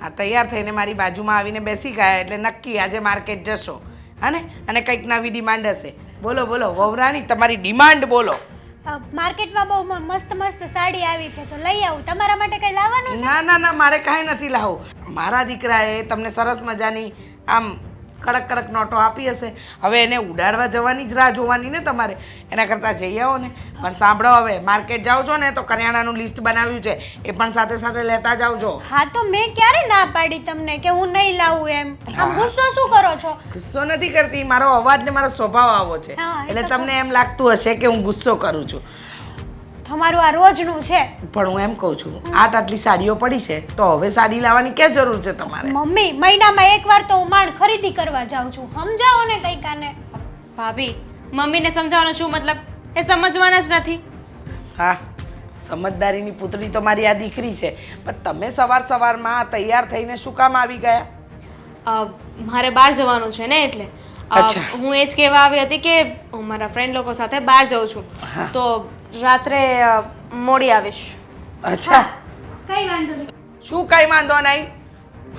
આ તૈયાર થઈને મારી બાજુમાં આવીને બેસી ગયા એટલે નક્કી આજે માર્કેટ જશો અને કંઈક નવી ડિમાન્ડ હશે. બોલો બોલો વહુરાણી, તમારી ડિમાન્ડ બોલો. માર્કેટમાં બહુ મસ્ત મસ્ત સાડી આવી છે તો લઈ આવું. તમારા માટે કંઈ લાવવાનું છે? ના ના ના, મારે કાંઈ નથી લાવવું. મારા દીકરાએ તમને સરસ મજાની આમ કડક કડક નોટો આપી હશે. હવે એને ઉડાડવા જવાની જ રાહ જોવાની ને તમારે. એના કરતાં જઈ આવો ને. પણ સાંભળો, હવે માર્કેટ જાઓ છો ને તો કરિયાણાનું લિસ્ટ બનાવ્યું છે, એ પણ સાથે સાથે લેતા જાવજો. હા તો મેં ક્યારે ના પાડી તમને કે હું નહીં લાવું એમ? આમ ગુસ્સો શું કરો છો? ગુસ્સો નથી કરતી, મારો અવાજ ને મારો સ્વભાવ આવો છે હા, એ એટલે તો તમને એમ લાગતું હશે કે હું ગુસ્સો કરું છું. તમારું આ રોજનું છે. પણ હું એમ કહું છું, આટલી સાડીઓ પડી છે તો હવે સાડી લાવવાની ક્યાં જરૂર છે તમારે? મમ્મી, મહિનામાં એકવાર તો હું માંડ ખરીદી કરવા જાઉં છું. સમજાવો ને કંઈક આને. ભાભી, મમ્મીને સમજાવવાનો શું મતલબ? એ સમજવાના જ નથી. હા, સમજદારીની પુત્રી તો મારી આ દીકરી છે, પણ તમે સવાર સવારમાં તૈયાર થઈને શું કામ આવી ગયા? મારે બહાર જવાનું છે ને એટલે અચ્છા. હું એ જ કહેવા આવી હતી કે હું મારા ફ્રેન્ડ લોકો સાથે બહાર જાઉં છું તો રાત્રે મોડી આવીશ. અચ્છા, કઈ વાંધો નહીં. શું કઈ વાંધો નહીં?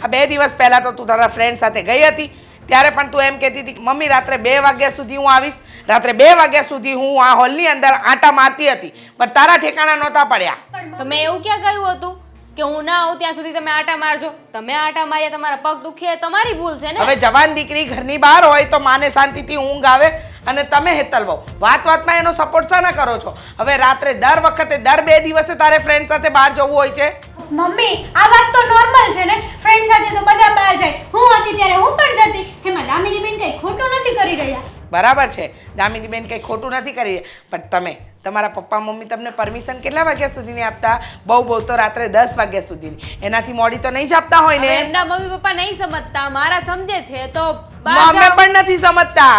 આ 2 દિવસ પહેલા તો તું તારા ફ્રેન્ડ સાથે ગઈ હતી, ત્યારે પણ તું એમ કહેતી હતી કે મમ્મી રાત્રે 2 વાગ્યા સુધી હું આવીશ. રાત્રે 2 વાગ્યા સુધી હું આ હોલની અંદર આંટા મારતી હતી, પણ તારા ઠેકાણા નહોતા પડ્યા. તો મેં એવું ક્યાં કહ્યું હતું કે હું ના આવું ત્યાં સુધી તમે આટા મારજો? તમે આટા માર્યા, તમારા પગ દુખે, તમારી ભૂલ છે ને. હવે જવાન દીકરી ઘરની બહાર હોય તો માને શાંતિથી ઊંઘ આવે, અને તમે હેતલ વહુ વાત વાતમાં એનો સપોર્ટ શાના કરો છો? હવે રાત્રે દર વખતે દર 2 દિવસે તારે ફ્રેન્ડ સાથે બહાર જવું હોય છે? મમ્મી, આ વાત તો નોર્મલ છે ને. ફ્રેન્ડ સાથે તો બધા બહાર જાય. હું હતી ત્યારે હું પણ જતી. એમાં દામિની બેન કંઈ ખોટું નથી કરી રહ્યા. બરાબર છે, દામિની બેન કંઈ ખોટું નથી કરી, પણ તમે તમારા પપ્પા મમ્મી તમને પરમિશન કેટલા વાગ્યા સુધીની આપતા? બહુ તો રાત્રે 10 વાગ્યા સુધીની. એનાથી મોડી તો નહીં જ આપતા હોય હવે ને? એમના મમ્મી પપ્પા નહીં સમજતા, મારા સમજે છે તો બહાર અમે જાઓ. પણ નથી સમજતા.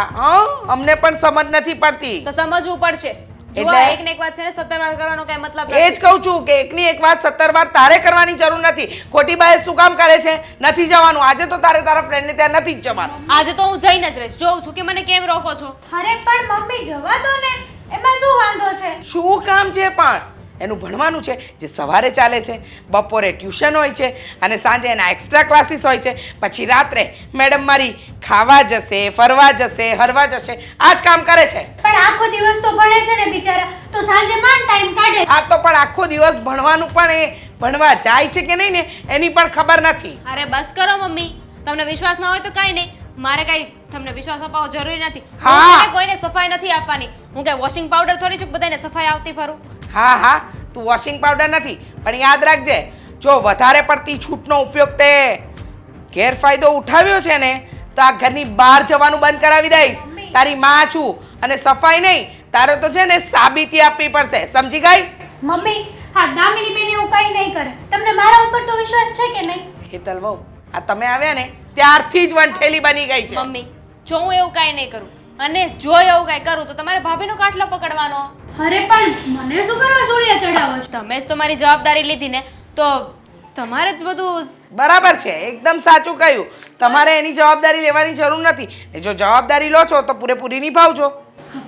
અમને પણ સમજ નથી પડતી. તો સમજવું પડશે. જો એટલે? એક ને એક વાત છે ને 17 વાર કરવાનો કઈ મતલબ એ જ નથી. કહું છું કે એકની એક વાત 17 વાર તારે કરવાની જરૂર નથી. ખોટી બાએ શું કામ કરે છે? નથી જવાનું આજે તો તારે તારા ફ્રેન્ડને ત્યાં નથી જ જવાનું. આજે તો હું જઈને જ રહીશ. જોઉં છું કે મને કેમ રોકો છો. અરે પણ મમ્મી, જવા દો ને. એમાં શું વાંધો છે? શું કામ છે પણ? એનું ભણવાનું છે જે સવારે ચાલે છે, બપોરે ટ્યુશન હોય છે, અને સાંજે એના એક્સ્ટ્રા ક્લાસીસ હોય છે. પછી રાત્રે મેડમ મારી ખાવા જશે, ફરવા જશે, હરવા જશે, આ જ કામ કરે છે. પણ આખો દિવસ તો ભણે છે ને બિચારા, તો સાંજે માંડ ટાઈમ કાઢે. આ તો પણ આખો દિવસ ભણવાનું પણ એ ભણવા જાય છે કે નહીં ને એની પણ ખબર નથી. અરે બસ કરો મમ્મી, તમને વિશ્વાસ ના હોય તો કાંઈ નહીં. મારે કાંઈ તમને વિશ્વાસ અપાવવો જરૂરી નથી. હા. હું કોઈને સફાઈ નથી આપવાની. હું કાંઈ વોશિંગ પાવડર થોડી છું બધાને સફાઈ આવતી ફરું. હા, તું વોશિંગ પાવડર નથી, પણ યાદ રાખજે, જો વધારે પડતી છૂટનો ઉપયોગ તે ગેરફાયદો ઉઠાવ્યો છે ને તો આ ઘરની બહાર જવાનું બંધ કરાવી દઈશ. તારી માં છું, અને સફાઈ નહીં, તારે તો છે ને સાબિતી આપવી પડશે. સમજી ગઈ? મમ્મી, હા દામિની બેન એવું કંઈ નહીં કરે. તમને મારા ઉપર તો વિશ્વાસ છે કે નહીં? હેતલ વહુ, આ તમે આવ્યા ને ત્યારથી જ વંઠેલી બની ગઈ છે. મમ્મી, જો હું એવું કાંઈ નહીં કરું, અને જો એવું કાંઈ કરું તો તમારે ભાભીનો કાટલો પકડવાનો. અરે પણ મને શું કરવા સોળિયા ચડાવો છો? તમે જ તો મારી જવાબદારી લીધી ને, તો તમારે જ બધું. બરાબર છે, એકદમ સાચું કહ્યું. તમારે એની જવાબદારી લેવાની જરૂર નથી. ને જો જવાબદારી લો છો તો પૂરેપૂરી નિભાવજો.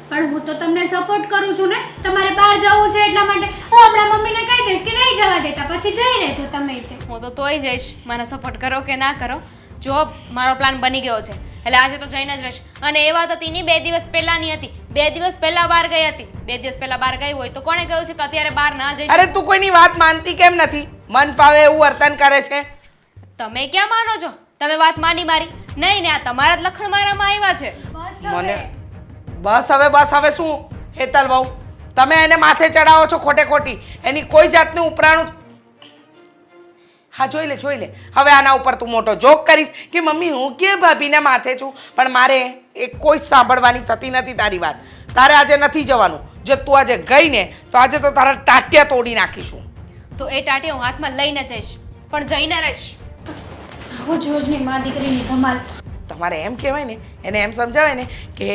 પણ હું તો તમને સપોર્ટ કરું છું ને. તમારે બહાર જવું છે એટલા માટે હું હમણાં મમ્મીને કહી દઈશ કે નહીં જવા દેતા, પછી જઈ રહેજો તમે તે. હું તો તોય જઈશ, મને સપોર્ટ કરો કે ના કરો. જો મારો પ્લાન બની ગયો છે એટલે આજે તો જઈને જ રહીશ. અને એ વાત હતી નહીં 2 દિવસ પહેલાની હતી. 2 દિવસ પહેલા બહાર ગઈ હતી. 2 દિવસ પહેલા બહાર ગઈ હોય તો કોણે કહ્યું છે કે અત્યારે બહાર ના જઈશ? અરે તું કોઈની વાત માનતી કેમ નથી? મન ફાવે એવું વર્તન કરે છે. તમે ક્યાં માનો છો? તમે વાત માની મારી નહીં ને, આ તમારા જ લખણ મારામાં આવ્યા છે. મને બસ હવે શું? હેતલ વહુ, તમે એને માથે ચડાવો છો ખોટે ખોટી. એની કોઈ જાતનું ઉપરાણું. હા, જોઈ લે. હવે આના ઉપર તું મોટો જોક કરીશ કે મમ્મી હું કે ભાભીના માથે છું, પણ મારે એ કોઈ સાંભળવાની થતી નથી તારી વાત. તારે આજે નથી જવાનું. જો તું આજે ગઈ ને તો આજે તો તારા ટાટિયા તોડી નાખીશું. તો એ ટાટિયા હું હાથમાં લઈને જઈશ, પણ જઈને રહીશ. રોજની મા દીકરીની ધમાલ. તમારે એમ કહેવાય ને, એને એમ સમજાવે ને કે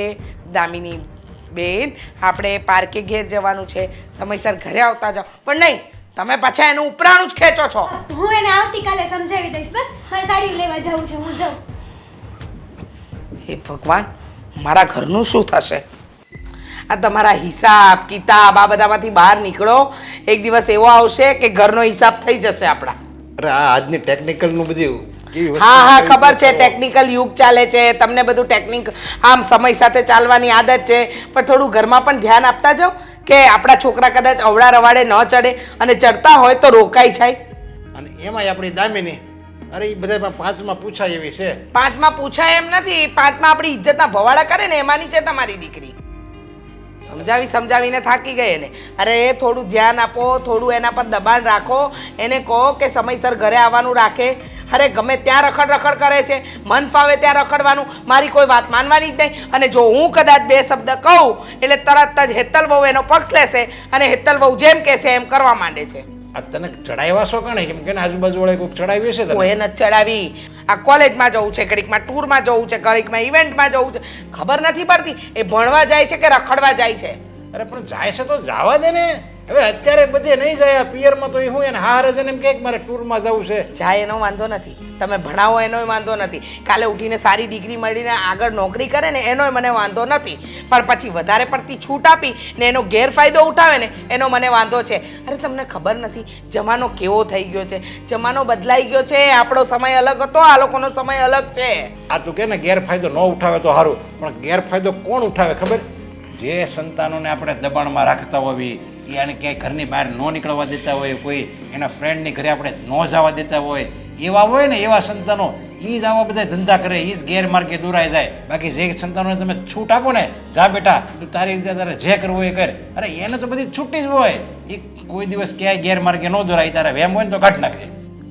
દામિની બેન આપણે પાર્કે ઘેર જવાનું છે, સમયસર ઘરે આવતા જાઓ. પણ નહીં, તમે પાછા એનું ઉપરાણું જ ખેંચો છો. હું એને આવતીકાલે સમજાવી દઈશ. બસ મારે સાડી લેવા જવું છે, હું જાઉં. હે ભગવાન, મારા ઘરનું શું થશે? આ તમારા હિસાબ કિતાબ આ બધામાંથી બહાર નીકળો. એક દિવસ એવો આવશે કે ઘરનો હિસાબ થઈ જશે આપણા. અરે આ આજની ટેકનિકલનું બધું કેવી વસ્તુ હા હા કઈ ખબર છે તો- ટેકનિકલ યુગ ચાલે છે તમને બધું ટેકનિક આમ સમય સાથે ચાલવાની આદત છે પણ થોડું ઘરમાં પણ ધ્યાન આપતા જાઓ કે આપણા છોકરા કદાચ અવળા રવાડે ન ચડે અને ચડતા હોય તો રોકાઈ જાય. અને એમાંય આપણી દામિની અરે એ બધામાં પાંચમાં પૂછાય એવી છે. પાંચમાં પૂછાય એમ નથી, પાંચમાં આપણી ઇજ્જતના ભવાડા કરે ને એમાંની છે તમારી દીકરી. સમજાવીને થાકી ગઈ એને. અરે થોડું ધ્યાન આપો, થોડું એના પર દબાણ રાખો, એને કહો કે સમયસર ઘરે આવવાનું રાખે. અરે ગમે ત્યાં રખડ કરે છે, મન ફાવે ત્યાં રખડવાનું, મારી કોઈ વાત માનવાની જ નહીં. અને જો હું કદાચ બે શબ્દ કહું એટલે તરત જ હેતલ બહુ એનો પક્ષ લેશે અને હેતલ બહુ જેમ કહેશે એમ કરવા માંડે છે. આ તને ચડાવ્યા છો કણે કેમ કે આજુબાજુ વાળા કોઈક ચડાવ્યું છે તને? કોઈ નથી ચડાવી. આ કોલેજમાં જવું છે, ઘડીકમાં ટૂરમાં જવું છે, ઘડીકમાં ઇવેન્ટમાં જવું છે, ખબર નથી પડતી એ ભણવા જાય છે કે રખડવા જાય છે. અરે પણ જાય છે તો જવા દે ને. હવે અત્યારે બધે નહીં જાય પિયરમાં તો એ હું એને હાર જ એમ કે મારે ટૂરમાં જવું છે. જાય એનો વાંધો નથી, તમે ભણાવો એનોય વાંધો નથી, કાલે ઉઠીને સારી ડિગ્રી મળીને આગળ નોકરી કરે ને એનોય મને વાંધો નથી, પણ પછી વધારે પડતી છૂટ આપી ને એનો ગેરફાયદો ઉઠાવે ને એનો મને વાંધો છે. અરે તમને ખબર નથી જમાનો કેવો થઈ ગયો છે, જમાનો બદલાઈ ગયો છે, આપણો સમય અલગ હતો, આ લોકોનો સમય અલગ છે. આ તું કે ને ગેરફાયદો ન ઉઠાવે તો સારું, પણ ગેરફાયદો કોણ ઉઠાવે ખબર? જે સંતાનોને આપણે દબાણમાં રાખતા હોઈએ, એને ક્યાંય ઘરની બહાર ન નીકળવા દેતા હોય, કોઈ એના ફ્રેન્ડની ઘરે આપણે ન જવા દેતા હોય, એવા હોય ને એવા સંતાનો એ જ આવા બધા ધંધા કરે, એ જ ગેરમાર્ગે દોરાઈ જાય. બાકી જે સંતાનોને તમે છૂટ આપો ને, જા બેટા તું તારી રીતે તારે જે કરવું એ કર, અરે એને તો બધી છૂટી જ હોય. એ કોઈ દિવસ ક્યાંય ગેરમાર્ગે ન દોરાય. તારે વેમ હોય ને તો કાઢ નાખે.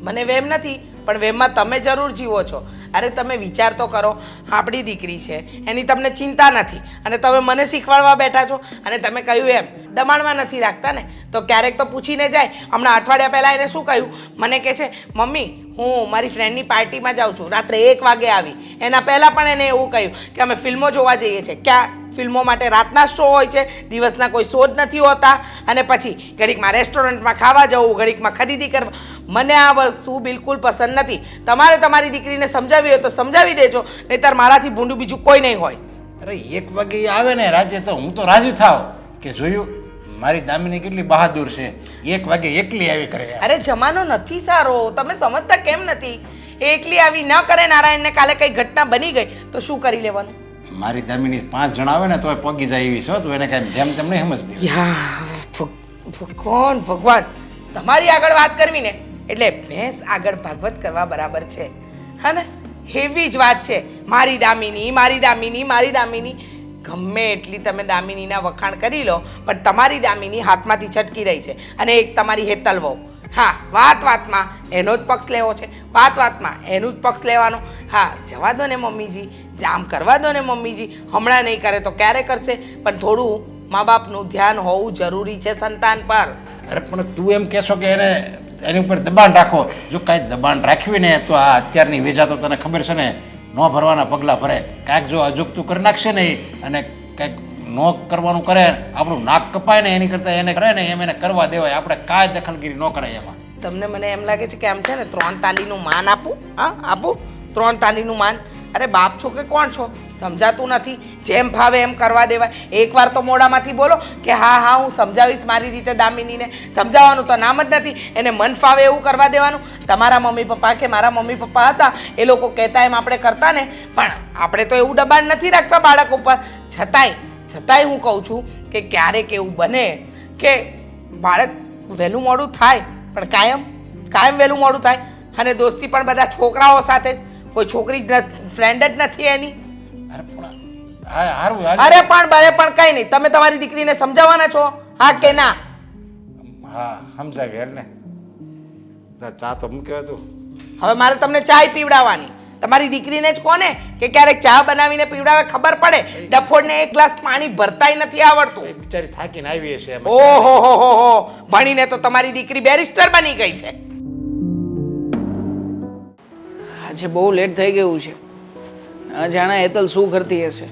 મને વેમ નથી, પણ વેમમાં તમે જરૂર જીવો છો. અરે તમે વિચાર તો કરો, આપણી દીકરી છે એની તમને ચિંતા નથી અને તમે મને શીખવાડવા બેઠા છો. અને તમે કહ્યું એમ દબાણમાં નથી રાખતા ને, તો ક્યારેક તો પૂછીને જાય. હમણાં અઠવાડિયા પહેલાં એને શું કહ્યું, મને કહે છે મમ્મી હું મારી ફ્રેન્ડની પાર્ટીમાં જાઉં છું, રાત્રે 1 વાગે આવી. એના પહેલાં પણ એને એવું કહ્યું કે અમે ફિલ્મો જોવા જઈએ છીએ. ક્યાં ફિલ્મો માટે રાતના શો હોય છે, દિવસના કોઈ શો જ નથી હોતા. અને પછી ઘડીકમાં રેસ્ટોરન્ટમાં ખાવા જવું, ઘડીકમાં ખરીદી કરવા. મને આ વસ્તુ બિલકુલ પસંદ નથી. તમારે તમારી દીકરીને સમજાવી હોય તો સમજાવી દેજો, નહીંતર મારાથી ભૂંડું બીજું કોઈ નહીં હોય. અરે 1 વાગે ઈ આવે ને રાજે તો હું તો રાજી થાવ કે જોયું મારી દામિની કેટલી બહાદુર છે, 1 વાગે એકલી આવી કરે. અરે જમાનો નથી સારો, તમે સમજતા કેમ નથી? એ એકલી આવી ન કરે, નારાયણને કાલે કઈ ઘટના બની ગઈ તો શું કરી લેવાનું? મારી દામિની 5 જણ આવે ને તોય પોગી જાય એવી છો, તું એને કાંઈ જેમ તેમ નહીં સમજતી. ભગવાન ભગવાન, તમારી આગળ વાત કરવી ને એટલે ભેંસ આગળ ભાગવત કરવા બરાબર છે. હા ને, એવી જ વાત છે. મારી દામિની, મારી દામિની, મારી દામિની. ગમે એટલી તમે દામિનીના વખાણ કરી લો, પણ તમારી દામિની હાથમાંથી છટકી રહી છે. અને એક તમારી હેતલ વહુ, હા વાતમાં એનો જ પક્ષ લેવો છે, વાતમાં એનું જ પક્ષ લેવાનો. હા જવા દો ને મમ્મીજી, જામ કરવા દો ને મમ્મીજી, હમણાં નહીં કરે તો ક્યારે કરશે? પણ થોડું મા બાપનું ધ્યાન હોવું જરૂરી છે સંતાન પર. અરે પણ તું એમ કહેશો કે એને એની ઉપર દબાણ રાખો. જો કાંઈ દબાણ રાખવી ને તો આ અત્યારની વેજા તો તને ખબર છે ને, ન ભરવાના પગલાં ભરે. કાંઈક જો અજુગતું કરી નાખશે ને અને કાંઈક ન કરવાનું કરે, આપણું નાક કપાય ને એની કરતાં એને કરે ને એમ એને કરવા દેવાય. આપણે કાંઈ દખલગીરી ન કરાય એમાં. તમને મને એમ લાગે છે કે આમ છે ને 3 તાલીનું માન આપું? હા આપું 3 તાલીનું માન. અરે બાપ છો કે કોણ છો? સમજાતું નથી, જેમ ભાવે એમ કરવા દેવાય. એકવાર તો મોઢામાંથી બોલો કે હા હું સમજાવીશ મારી રીતે દામિનીને. સમજાવવાનું તો નામ જ નથી, એને મન ફાવે એવું કરવા દેવાનું. તમારા મમ્મી પપ્પા કે મારા મમ્મી પપ્પા હતા, એ લોકો કહેતા એમ આપણે કરતા ને, પણ આપણે તો એવું દબાણ નથી રાખતા બાળક ઉપર. છતાંય હું કહું છું કે ક્યારેક એવું બને કે બાળક વહેલું મોડું થાય, પણ કાયમ વહેલું મોડું થાય. અને દોસ્તી પણ બધા છોકરાઓ સાથે જ, કોઈ છોકરી ફ્રેન્ડ જ નથી એની. અરે પણ હારું અરે પણ કઈ નહીં. તમે તમારી દીકરીને સમજાવવાના છો, હા કે ના? હા સમજાવી યાર ને. ચા તો મૂક્યો તું. હવે મારે તમને ચાય પીવડાવવાની. તમારી દીકરીને જ કોને કે ક્યારેક ચા બનાવીને પીવડાવે ખબર પડે. ડફોડને 1 ગ્લાસ પાણી ભરતાય નથી આવડતું. એ બિચારી થાકીને આવી હશે એમ. ઓહો ભણીને તો તમારી દીકરી બેરિસ્ટર બની ગઈ છે. આજે બહુ લેટ થઈ ગયું છે. જાણે હેતલ શું કરતી હશે.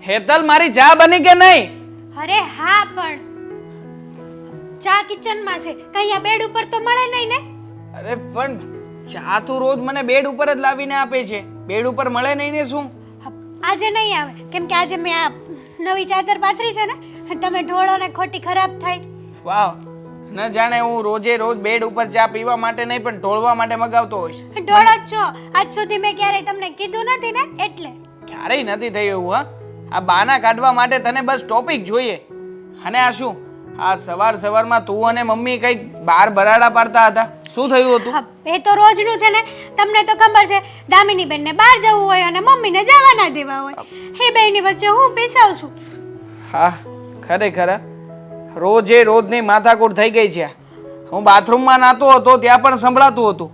હેતલ મારી ચા બની કે નહીં? અરે હા, પણ ચા કિચનમાં છે, કઈ આ બેડ ઉપર તો મળે નહીં ને? અરે પણ ચા તું રોજ મને બેડ ઉપર જ લાવીને આપે છે, બેડ ઉપર મળે નહીં ને શું? આજે નહીં આવે, કેમ કે આજે મેં આ નવી ચાદર પાથરી છે ને, તમે ઢોળો ને ખોટી ખરાબ થાય. વાહ, ન જાણે હું રોજે રોજ બેડ ઉપર ચા પીવા માટે નહીં પણ ઢોળવા માટે મગાવતો હોઈશ. ઢોળ જ છો. આજ સુધી મેં ક્યારેય તમને કીધું નથી ને એટલે. ક્યારેય નથી થયું એવું. હા, આ બાના કાઢવા માટે તને બસ ટોપિક જોઈએ. અને આ શું, આ સવારમાં તું અને મમ્મી કંઈક બહાર બરાડા પાડતા હતા, શું થયું હતું? હા, એ તો રોજનું છે ને. તમને તો ખબર છે દામિની બેનને બહાર જવું હોય અને મમ્મીને જવા ના દેવા હોય. એ બેયની વચ્ચે હું પીસાઉં છું. હા, ખરેખર રોજે રોજની માથાકૂટ થઈ ગઈ છે. હું બાથરૂમમાં નાતો હતો ત્યાં પણ સંભળાતું હતું.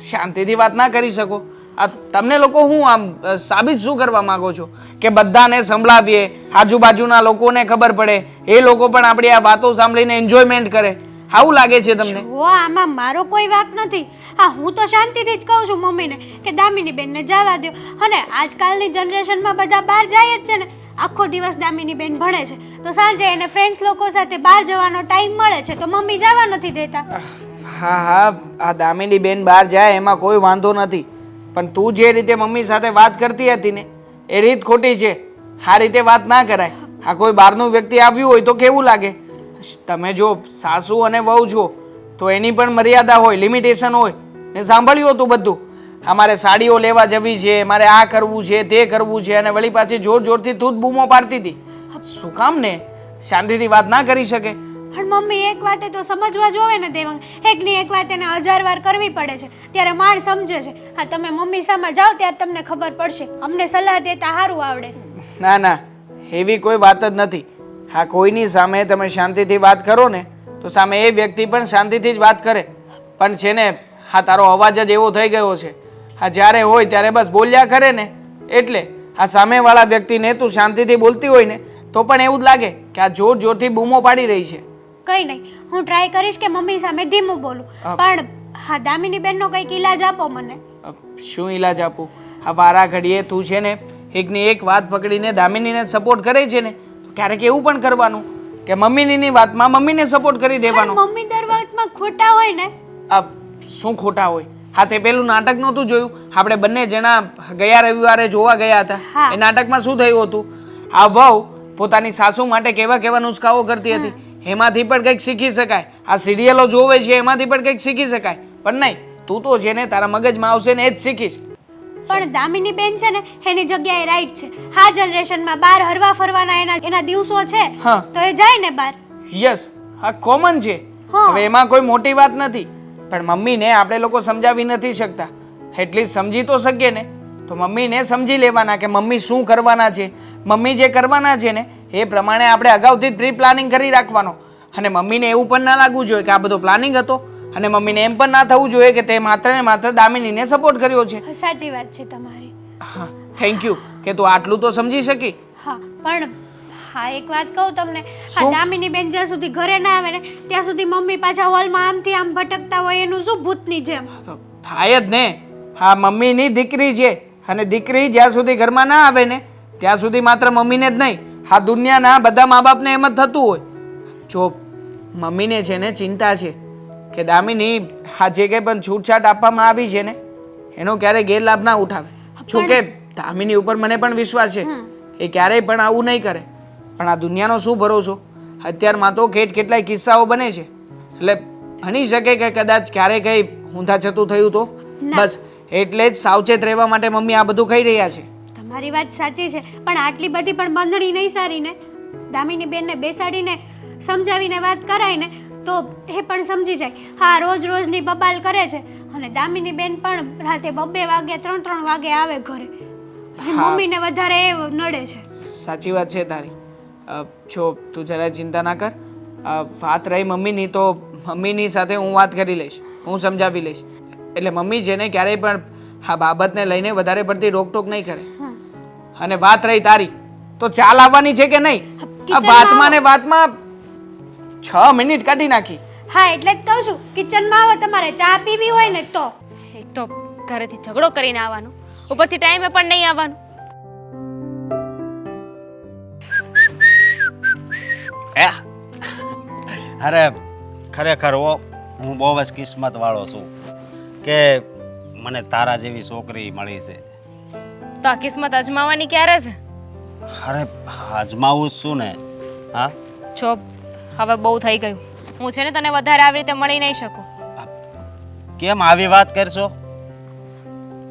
શાંતિથી વાત ના કરી શકો? આ તમને લોકો હું આમ સાબિત શું કરવા માંગો છો કે બધાને સંભળાવીએ, આજુબાજુના લોકોને ખબર પડે, એ લોકો પણ આપણી આ વાતો સાંભળીને એન્જોયમેન્ટ કરે, આવું લાગે છે તમને? ઓ આમાં મારો કોઈ વાંક નથી. હા, હું તો શાંતિથી જ કહું છું મમ્મીને કે દામિની બેનને જવા દો. અને આજકાલની જનરેશનમાં બધા બહાર જાય જ છે ને. આખો દિવસ દામિની બેન ભણે છે તો સાંજે એને ફ્રેન્ડ્સ લોકો સાથે બહાર જવાનો ટાઈમ મળે છે તો મમ્મી જવા નથી દેતા. હા, આ દામિની બેન બહાર જાય એમાં કોઈ વાંધો નથી, પણ તું જે રીતે મમ્મી સાથે વાત કરતી હતી ને એ રીત ખોટી છે. આ રીતે વાત ના કરાય. આ કોઈ બહારનું વ્યક્તિ આવ્યું હોય તો કેવું લાગે? તમે જો સાસુ અને વહુ છો તો એની પણ મર્યાદા હોય, લિમિટેશન હોય. મેં સાંભળ્યું હતું બધું. અમારે સાડીઓ લેવા જવી છે, મારે આ કરવું છે, તે કરવું છે, અને વળી પાછી જોર જોરથી તું જ બૂમો પાડતી હતી. શું કામ ને? શાંતિથી વાત ના કરી શકે? પણ મમ્મી એક વાતે તો સમજવા જોવે ને દેવાંગ. એકની એક વાત એને 1000 વાર કરવી પડે છે ત્યારે માણ સમજે છે. હા, તમે મમ્મી સામે જાઓ ત્યારે તમને ખબર પડશે. અમને સલાહ દેતા સારું આવડે છે. ના ના, એવી કોઈ વાત જ નથી. હા, કોઈની સામે તમે શાંતિથી વાત કરો ને તો સામે એ વ્યક્તિ પણ શાંતિથી જ વાત કરે. પણ છે ને, હા તારો અવાજ જ એવો થઈ ગયો છે. હા, જ્યારે હોય ત્યારે બસ બોલ્યા કરે ને એટલે આ સામેવાળા વ્યક્તિને તું શાંતિથી બોલતી હોય ને તો પણ એવું જ લાગે કે આ જોર જોરથી બૂમો પાડી રહી છે. કઈ નહીં, હું ટ્રાય કરીશ કે મમ્મી સામે ધીમું બોલું. પણ હા, દામિની બેનનો કંઈક ઈલાજ આપો મને. શું ઈલાજ આપું? આ વારા ઘડીએ તું છે ને એકની એક વાત પકડીને દામિનીને સપોર્ટ કરે છે ને, ક્યારેક એવું પણ કરવાનું કે મમ્મીની વાતમાં મમ્મીને સપોર્ટ કરી દેવાનો. પણ મમ્મી દર વાતમાં ખોટા હોય ને. આ શું ખોટા હોય? હા, તે પેલું નાટક નહોતું જોયું? આપણે બંને જણા ગયા રવિવારે જોવા ગયા હતા. હા. એ નાટકમાં શું થયું હતું? આ વહુ પોતાની સાસુ માટે કેવા કેવા નુસ્ખાઓ કરતી હતી. એમાંથી પણ કંઈક શીખી શકાય. આ સિરિયલો જોવે છે એમાંથી પણ કંઈક શીખી શકાય. પણ નહીં, તું તો છે ને તારા મગજમાં આવશે ને એ જ શીખીશ. પણ દામિની બેન છે ને એની જગ્યાએ રાઈટ છે. આ જનરેશનમાં બહાર હરવા ફરવાના એના દિવસો છે હા. તો એ જાય ને બહાર. યસ, આ કોમન છે. હા. હવે એમાં કોઈ મોટી વાત નથી. પણ મમ્મીને આપણે લોકો સમજાવી નથી શકતા. એટલીસ્ટ સમજી તો શકીએ ને. તો મમ્મીને સમજી લેવાના કે મમ્મી શું કરવાના છે. મમ્મી જે કરવાના છે ને એ પ્રમાણે આપણે અગાઉથી પ્રી પ્લાનિંગ કરી રાખવાનો. અને મમ્મીને એવું પણ ના લાગવું જોઈએ કે આ બધો પ્લાનિંગ હતો. અને મમ્મીને એમ પણ ના થવું જોઈએ કે તે માત્ર ને માત્ર દામિનીને સપોર્ટ કર્યો છે. સાચી વાત છે તમારી. હા, થેન્ક યુ કે તું આટલું તો સમજી શકી. હા, પણ હા એક વાત કહું તમને. આ શું? દામિની બેન જ્યાં સુધી ઘરે ના આવે ને ત્યાં સુધી મમ્મી પાછા હોલમાં આમથી આમ ભટકતા હોય એનું શું ભૂતની જેમ. તો થાય જ ને. હા, મમ્મીની દીકરી છે અને દીકરી જ્યાં સુધી ઘરમાં ના આવે ને ત્યાં સુધી માત્ર મમ્મીને જ નહીં, હા દુનિયાના બધા મા બાપને એમ જ થતું હોય. જો મમ્મીને છે ને ચિંતા છે કે દામિની હા જે કંઈ પણ છૂટછાટ આપવામાં આવી છે ને એનો ક્યારેય ગેરલાભ ના ઉઠાવે. જો કે દામિની ઉપર મને પણ વિશ્વાસ છે, એ ક્યારેય પણ આવું નહીં કરે. પણ આ દુનિયાનો શું ભરોસો? અત્યારમાં તો કેટલાય કિસ્સાઓ બને છે. એટલે બની શકે કે કદાચ ક્યારેય કંઈ ઊંધા જતું થયું તો. બસ એટલે જ સાવચેત રહેવા માટે મમ્મી આ બધું કહી રહ્યા છે. તમારી વાત સાચી છે પણ આટલી બધી પણ બંધણી નહીં સારી ને. દામિની બેનને બેસાડીને સમજાવીને વાત કરાય ને તો એ પણ સમજી જાય. હા, રોજ રોજની બબાલ કરે છે અને દામિની બેન પણ રાતે 2 વાગે 3 વાગે આવે ઘરે. મમ્મીને વધારે એ નડે છે. સાચી વાત છે તારી. જો તું જરાય ચિંતા ના કર. વાત રહી મમ્મીની તો મમ્મીની સાથે હું વાત કરી લઈશ, હું સમજાવી લઈશ. એટલે મમ્મી છે ને ક્યારેય પણ આ બાબતને લઈને વધારે પડતી રોકટોક નહીં કરે. અને વાત રહી તારી તો ચાલ આવવાની છે કે નહીં? આ વાતમાં ને વાતમાં 6 મિનિટ કાઢી નાખી. હા, એટલે જ કહું છું કિચનમાં આવો તમારે ચા પીવી હોય ને તો. એક તો ઘરેથી ઝઘડો કરીને આવવાનું, ઉપરથી ટાઈમે પણ નહીં આવવાનું. અરે ખરેખર હું બહુ જ કિસ્મત વાળો છું કે મને તારા જેવી છોકરી મળી છે. તો આ કિસ્મત અજમાવવાની ક્યારે છે? અરે અજમાવું જ છું ને. હા, જો હવે બહુ થઈ ગયું. હું છે ને તને વધારે આવી રીતે મળી નહીં શકું. કેમ આવી વાત કરશો?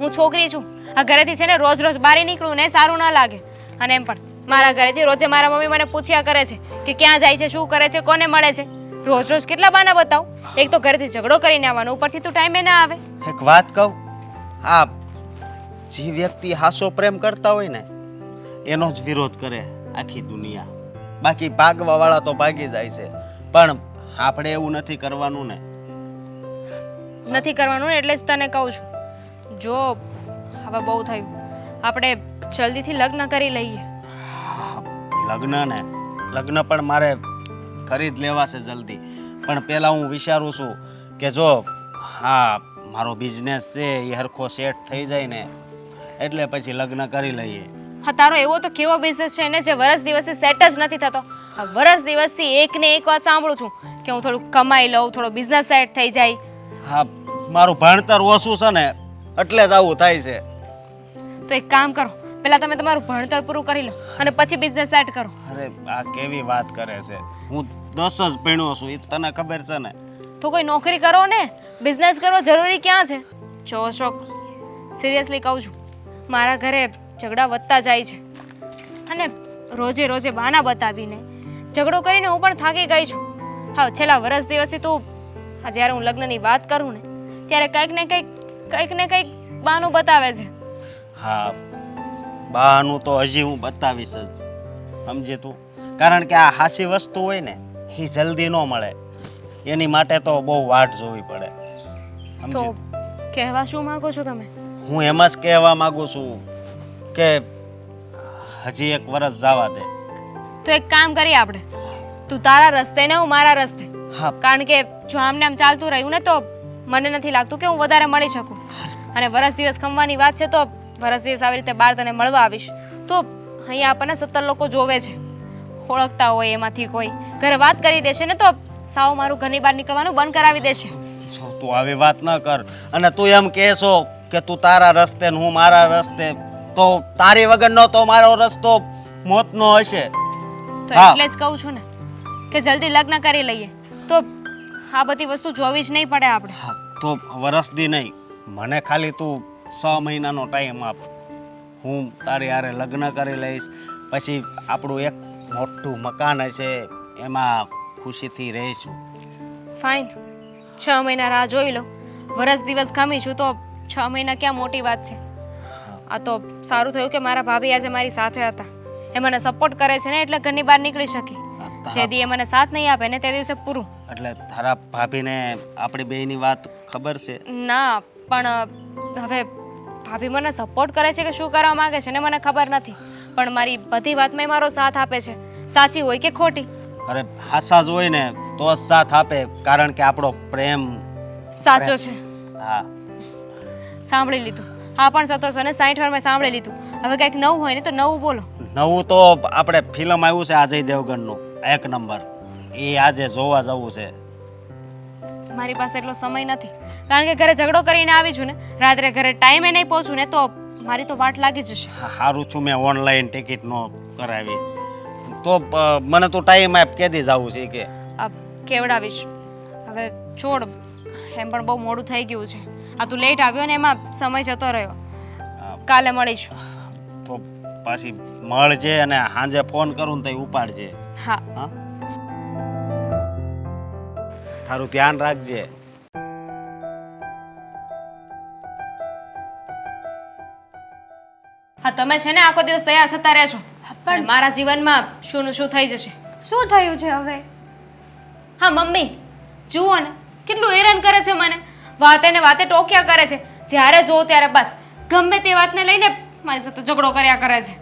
હું છોકરી છું. આ ઘરેથી છે ને રોજ રોજ બહાર નીકળું ને સારું ન લાગે. અને એમ પણ મારા ઘરેથી રોજે મારા મમ્મી મને પૂછ્યા કરે છે કે ક્યાં જાય છે, શું કરે છે, કોને મળે છે. રોજ રોજ કેટલા બહાના બતાવું? એક તો ઘરેથી ઝઘડો કરીને આવવાનો, ઉપરથી તું ટાઈમે ના આવે. એક વાત કહું, આ જે વ્યક્તિ હાસો પ્રેમ કરતા હોય ને એનો જ વિરોધ કરે આખી દુનિયા. બાકી ભાગવા વાળા તો ભાગી જાય છે, પણ આપણે એવું નથી કરવાનું ને. નથી કરવાનું ને એટલે જ તને કહું છું. જો હવે બહુ થયું, આપણે જલ્દીથી લગ્ન કરી લઈએ. લગ્ન પણ મારે કરી જ લેવા છે જલ્દી. પણ પહેલાં હું વિચારું છું કે જો હા મારો બિઝનેસ છે એ હરખો સેટ થઈ જાય ને એટલે પછી લગ્ન કરી લઈએ. હા, તારો એવો તો કેવો બિઝનેસ છે ને જે વરસ દિવસથી સેટ જ નથી થતો. આ વરસ દિવસથી એક ને એક વાત સાંભળું છું કે હું થોડું કમાઈ લઉં, થોડો બિઝનેસ સેટ થઈ જાય. હા, મારું ભણતર ઓછું છે ને એટલે જ આવું થાય છે. તો એક કામ કરો, પહેલા તમે તમારું ભણતર પૂરું કરી લો અને પછી બિઝનેસ સેટ કરો. અરે આ કેવી વાત કરે છે? હું 10 જ ભણ્યો છું, એ તને ખબર છે ને. તો કોઈ નોકરી કરો ને, બિઝનેસ કરવો જરૂરી ક્યાં છે? જો અશોક, સિરિયસલી કહું છું, મારા ઘરે ઝઘડા વધતા જાય છે અને રોજે રોજે બહાના બતાવીને ઝઘડો કરીને હું પણ થાકી ગઈ છું. હા, છેલ્લા વરસ દિવસથી તું જ્યારે હું લગ્નની વાત કરું ને ત્યારે કંઈક ને કંઈક બહાનું બતાવે છે. હા, બહાનું તો હજી હું બતાવીશ જ, સમજે તું. કારણ કે આ હાસી વસ્તુ હોય ને એ જલ્દી ન મળે, એની માટે તો બહુ વાટ જોવી પડે. તો કહેવા શું માંગો છો તમે? હું એમ જ કહેવા માંગુ છું કે હજી એક વરસ જવા દે. તો એક કામ કરીએ આપણે, તું તારા રસ્તે ને હું મારા રસ્તે. હા, કારણ કે જો આમને આમ ચાલતું રહ્યું ને તો મને નથી લાગતું કે હું વધારે મળી શકું. અને વરસ દિવસ ખમવાની વાત છે તો વરસ દિવસ આવી રીતે બહાર તને મળવા આવીશ તો અહીંયા આપણને 70 લોકો જોવે છે, ઓળખતા હોય એમાંથી કોઈ ઘરે વાત કરી દેશે ને તો સાવ મારું ઘરની બહાર નીકળવાનું બંધ કરાવી દેશે. જો તું આવી વાત ન કર. અને તું એમ કહેશો કે તું તારા રસ્તે ને હું મારા રસ્તે, તો તારી વગરનો તો મારો રસ્તો મોતનો હશે. તો હા. એટલે જ કહું છું ને કે જલ્દી લગ્ન કરી લઈએ તો આ બધી વસ્તુ જોવી જ નહીં પડે આપણે. હા, તો વરસદી નહીં, મને ખાલી તું 6 મહિનાનો ટાઈમ આપ. હું તારી હારે લગ્ન કરી લઈશ. પછી આપણું એક મોટું મકાન હશે, એમાં ખુશીથી રહીશું. ફાઇન, 6 મહિના રાહ જોઈ લો. વરસ દિવસ ખમીશું તો 6 મહિના ક્યાં મોટી વાત છે. આ તો સારું થયું કે મારા ભાભી આજે મારી સાથે હતા. એ મને સપોર્ટ કરે છે ને એટલે ઘરની બહાર નીકળી શકી. જે દી એ મને સાથ નહીં આપે ને તે દિવસે પૂરું. એટલે તારા ભાભીને આપણી બેયની વાત ખબર છે? ના, પણ હવે ભાભી મને સપોર્ટ કરે છે કે શું કરવા માંગે છે ને મને ખબર નથી, પણ મારી બધી વાતમાં એ મારો સાથ આપે છે, સાચી હોય કે ખોટી. અરે હાસા જ હોય ને તો જ સાથ આપે, કારણ કે આપણો પ્રેમ સાચો છે. હા, સાંભળી લીધું. હા, પણ 760 વાર મેં સાંભળી લીધું. હવે કંઈક નવું હોય ને તો નવું બોલો. નવું તો આપણે ફિલ્મ આવ્યું છે અજય દેવગનનું 1 નંબર, એ આજે જોવા જવું છે. મારી પાસે એટલો સમય નથી, કારણ કે ઘરે ઝઘડો કરીને આવી છું ને, રાત્રે ઘરે ટાઈમે નહીં પહોંચું ને તો મારી તો વાટ લાગી જશે. સારું છું મેં ઓનલાઈન ટિકિટ નો કરાવી, તો મને તો ટાઈમ આપ કેદી જવું છે કે આ કેવડાવીશ. હવે છોડ, એમ પણ બહુ મોડું થઈ ગયું છે. આ તું લેટ આવ્યો ને એમાં સમય જતો રહ્યો. કાલે મળીશું. તો પાછી મળજે અને સાંજે ફોન કરું ને તો ઉપાડજે. હા. હા, તારું ધ્યાન રાખજે. હા, તમે છે ને આખો દિવસ તૈયાર થતા રહેશો પણ મારા જીવનમાં શું નું શું થઈ જશે. શું થયું છે હવે? હા મમ્મી, જુઓ ને કેટલું હેરાન કરે છે મને. વાતે ને વાતે ટોક્યા કરે છે. જ્યારે જો ત્યારે બસ ગમે તે વાતને લઈને મારી સાથે ઝઘડો કર્યા કરે છે.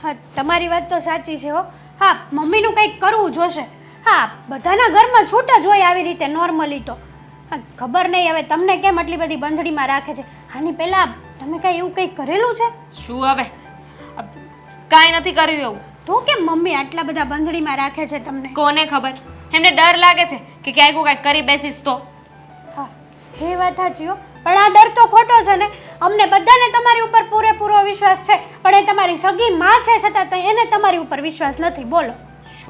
હા, તમારી વાત તો સાચી છે હો. હા, મમ્મીનું કંઈક કરવું જોશે. હા, બધાના ઘરમાં છૂટ જ હોય આવી રીતે નોર્મલી તો. હા, ખબર નહીં હવે તમને કેમ આટલી બધી બંધડીમાં રાખે છે. આની પહેલાં તમે કાંઈ એવું કંઈક કરેલું છે? શું હવે? કાંઈ નથી કર્યું એવું. તો કેમ મમ્મી આટલા બધા બંધડીમાં રાખે છે તમને? કોને ખબર, એમને ડર લાગે છે કે ક્યાંક હું કાંઈક કરી બેસીશ તો. હા, એ વાત સાચી હો. પણ આ ડર તો ખોટો છે ને. અમને બધાને તમારી ઉપર પૂરેપૂરો વિશ્વાસ છે, પણ એ તમારી સગી માં છે છતાં એને તમારી ઉપર વિશ્વાસ નથી. બોલો.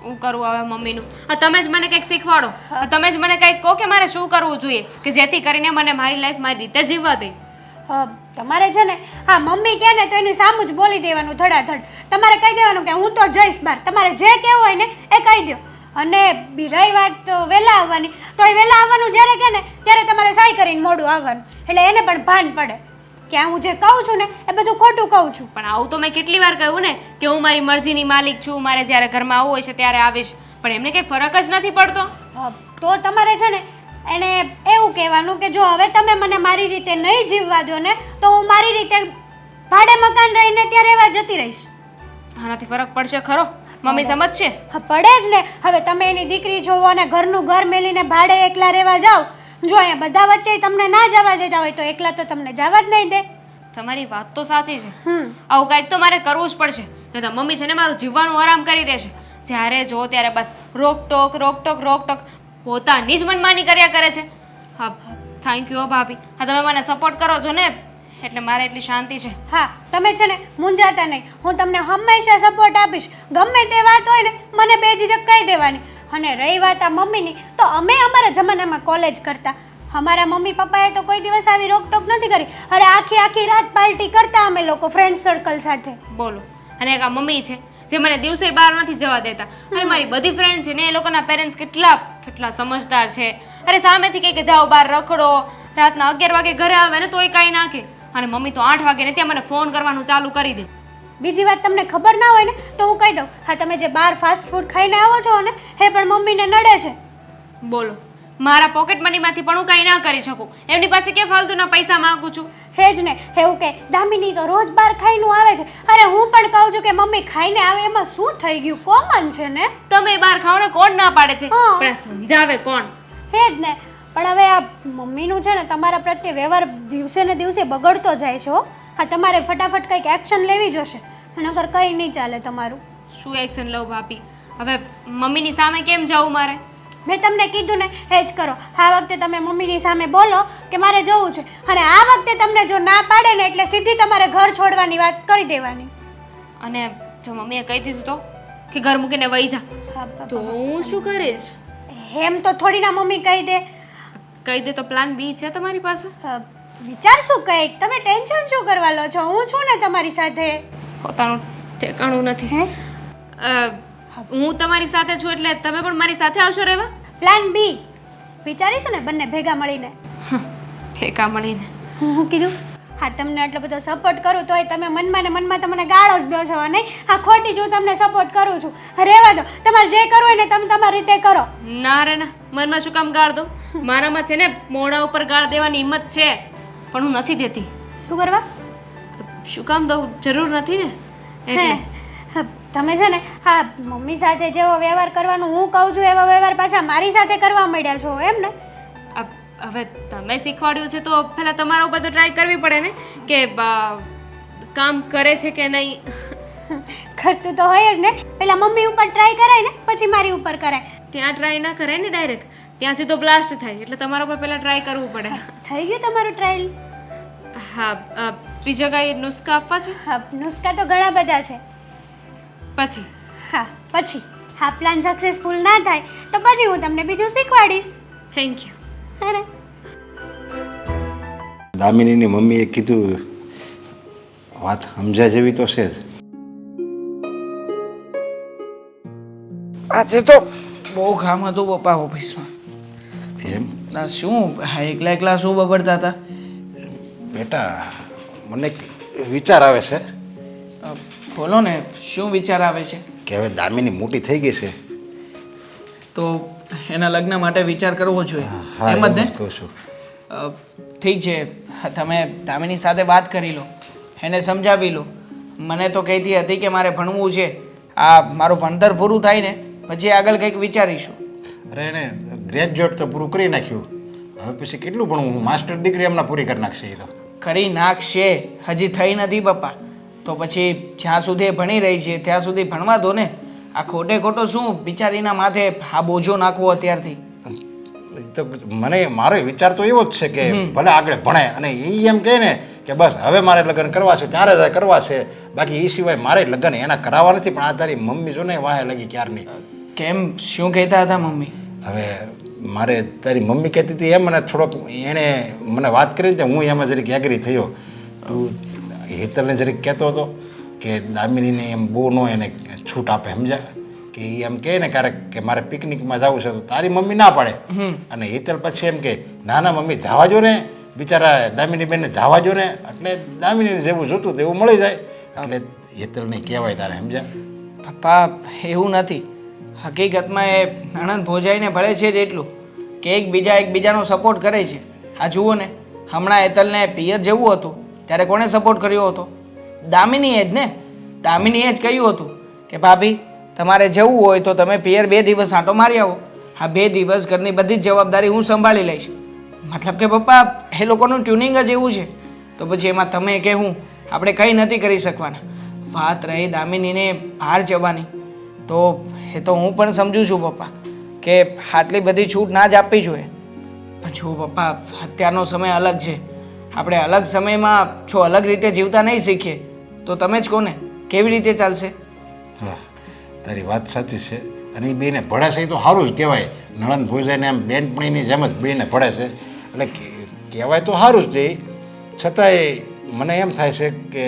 શું કરવું હવે મમ્મીનું? આ તમે જ મને કંઈક શીખવાડો. તમે જ મને કંઈક કહો કે મારે શું કરવું જોઈએ કે જેથી કરીને મને મારી લાઈફ મારી રીતે જીવવા દે. તમારે છે ને હા મમ્મી કહે ને તો એની સામું જ બોલી દેવાનું ધડાધડ. તમારે કહી દેવાનું કે હું તો જઈશ બહાર. તમારે જે કહેવું હોય ને એ કહી દો. અને રહી વાત વહેલા આવવાની તો એ વહેલા આવવાનું જ્યારે કહે ને ત્યારે તમારે સાઈ કરીને મોડું આવવાનું. એટલે એને પણ ભાન પડે કે હું જે કહું છું ને એ બધું ખોટું કહું છું. પણ આવું તો મેં કેટલી વાર કહ્યું ને કે હું મારી મરજીની માલિક છું, મારે જ્યારે ઘરમાં આવવું હોય છે ત્યારે આવીશ. પણ એમને કંઈ ફરક જ નથી પડતો. તો તમારે છે ને એને એવું કહેવાનું કે જો હવે તમે મને મારી રીતે નહીં જીવવા દો ને તો હું મારી રીતે ભાડે મકાન રહીને ત્યાં રહેવા જતી રહીશ. આનાથી ફરક પડશે ખરો? મમ્મી સમજશે? પડે જ ને. હવે તમે એની દીકરી છો અને ઘરનું ઘર મેલીને ભાડે એકલા રહેવા જાઓ. જો અહીંયા બધા વચ્ચે તમને ના જવા દેતા હોય તો એકલા તો તમને જવા જ નહીં દે. તમારી વાત તો સાચી છે. આવું કાંઈક તો મારે કરવું જ પડશે. નહીં તો મમ્મી છે ને મારું જીવવાનું આરામ કરી દેશે. જ્યારે જો ત્યારે બસ રોકટોક રોકટોક રોકટોક પોતાની જ મનમાની કર્યા કરે છે. હા થેન્ક યુ ભાભી. હા તમે મને સપોર્ટ કરો છો ને એટલે મારે એટલી શાંતિ છે. હા તમે છે ને મૂંઝાતા નહીં. હું તમને હંમેશા સપોર્ટ આપીશ. ગમે તે વાત હોય ને મને બેઝિઝક કહી દેવાની. અને રહી વાત આ મમ્મીની તો અમે અમારા જમાનામાં કોલેજ કરતા. અમારા મમ્મી પપ્પાએ તો કોઈ દિવસ આવી રોકટોક નથી કરી. અરે આખી આખી રાત પાર્ટી કરતા અમે લોકો ફ્રેન્ડ સર્કલ સાથે. બોલો. અને એક આ મમ્મી છે જે મને દિવસે બહાર નથી જવા દેતા. અને મારી બધી ફ્રેન્ડ છે ને એ લોકોના પેરેન્ટ્સ કેટલા સમજદાર છે. અરે સામેથી કહે કે જાઓ બહાર રખડો. રાતના 11 વાગે ઘરે આવે ને તોય કાંઈ નાખે. અને મમ્મી તો 8 વાગે ને ત્યાં મને ફોન કરવાનું ચાલુ કરી દે. બીજી વાત તમને ખબર ના હોય ને તો હું કહી દઉં. હા તમે જે બહાર ફાસ્ટ ફૂડ ખાઈને આવો છો ને એ પણ મમ્મીને નડે છે. બોલો. મારા પોકેટ મનીમાંથી પણ હું કાંઈ ના કરી શકું. એમની પાસે કે ફાલતુના પૈસા માંગુ છું. હે જ ને. એવું કે દામિની તો રોજ બહાર ખાઈને આવે છે. અરે હું પણ કહું છું કે મમ્મી ખાઈને આવે એમાં શું થઈ ગયું? કોમન છે ને. તમે બહાર ખાઓ ને કોણ ના પાડે છે? હા. પણ સમજાવે કોણ? હે જ ને. પણ હવે આ મમ્મીનું છે ને તમારા પ્રત્યે વ્યવહાર દિવસે ને દિવસે બગડતો જાય છે. હા તમારે ફટાફટ કંઈક એક્શન લેવી જોશે. નકર કંઈ નહીં ચાલે તમારું. શું એક્શન લઉં ભાભી? હવે મમ્મીની સામે કેમ જાઉં મારે? મેં તમને કીધું ને એ જ કરો. આ વખતે તમે મમ્મીની સામે બોલો કે મારે જવું છે. અને આ વખતે તમને જો ના પાડે ને એટલે સીધી તમારે ઘર છોડવાની વાત કરી દેવાની. અને જો મમ્મીએ કહી દીધું તો કે ઘર મૂકીને વહી જા તો હું શું કરીશ? એમ તો થોડી ના મમ્મી કહી દે. કહી દે તો પ્લાન બી છે તમારી પાસે? વિચારશું કંઈક. તમે ટેન્શન શું કરવા લો છો? હું છું ને તમારી સાથે. પોતાનું ઠેકાણું નથી. હું તમારી સાથે છું એટલે તમે પણ મારી સાથે આવશો રહેવા? પ્લાન બી વિચારીશું ને બંને ભેગા મળીને. ઠેકા મળીને. હું કીધું હા તમને આટલો બધો સપોર્ટ કરું તોય તમે મનમાં ને મનમાં તમને ગાળો જ દો છો. નહીં હા ખોટી જ હું તમને સપોર્ટ કરું છું. રહેવા દો. તમારે જે કરવું હોય ને તમે તમારી રીતે કરો. ના રે ના. મનમાં શું કામ ગાળ દો? મારામાં છે ને મોઢા ઉપર ગાળ દેવાની હિંમત છે પણ હું નથી દેતી. શું કરવા? શું કામ દઉં? જરૂર નથી ને એટલે. તમે છે ને હા મમ્મી સાથે જેવો વ્યવહાર કરવાનું હું કહું છું એવો વ્યવહાર પાછા મારી સાથે કરવા માંડ્યા છો એમ ને? હવે તમે શીખવાડ્યું છે તો પહેલાં તમારા ઉપર તો ટ્રાય કરવી પડે ને કે કામ કરે છે કે નહીં. કરતું તો હોય જ ને. પહેલા મમ્મી ઉપર ટ્રાય કરાય ને પછી મારી ઉપર કરાય. ત્યાં ટ્રાય ના કરાય ને ડાયરેક્ટ. ત્યાં સીધો બ્લાસ્ટ થાય એટલે તમારા ઉપર પહેલાં ટ્રાય કરવું પડે. થઈ ગયું તમારું ટ્રાયલ? હા. બીજા કાંઈ નુસ્ખા આપવા છે? હા નુસ્ખા તો ઘણા બધા છે. પછી? હા પછી હા પ્લાન સક્સેસફુલ ના થાય તો પછી હું તમને બીજું શીખવાડીશ. Thank you. અરે દામિનીની મમ્મીએ કીધું વાત સમજ્યા જેવી તો છે જ. આજે તો બહુ કામ હતું પપ્પા ઓફિસમાં. એમ ના શું એકલા એકલા શું બબડતા હતા? બેટા મને એક વિચાર આવે છે બોલો ને શું વિચાર આવે છે? કે હવે દામિની મોટી થઈ ગઈ છે તો એના લગ્ન માટે વિચાર કરવો જોઈએ હા, એમ જ ને? કહું છું. ઠીક છે તમે દામિની સાથે વાત કરી લો, એને સમજાવી લો. મને તો કહેતી હતી કે મારે ભણવું છે, આ મારું ભણતર પૂરું થાય ને પછી આગળ કંઈક વિચારીશું. અરે એને ગ્રેજ્યુએટ તો પૂરું કરી નાખ્યું, હવે પછી કેટલું ભણવું? માસ્ટર ડિગ્રી એમના પૂરી કરી નાખશે એ તો. કરી નાખશે, હજી થઈ નથી પપ્પા. તો પછી જ્યાં સુધી એ ભણી રહી છે ત્યાં સુધી ભણવા દો ને. આ ખોટે ખોટો શું બિચારીના માથે આ બોજો નાખવો અત્યારથી? તો મને મારો વિચાર તો એવો જ છે કે ભલે આગળ ભણે અને એ એમ કહે ને કે બસ હવે મારે લગ્ન કરવા છે ત્યારે જ કરવા છે, બાકી એ સિવાય મારે લગ્ન એના કરાવવા નથી. પણ આ તારી મમ્મી જો ને વાહે લગી ક્યારની. કેમ શું કહેતા હતા મમ્મી? હવે મારે તારી મમ્મી કહેતી હતી એમ, મને થોડોક એણે મને વાત કરી તો હું એમાં જરીક એગ્રી થયો. તું હેતલને જરીક કહેતો હતો કે દામિનીને એમ બહુ ન એને છૂટ આપે, સમજ્યા? કે એ એમ કહે ને ક્યારેક કે મારે પિકનિકમાં જવું છે તો તારી મમ્મી ના પાડે, અને હેતલ પછી એમ કે ના ના મમ્મી જવા જો ને, બિચારા દામિની બેનને જવા જો ને, એટલે દામિનીને જેવું જોતું તેવું મળી જાય. એટલે હેતલને કહેવાય તારે, સમજ્યા? પપ્પા એવું નથી. હકીકતમાં એ નણંદ ભોજાઈને ભળે છે જ એટલું કે એકબીજાનો સપોર્ટ કરે છે. આ જુઓ ને, હમણાં હેતલને પિયર જેવું હતું ત્યારે કોણે સપોર્ટ કર્યો હતો? દામિનીએ જ ને. દામિનીએ જ કહ્યું હતું કે ભાભી તમારે જવું હોય તો તમે પિયર 2 દિવસ આંટો મારી આવો, હા 2 દિવસ ઘરની બધી જ જવાબદારી હું સંભાળી લઈશ. મતલબ કે પપ્પા એ લોકોનું ટ્યુનિંગ જ એવું છે. તો પછી એમાં તમે કે હું આપણે કંઈ નથી કરી શકવાના. વાત રહી દામિનીને બહાર જવાની, તો એ તો હું પણ સમજુ છું પપ્પા કે આટલી બધી છૂટ ના જ આપવી જોઈએ. પણ જો પપ્પા અત્યારનો સમય અલગ છે. આપણે અલગ સમયમાં જો અલગ રીતે જીવતા નહીં શીખીએ તો તમે જ કહો ને કેવી રીતે ચાલશે? હા, તારી વાત સાચી છે. અને એ બેને ભળે છે એ તો સારું જ કહેવાય. નણંદ ભોજાઈને એમ બેનપણીની જેમ જ બેને ભળે છે, એટલે કહેવાય તો સારું જ છે. છતાંય મને એમ થાય છે કે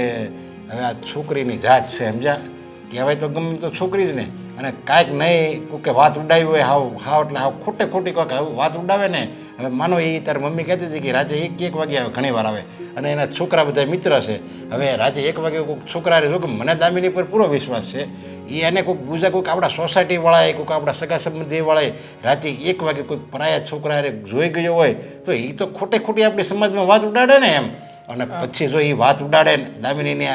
હવે આ છોકરીની જાત છે, સમજ્યા? કહેવાય તો ગમે તો છોકરી જ ને, અને કાંઈક નહીં કોકે વાત ઉડાવી હોય હાવ એટલે હાવ ખોટી કોઈક વાત ઉડાવે ને. હવે માનો એ તારી મમ્મી કહેતી હતી કે રાતે 1 વાગે આવે, ઘણી વાર આવે, અને એના છોકરા બધા મિત્ર છે. હવે રાતે 1 વાગે કોઈક છોકરાને જો કે મને દામિની પર પૂરો વિશ્વાસ છે, એ એને કોઈક બીજા કોઈક આપણા સોસાયટીવાળાએ કોઈક આપણા સગા સંબંધીવાળાએ રાતે 1 વાગે કોઈક પરાયા છોકરાએ જોઈ ગયો હોય તો એ તો ખોટી આપણી સમાજમાં વાત ઉડાડે ને એમ. અને પછી જો એ વાત ઉડાડે ને દામિનીને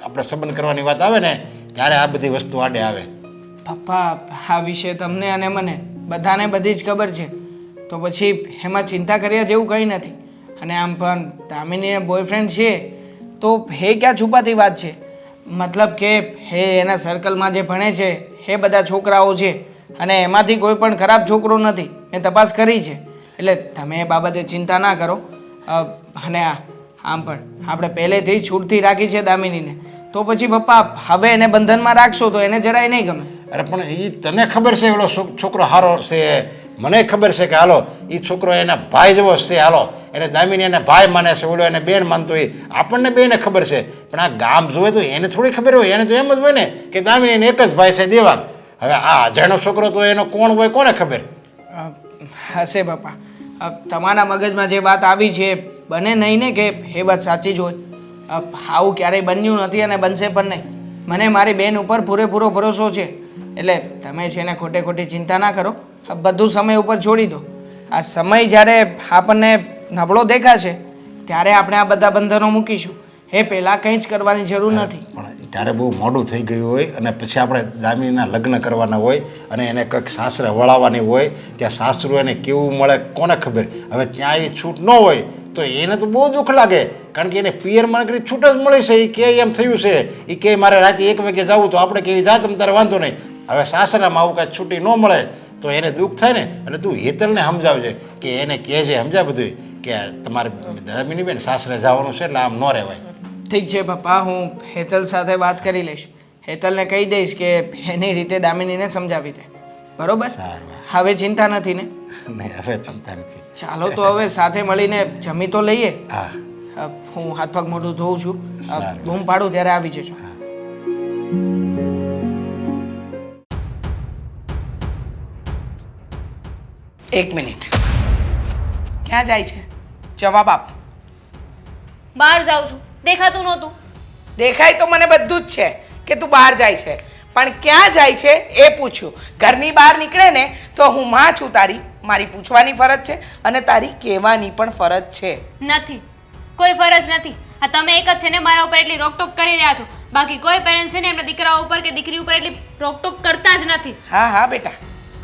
આપણે સંબંધ કરવાની વાત આવે ને ત્યારે આ બધી વસ્તુ આડે આવે. પપ્પા આ વિશે તમને અને મને બધાને બધી જ ખબર છે, તો પછી એમાં ચિંતા કર્યા જેવું કંઈ નથી. અને આમ પણ દામિનીને બોયફ્રેન્ડ છે તો હે ક્યાં છુપાતી વાત છે? મતલબ કે હે એના સર્કલમાં જે ભણે છે એ બધા છોકરાઓ છે, અને એમાંથી કોઈ પણ ખરાબ છોકરો નથી. મેં તપાસ કરી છે, એટલે તમે એ બાબતે ચિંતા ના કરો. અને આમ પણ આપણે પહેલેથી જ છૂટથી રાખી છે દામિનીને, તો પછી પપ્પા હવે એને બંધનમાં રાખશો તો એને જરાય નહીં ગમે. અરે પણ એ તને ખબર છે ઓલો છોકરો સારો છે, મને ખબર છે કે હાલો એ છોકરો એના ભાઈ જેવો છે, હાલો એને દામિની એને ભાઈ માને છે, ઓલો એને બેન માનતો હોય, આપણને બેને ખબર છે. પણ આ ગામ જોવે તો એને થોડી ખબર હોય, એને તો એમ જ હોય ને કે દામિની એને એક જ ભાઈ છે દેવાંગ. હવે આ અજાણ્યો છોકરો તો એનો કોણ હોય કોને ખબર? હશે પપ્પા, તમારા મગજમાં જે વાત આવી છે બને નહીં ને કે એ વાત સાચી જ હોય. આવું ક્યારેય બન્યું નથી અને બનશે પણ નહીં. મને મારી બેન ઉપર પૂરેપૂરો ભરોસો છે, એટલે તમે છે ને ખોટી ચિંતા ના કરો. બધું સમય ઉપર છોડી દો. આ સમય જ્યારે આપણને નબળો દેખાશે ત્યારે આપણે આ બધા બંધનો મૂકીશું. એ પહેલાં કંઈ જ કરવાની જરૂર નથી. પણ ત્યારે બહુ મોડું થઈ ગયું હોય અને પછી આપણે દામિનીના લગ્ન કરવાના હોય અને એને કંઈક સાસરે વળાવવાની હોય, ત્યાં સાસરું એને કેવું મળે કોને ખબર? હવે ત્યાં એ છૂટ ન હોય તો એને તો બહુ દુઃખ લાગે, કારણ કે એને પિયરમાં કરી છૂટ જ મળી છે. એ કે એમ થયું છે, એ કે મારે રાતે 1 વાગે જવું તો આપણે કેવી જાત તારે વાંધો નહીં. હવે સાસરામાં આવું કાંઈ છૂટી ન મળે તો એને દુઃખ થાય ને. એટલે તું હેતલને સમજાવજે કે એને કહેજે, સમજા બધું કે તમારે દામિની બેન સાસરે જવાનું છે એટલે આમ ન રહેવાય. ઠીક છે પપ્પા, હું હેતલ સાથે વાત કરી લઈશ. હેતલને કહી દઈશ કે એની રીતે દામિનીને સમજાવી દે. બરોબર? સારું. હવે ચિંતા નથી ને? નહીં, હવે ચિંતા નથી. ચાલો તો હવે સાથે મળીને જમી તો લઈએ. હા, હું હાથ પગ મોઢું ધોઉં છું. સારું. બૂમ પાડું ત્યારે આવી જજો. એક મિનિટ, ક્યાં જાય છે? જવાબ આપ. બહાર જાઉં છું, દેખાતું નહોતું. દેખાય તો મને બધું જ છે કે તું બહાર જાય છે, પણ ક્યાં જાય છે એ પૂછ્યું. ઘરની બહાર નીકળે ને તો હું માં છું તારી, મારી પૂછવાની ફરજ છે અને તારી કહેવાની પણ ફરજ છે. નથી, કોઈ ફરજ નથી. આ તમે એક જ છે ને મારા ઉપર એટલી રોકટોક કરી રહ્યા છો. બાકી કોઈ પેરેન્ટ્સ છે ને એમના દીકરાઓ ઉપર કે દીકરી ઉપર એટલી રોકટોક કરતા જ નથી. હા હા બેટા,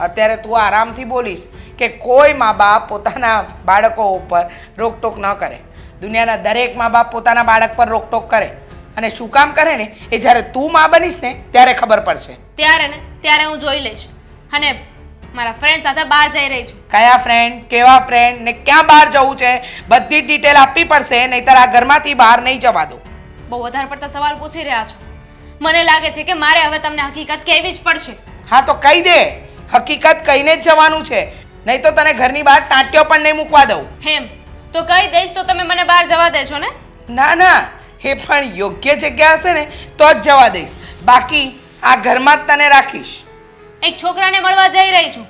અત્યારે તું આરામથી બોલીશ કે કોઈ મા બાપ પોતાના બાળકો ઉપર રોકટોક ન કરે. દુનિયાના દરેક મા બાપ પોતાના બાળક પર રોકટોક કરે, અને શું કામ કરે ને એ જ્યારે તું માં બનીશ ને ત્યારે ખબર પડશે. ત્યારે હું જોઈ લઈશ. અને મારા ફ્રેન્ડ સાથે બહાર જઈ રહી છું. કયા ફ્રેન્ડ, કેવા ફ્રેન્ડ ને ક્યાં બહાર જવું છે બધી જ ડિટેલ આપવી પડશે, નહીંતર આ ઘરમાંથી બહાર નહીં જવા દો. બહુ વધારે પડતા સવાલ પૂછી રહ્યા છો. મને લાગે છે કે મારે હવે તમને હકીકત કહેવી જ પડશે. હા તો કહી દે, હકીકત કહીને જ જવાનું છે, નહીં તો તને ઘરની બહાર ટાંટ્યો પણ નહીં મૂકવા દઉં. હેમ તો કહી દઈશ તો તમે મને બહાર જવા દેશો ને? ના ના, એ પણ યોગ્ય જગ્યા હશે ને તો જ જવા દઈશ, બાકી આ ઘરમાં જ તને રાખીશ. એક છોકરાને મળવા જઈ રહી છું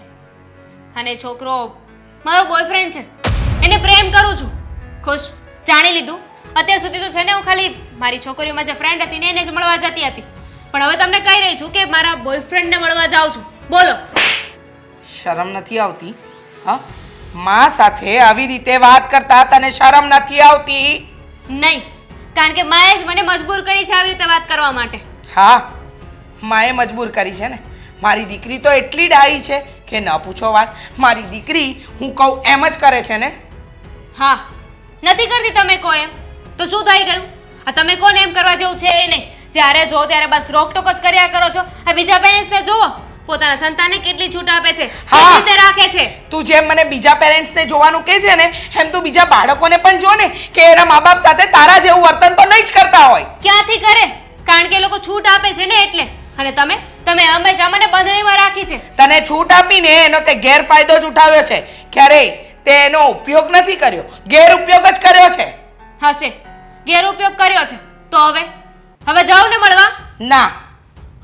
અને એ છોકરો મારો બોયફ્રેન્ડ છે, એને પ્રેમ કરું છું. ખુશ, જાણી લીધું. અત્યાર સુધી તો છે ને હું ખાલી મારી છોકરીઓમાં જે ફ્રેન્ડ હતી ને એને જ મળવા જતી હતી, પણ હવે તમને કહી રહી છું કે મારા બોયફ્રેન્ડને મળવા જાઉં છું. બોલો, શરમ નથી આવતી? હા, માં સાથે આવી રીતે વાત કરતા તને શરમ નથી આવતી? નહીં, કારણ કે માએ જ મને મજબૂર કરી છે આવી રીતે વાત કરવા માટે. હા, માએ મજબૂર કરી છે ને. મારી દીકરી તો એટલી ડાહી છે કે ન પૂછો વાત. મારી દીકરી હું કહું એમ જ કરે છે ને. હા, નથી કરતી તમે કહો એમ તો શું થઈ ગયું? આ તમે કોને એમ કરવા જેવું છે એ નહીં. જ્યારે જો ત્યારે બસ રોકટોક જ કર્યા કરો છો. આ બીજા પેરેન્ટ્સને જુઓ, પોતાના સંતાનને કેટલી છૂટ આપે છે, હા. કેવી રીતે રાખે છે. તું જેમ મને બીજા પેરેન્ટ્સને જોવાનું કહે છે ને, એમ તું બીજા બાળકોને પણ જો ને કે એના મા બાપ સાથે તારા જેવું વર્તન તો નહીં જ કરતા હોય. ક્યાંથી કરે? કારણ કે એ લોકો છૂટ આપે છે ને એટલે. અને તમે હંમેશા મને બંધણીમાં રાખી છે. તને છૂટ આપીને એનો તે ગેરફાયદો જ ઉઠાવ્યો છે. ક્યારેય તે એનો ઉપયોગ નથી કર્યો, ગેરઉપયોગ જ કર્યો છે. હશે, ગેરઉપયોગ કર્યો છે. તો હવે જાઓ ને મળવા. ના,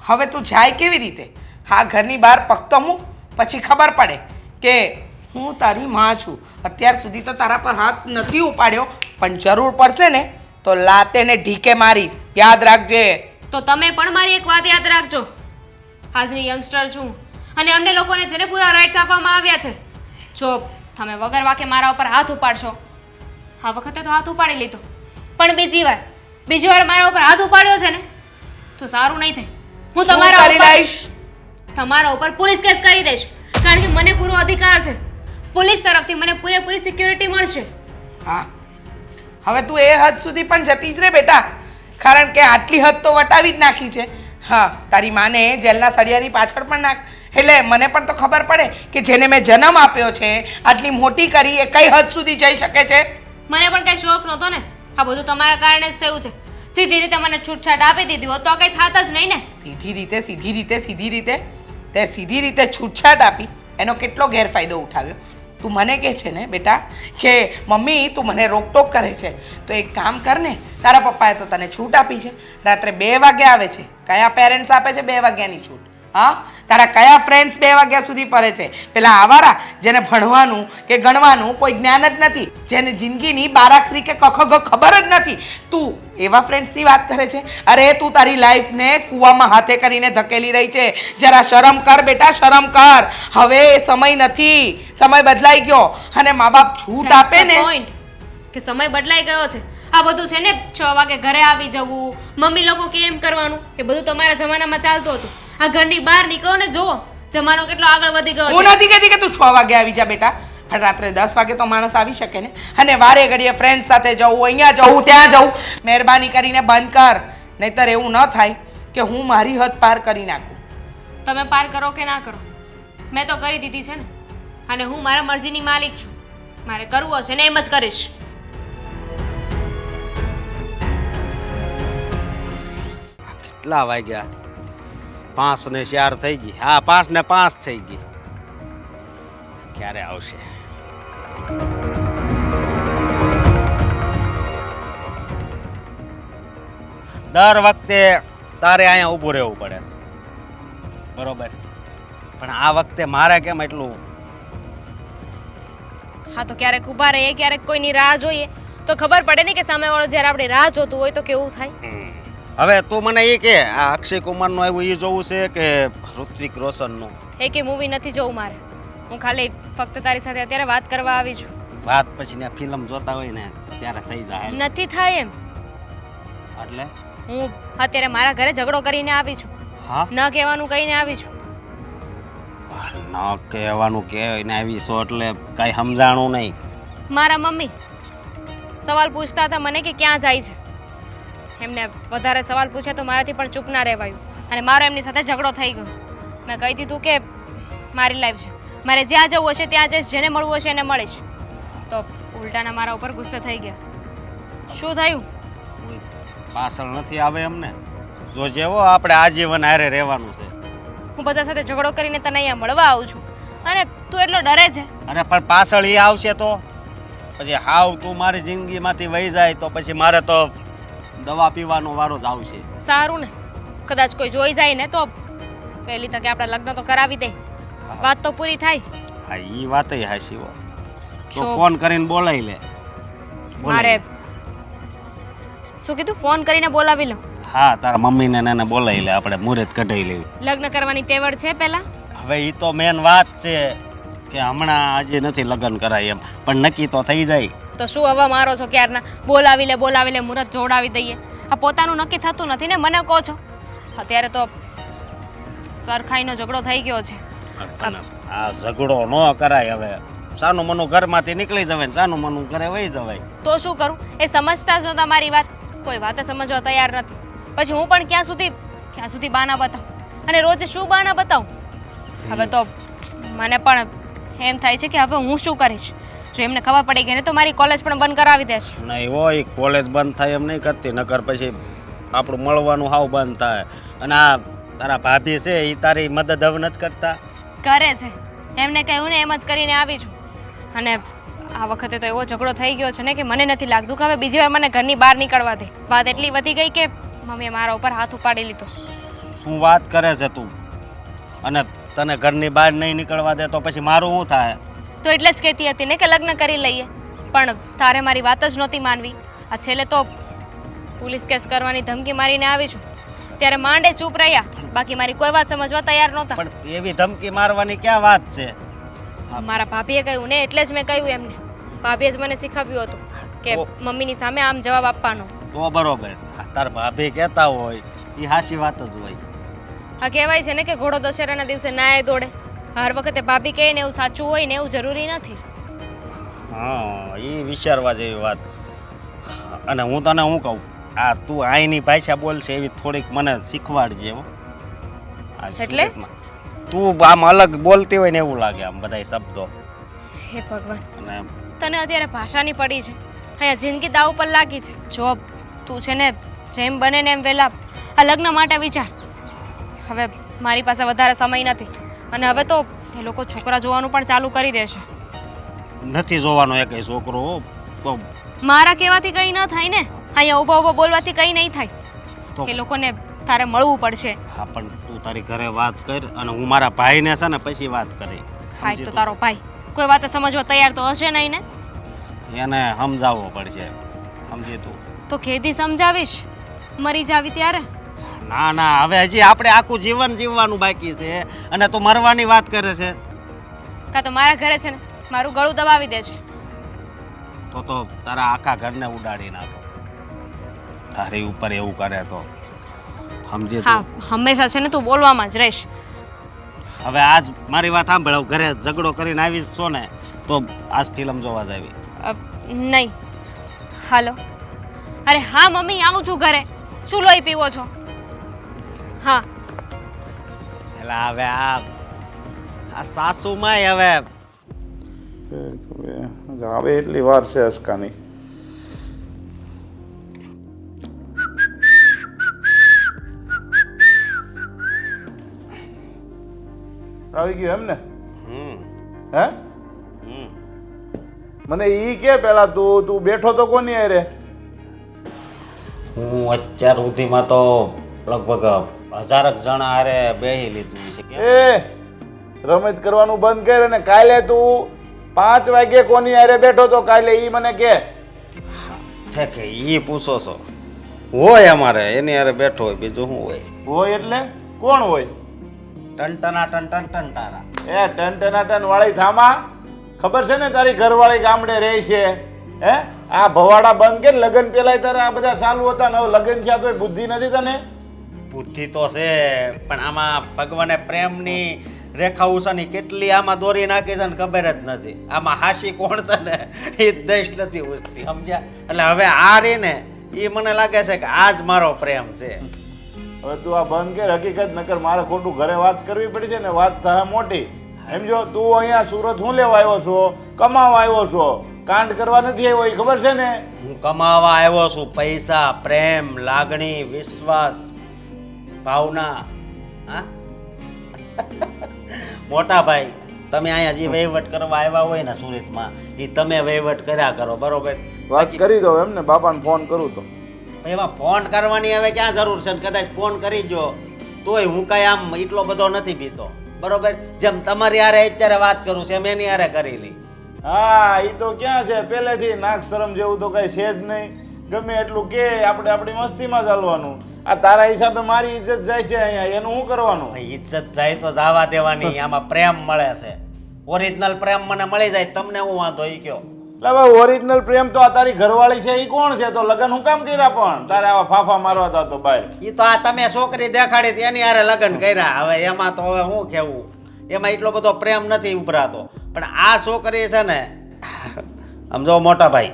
હવે તું જાય કેવી રીતે? હા, ઘરની બહાર પગ તો મૂક, પછી ખબર પડે કે હું તારી માં છું. અત્યાર સુધી તો તારા પર હાથ નથી ઉપાડ્યો, પણ જરૂર પડશે ને તો લાતે ને ઢીકે મારીશ, યાદ રાખજે. તો તમે પણ મારી એક વાત યાદ રાખજો. આજની યંગસ્ટર છું અને અમને લોકોને છે ને પૂરા રાઇટ્સ આપવામાં આવ્યા છે. જો તમે વગર વાકે મારા ઉપર હાથ ઉપાડશો, આ વખતે તો હાથ ઉપાડી લીધો, પણ બીજી વાર મારા ઉપર હાથ ઉપાડ્યો છે ને તો સારું નહીં થાય. હું શું કરી લઈશ? તમારા ઉપર પોલીસ કેસ કરી દઈશ, કારણ કે મને પૂરો અધિકાર છે. પોલીસ તરફથી મને પૂરેપૂરી સિક્યોરિટી મળશે. હા, હવે તું એ હદ સુધી પણ જતી જ રે બેટા, કારણ કે આટલી હદ તો વટાવી જ નાખી છે. હા, તારી માને જેલના સળિયાની પાછળ પણ નાખ, એટલે મને પણ તો ખબર પડે કે જેને મેં જન્મ આપ્યો છે, આટલી મોટી કરી, એ કઈ હદ સુધી જઈ શકે છે. મને પણ કઈ શોખ નહોતો ને, આ બધું તમારા કારણે જ થયું છે. સીધી રીતે મને છૂટછાટ આપી દીધી હોત તો કઈ થાત જ નહીં ને. સીધી રીતે તે સીધી રીતે છૂટછાટ આપી, એનો કેટલો ગેરફાયદો ઉઠાવ્યો. તું મને કહે છે ને બેટા કે મમ્મી તું મને રોકટોક કરે છે, તો એક કામ કર ને, તારા પપ્પાએ તો તને છૂટ આપી છે, રાત્રે 2 વાગે આવે છે. કયા પેરેન્ટ્સ આપે છે 2 વાગ્યાની છૂટ? હા, તારા કયા ફ્રેન્ડ્સ 2 વાગ્યા સુધી ફરે છે? પેલા આવારા જેને ભણવાનું કે ગણવાનું કોઈ જ્ઞાન જ નથી, જેને જિંદગીની બારાક્ષરી કે કખગ ખબર જ નથી, તું એવા ફ્રેન્ડ્સની વાત કરે છે? અરે તું તારી લાઈફને કૂવામાં હાથે કરીને ધકેલી રહી છે. જરા શરમ કર બેટા, શરમ કર. હવે એ સમય નથી, સમય બદલાઈ ગયો અને મા બાપ છૂટ આપે ને. કે સમય બદલાઈ ગયો છે. આ બધું છે ને 6 વાગે ઘરે આવી જવું, મમ્મી લોકો કેમ કરવાનું, એ બધું તમારા જમાનામાં ચાલતું હતું. આ ઘરની બહાર નીકળો ને જુઓ જમાનો કેટલો આગળ વધી ગયો છે. હું નથી કહેતી કે તું 6 વાગે આવી જા બેટા, પણ રાત્રે 10 વાગે તો માણસ આવી શકે ને. અને વારે ઘડીએ ફ્રેન્ડ સાથે જવું, અહીંયા જવું, ત્યાં જવું, મહેરબાની કરીને બંધ કર, નહીતર એવું ન થાય કે હું મારી હદ પાર કરી નાખું. તમે પાર કરો કે ના કરો, મેં તો કરી દીધી છે ને, અને હું મારા મરજીની માલિક છું. મારે કરવું હશે ને એમ જ કરીશ. કેટલા વાગ્યા? 5 ને 4 થઈ ગઈ. હા, 5 ને 5 થઈ ગઈ. ક્યારે આવશે? દર વખતે તારે અહીંયા ઊભું રહેવું પડે છે, બરોબર, પણ આ વખતે મારે કેમ એટલું? હા, તો ક્યારેક ઊભા રહીએ, ક્યારેક કોઈની રાહ જોઈએ તો ખબર પડે ને કે સામેવાળો જ્યારે આપણી રાહ જોતું હોય તો કેવું થાય. હવે તું મને એ કે આ અક્ષય કુમારનું આવ્યું એ જોવું છે કે ઋત્વિક રોશનનું? એકે મૂવી નથી જોવું મારે. હું ખાલી ફક્ત તારી સાથે અત્યારે વાત કરવા આવી છું. વાત પછી ને ફિલ્મ જોતા હોય ને ત્યારે થઈ જાય. નથી થાય એમ. એટલે હું અત્યારે મારા ઘરે ઝઘડો કરીને આવી છું. હા, ન કહેવાનું કહીને આવી છું. ન કહેવાનું કહીને આવી છો એટલે કઈ સમજાણું નહીં. મારા મમ્મી સવાલ પૂછતા હતા મને કે ક્યાં જાય છે. એમને વધારે સવાલ પૂછે તો મારાથી પણ ચૂપ ના રહેવાયું અને મારો એમની સાથે ઝઘડો થઈ ગયો. મેં કહી દીધું કે મારી લાઈફ છે, મારે જ્યાં જવું હશે ત્યાં જઈશ, જેને મળવું હશે એને મળીશ. તો ઉલટાના મારા ઉપર ગુસ્સે થઈ ગયા. શું થયું? પાછળ નથી આવે એમને. જો જેવો આપણે આજીવન હારે રહેવાનું છે. હું બધા સાથે ઝઘડો કરીને તને અહીંયા મળવા આવું છું અને તું એટલો ડરે છે. અરે પણ પાછળ એ આવશે તો પછી હાવ તું મારી જિંદગીમાંથી વહી જાય તો પછી મારે તો દવા પીવાનો વારો જ આવશે. સારું ને, કદાચ કોઈ જોઈ જાય ને તો પહેલી તકે આપણે લગ્ન તો કરાવી દે, વાત તો પૂરી થાય. હા એ વાત હાસી હો. તો શું? ફોન કરીને બોલાવી લે. મારે શું કીધું? ફોન કરીને બોલાવી લો. હા તારા મમ્મીને ને એને બોલાવી લે, આપણે મુહૂર્ત કઢાઈ લેવી. લગ્ન કરવાની તેવડ છે પહેલા? હવે એ તો મેન વાત છે કે હમણાં આજે નથી લગ્ન કરાય એમ, પણ નક્કી તો થઈ જાય. તો શું હવે મારો છો ક્યારના? બોલાવી લે મુહૂર્ત જોડાવી દઈએ. આ પોતાનું નક્કી થતું નથી ને, મને કહો છો. અત્યારે તો સરખાઈનો ઝઘડો થઈ ગયો છે. પણ આ ઝઘડો ન કરાય. હવે સાનું મનું ઘરમાંથી નીકળી જવાય ને સાનું મનું ઘરે વહી જવાય. તો શું કરું? એ સમજતા જ નહોતા મારી વાત. કોઈ વાતે સમજવા તૈયાર નથી. પછી હું પણ ક્યાં સુધી બહાના બતાવું? અને રોજ શું બહાના બતાવું? હવે તો મને પણ એમ થાય છે કે હવે હું શું કરીશ. જો એમને ખબર પડી ગઈ ને તો મારી કોલેજ પણ બંધ કરાવી દેશે. નહીં હોય, કોલેજ બંધ થાય એમ નહીં કરતી, નકર પછી આપણું મળવાનું હાવ બંધ થાય. અને આ તારા ભાભી છે એ તારી મદદ હવે નથી કરતા? કરે છે. એમને કહ્યું ને એમ જ કરીને આવી છું. અને આ વખતે તો એવો ઝઘડો થઈ ગયો છે ને કે મને નથી લાગતું કે હવે બીજી વાર મને ઘરની બહાર નીકળવા દે. વાત એટલી વધી ગઈ કે મમ્મીએ મારા ઉપર હાથ ઉપાડી લીધો. શું વાત કરે છે તું? અને તને ઘરની બહાર નહીં નીકળવા દે તો પછી મારું શું થાય? તો એટલે જ કહેતી હતી ને કે લગ્ન કરી લઈએ, પણ તારે મારી વાત જ નહોતી માનવી. આ છેલ્લે તો પોલીસ કેસ કરવાની ધમકી મારીને આવી છું. ત્યારે માંડે ચૂપ રહ્યા, બાકી મારી કોઈ વાત સમજવા તૈયાર નહોતા. પણ એવી ધમકી મારવાની ક્યાં વાત છે? મારા ભાભીએ કહ્યું ને એટલે જ મેં કહ્યું એમને. ભાભીએ જ મને શીખવ્યું હતું કે મમ્મીની સામે આમ જવાબ આપવાનો. તો બરોબર, તાર ભાભી કહેતા હોય એ હાચી વાત જ હોય. આ કહેવાય છે ને કે ઘોડો દશેરાના દિવસે નાય દોડે. હર વખતે ભાભી કહે ને એવું સાચું હોય ને એવું જરૂરી નથી. હા એ વિચારવા જેવી વાત. અને હું તને શું કહું, આ તું આઈની ભાષા બોલશે એવી થોડીક મને શીખવાડજે હો. આ એટલે? સુરતમાં તું આમ અલગ બોલતી હોય ને એવું લાગે આમ બધાય શબ્દો. હે ભગવાન, અને તને અત્યારે ભાષાની પડી છે. અહીંયા જિંદગી દાવ ઉપર લાગી છે. જો તું છે ને જેમ બને ને એમ વહેલા આ લગ્ન માટે વિચાર. હવે મારી પાસે વધારે સમય નથી અને હવે તો એ લોકો છોકરા જોવાનું પણ ચાલુ કરી દેશે. નથી જોવાનો એ કઈ છોકરો હો. તો મારા કહેવાથી કંઈ ન થાય ને, અહીંયા ઊભા ઊભા બોલવાથી કંઈ નહીં થાય. તો- એ લોકોને તારે મળવું પડશે. હા પણ તું તારી ઘરે વાત કર અને હું મારા ભાઈને છે ને પછી વાત કરી. હા સમજી તો તું? તારો ભાઈ કોઈ વાત સમજવા તૈયાર તો હશે નહીં ને? એને સમજાવવો પડશે. સમજી તું? તો ખેદી સમજાવીશ મરી જાવી ત્યારે. ના ના, હવે હજી આપણે આખું જીવન જીવવાનું બાકી છે અને તું મરવાની વાત કરે છે. કાં તો મારા ઘરે છે ને મારું ગળું દબાવી દે છે. તો તારા આખા ઘરને ઉડાડી નાખો તારી ઉપર એવું કરે તો. સમજી હા તું? હંમેશા છે ને તું બોલવામાં જ રહીશ. હવે આજ મારી વાત સાંભળ, ઘરે ઝઘડો કરીને આવીશ છો ને તો આજ ફિલ્મ જોવા જાવી. નહીં. હાલો. અરે હા મમ્મી આવું છું ઘરે. શું લોહી પીવો છો? હા એટલે હવે આ સાસુમાંય હવે આવે એટલી વાર છે અસકાની. આવી ગયું એમ ને? હમ હે હમ મને ઈ કે પેલા તું બેઠો તો કોની હારે? હું અત્યાર સુધીમાં તો લગભગ 1000 જણા હારે બેહી લીધું છે કે એ રમત કરવાનું બંધ કર અને કાલે તું 5 વાગે કોની હારે બેઠો તો કાલે ઈ મને કે. ઠેક ઈ પૂછો છો? હોય અમારે એની હારે બેઠો હોય, બીજું શું હોય? હોય એટલે કોણ હોય? ટનટના ટન ટનટારા. એ ટન વાળી થામા, ખબર છે ને તારી ઘરવાળી ગામડે રહે છે? હે આ ભવાડા બંધ કે લગન પેલા તારે આ બધા ચાલુ હતા ને હવે લગન થયા તોય બુદ્ધિ નથી તને? બુદ્ધિ તો છે પણ આમાં ભગવાને પ્રેમની રેખાઓ છે ને કેટલી આમાં દોરી નાખી છે ને ખબર જ નથી. આમાં હાસી કોણ છે ને એ જ દેશ નથી ઉજતી, સમજ્યા? એટલે હવે આ રે ને એ મને લાગે છે કે આ જ મારો પ્રેમ છે. હવે તું આ બંધ કે હકીકત નકર મારે ખોટું ઘરે વાત કરવી પડી છે ને વાત થાય મોટી. સમજો તું અહીંયા સુરત હું લેવા આવ્યો છો? કમાવા આવ્યો છો, કાંડ કરવા નથી આવ્યો, એ ખબર છે ને? હું કમાવા આવ્યો છું પૈસા, પ્રેમ, લાગણી, વિશ્વાસ, ભાવના. હા મોટા ભાઈ તમે અહીંયા જે વહીવટ કરવા આવ્યા હોય ને સુરતમાં એ તમે વહીવટ કર્યા કરો બરોબર વાત કરી દો એમ ને, બાપાને ફોન કરું તો. એમાં ફોન કરવાની હવે ક્યાં જરૂર છે? કદાચ ફોન કરી જો તોય હું કાંઈ આમ એટલો બધો નથી પીતો બરોબર. જેમ તમારી હારે અત્યારે વાત કરું છું એમ એની હારે કરી લી. હા એ તો ક્યાં છે, પહેલેથી નાક શરમ જેવું તો કઈ છે જ નહીં. ગમે એટલું કે આપણે આપણી મસ્તીમાં ચાલવાનું. આ તારા હિસાબે મારી ઇજ્જત જાય છે અહીંયા, એનું શું કરવાનું? ભાઈ ઇજ્જત જાય તો જવા દેવાની. આમાં પ્રેમ મળે છે, ઓરિજિનલ પ્રેમ મને મળી જાય. તમને હું વાંધો એ કયો? એટલે ભાઈ ઓરિજિનલ પ્રેમ તો આ તારી ઘરવાળી છે એ કોણ છે? તો લગ્ન હું કામ કર્યા પણ તારે આવા ફાફા મારવા હતા તો બહાર? એ તો આ તમે છોકરી દેખાડી એની હારે લગ્ન કર્યા. હવે એમાં તો હવે શું કેવું, એમાં એટલો બધો પ્રેમ નથી ઉભરાતો. પણ આ છોકરી છે ને સમજો મોટા ભાઈ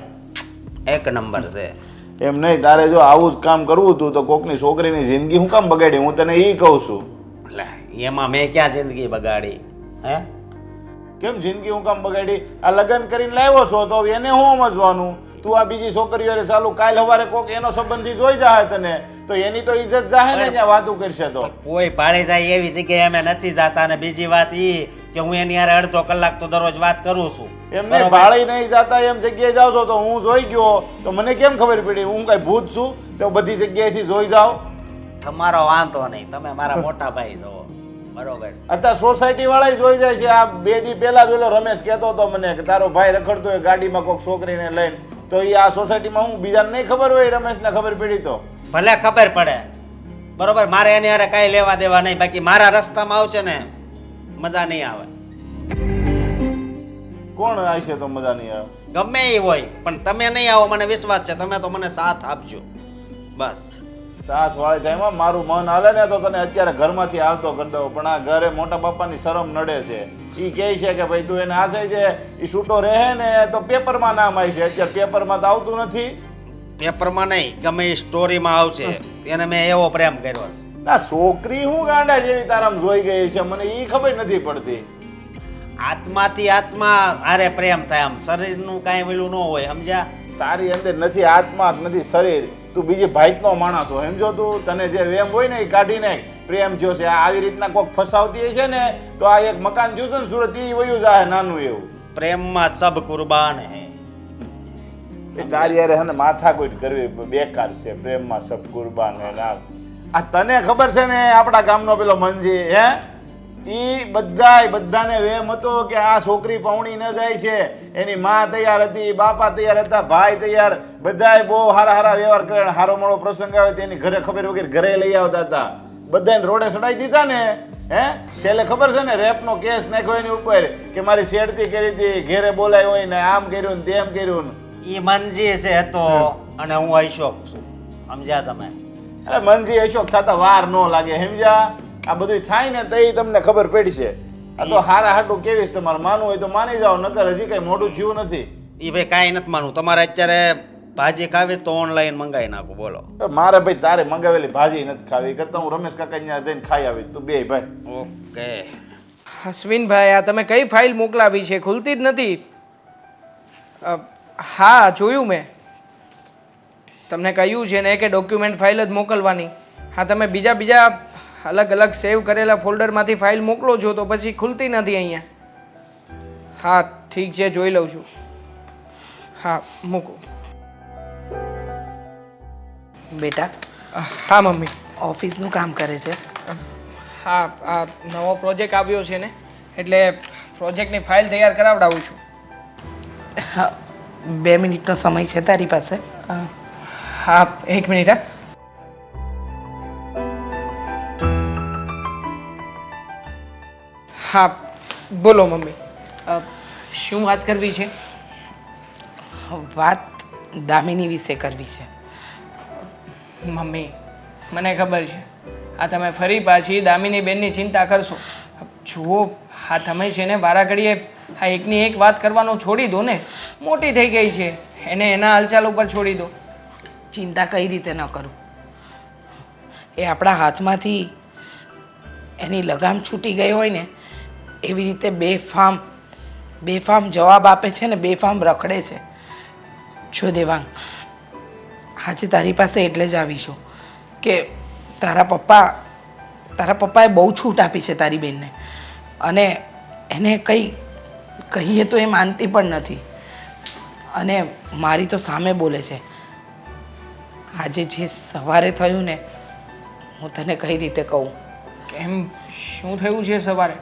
એક નંબર છે. એમ નહીં, તારે જો આવું જ કામ કરવું હતું તો કોકની છોકરીની જિંદગી હું કામ બગાડી? હું તને એ કહું છું. એટલે એમાં મેં ક્યાં જિંદગી બગાડી? હે કેમ જિંદગી હું કામ બગાડી? આ લગ્ન કરીને લાવ્યો છો તો એને હું સમજવાનું? તું આ બીજી છોકરીઓ ચાલુ કાલ સવારે કોક એનો સંબંધી જોઈ જાય તને તો એની તો ઇજ્જત જાહે ને ત્યાં વાતું કરશે તો. કોઈ પાળી જાય એવી જગ્યાએ અમે નથી જાતા. અને બીજી વાત એ કે હું એની હારે અડધો કલાક તો દરરોજ વાત કરું છું. એમને ભાળી નહીં જાતા એમ જગ્યાએ જાવ છો તો હું જોઈ ગયો તો મને કેમ ખબર પડી? હું કઈ ભૂત છું તો બધી જગ્યાએથી જોઈ જાવ? તમારો વાંધો નહીં, તમે મારા મોટા ભાઈ છો બરોબર. અત્યારે સોસાયટી વાળા જોઈ જાય છે. આ 2 દી પહેલા જોયેલો રમેશ કહેતો હતો મને કે તારો ભાઈ રખડતો હોય ગાડીમાં કોઈક છોકરીને લઈને, તો એ આ સોસાયટીમાં હું બીજાને નહીં ખબર હોય, રમેશને ખબર પડી તો ભલે ખબર પડે બરોબર. મારે એની હારે કાંઈ લેવા દેવા નહીં. બાકી મારા રસ્તામાં આવશે ને મજા નહીં આવે. કોણ આવશે તો મજા નહીં આવે? ગમે એ હોય પણ તમે નહીં આવો મને વિશ્વાસ છે. તમે તો મને સાથ આપજો બસ. સાથ વાળી ટાઈમમાં મારું મન હાલે ને તો તને અત્યારે ઘરમાંથી હાલતો કરી દઉં. પણ આ ઘરે મોટા બાપાની શરમ નડે છે. એ કહે છે કે ભાઈ તું એને આશે છે એ છૂટો રહે ને તો પેપરમાં નામ આવી છે. અત્યારે પેપરમાં તો આવતું નથી. પેપરમાં નહીં ગમે એ સ્ટોરીમાં આવશે. એને મેં એવો પ્રેમ કર્યો છે. આ છોકરી હું ગાંડા જેવી તારામાં જોઈ ગઈ છે, મને એ ખબર નથી પડતી. આત્માથી આત્મા હારે પ્રેમ થાય. આમ શરીરનું કાંઈ વેલું ન હોય સમજ્યા? તારી અંદર નથી આત્મા નથી શરીર. તું બીજી ભાઈનો માણસ હો સમજો. તું તને જે વેમ હોય ને એ કાઢી નાખ. પ્રેમ જો છે આવી રીતના કોઈક ફસાવતી છે ને તો આ એક મકાન જોશે ને સુરત એ વયું જાય નાનું એવું. પ્રેમમાં સબ કુરબાન હે. એ તારી યાર હે ને માથા કોઈ કરવી બેકાર છે. પ્રેમમાં સબ કુરબાન હે ના. આ તને ખબર છે ને આપણા ગામનો પેલો મંજી હે ઈ બધાને વેમ હતો કે આ છોકરી પૌણી ન જાય છે. એની માં તૈયાર હતી, બાપા તૈયાર હતા, ભાઈ તૈયાર, બધાય બહુ હારા વ્યવહાર કરે. હારો મોડો પ્રસંગ આવે તેની ઘરે ખબર વગર ઘરે લઈ આવતા હતા. બધાને રોડે ચડાવી દીધા ને. હે છેલ્લે ખબર છે ને રેપનો કેસ નાખ્યો એની ઉપર કે મારી શેડતી કરી હતી, ઘેરે બોલાય હોય ને આમ કર્યું ને તેમ કર્યું. ઈ મંજી છે હતો અને હું અશોક છું સમજ્યા તમે? અરે મંજી અશોક થતા વાર ન લાગે સમજ્યા? આ બધું થાય ને તો તમને ખબર પડશે. આ તો હારા હાટું કેવીશ. તમારે માનવું હોય તો માની જાઓ, નકર હજી કઈ મોઢું થયું નથી. એ ભાઈ કાંઈ નથી માનવું. તમારે અત્યારે ભાજી ખાવી તો ઓનલાઈન મંગાવી નાખું. બોલો. મારે ભાઈ તારે મંગાવેલી ભાજી નથી ખાવી, કરતા હું રમેશ કાકા ત્યાં જઈને ખાઈ આવી. તું બે ભાઈ. ઓકે અશ્વિનભાઈ આ તમે કઈ ફાઇલ મોકલાવી છે? ખુલતી જ નથી. હા જોયું મેં. તમને કહ્યું છે ને કે ડોક્યુમેન્ટ ફાઇલ જ મોકલવાની. હા તમે બીજા અલગ અલગ સેવ કરેલા ફોલ્ડરમાંથી ફાઇલ મોકલો છો તો પછી ખુલતી નથી અહીંયા. હા ઠીક છે જોઈ લઉં છું. હા મૂકો. બેટા હા મમ્મી. ઓફિસનું કામ કરે છે? હા આ નવો પ્રોજેક્ટ આવ્યો છે ને એટલે પ્રોજેક્ટની ફાઇલ તૈયાર કરાવડાવું છું. હા 2 મિનિટનો સમય છે તારી પાસે? હા 1 મિનિટ. હા બોલો મમ્મી. શું વાત કરવી છે? વાત દામિની વિશે કરવી છે. મમ્મી મને ખબર છે આ તમે ફરી પાછી દામિની બેનની ચિંતા કરશો. જુઓ હા તમે છે ને વારા ઘડીએ આ એકની એક વાત કરવાનું છોડી દો ને. મોટી થઈ ગઈ છે, એને એના હાલચાલ ઉપર છોડી દો. ચિંતા કઈ રીતે ન કરું? એ આપણા હાથમાંથી એની લગામ છૂટી ગઈ હોય ને એવી રીતે બેફામ જવાબ આપે છે ને બેફામ રખડે છે. જો દેવાંગ આજે તારી પાસે એટલે જ આવીશું કે તારા પપ્પા તારા પપ્પાએ બહુ છૂટ આપી છે તારી બેનને, અને એને કહીએ તો એ માનતી પણ નથી, અને મારી તો સામે બોલે છે. આજે જે સવારે થયું ને, હું તને કઈ રીતે કહું. કેમ, શું થયું છે સવારે?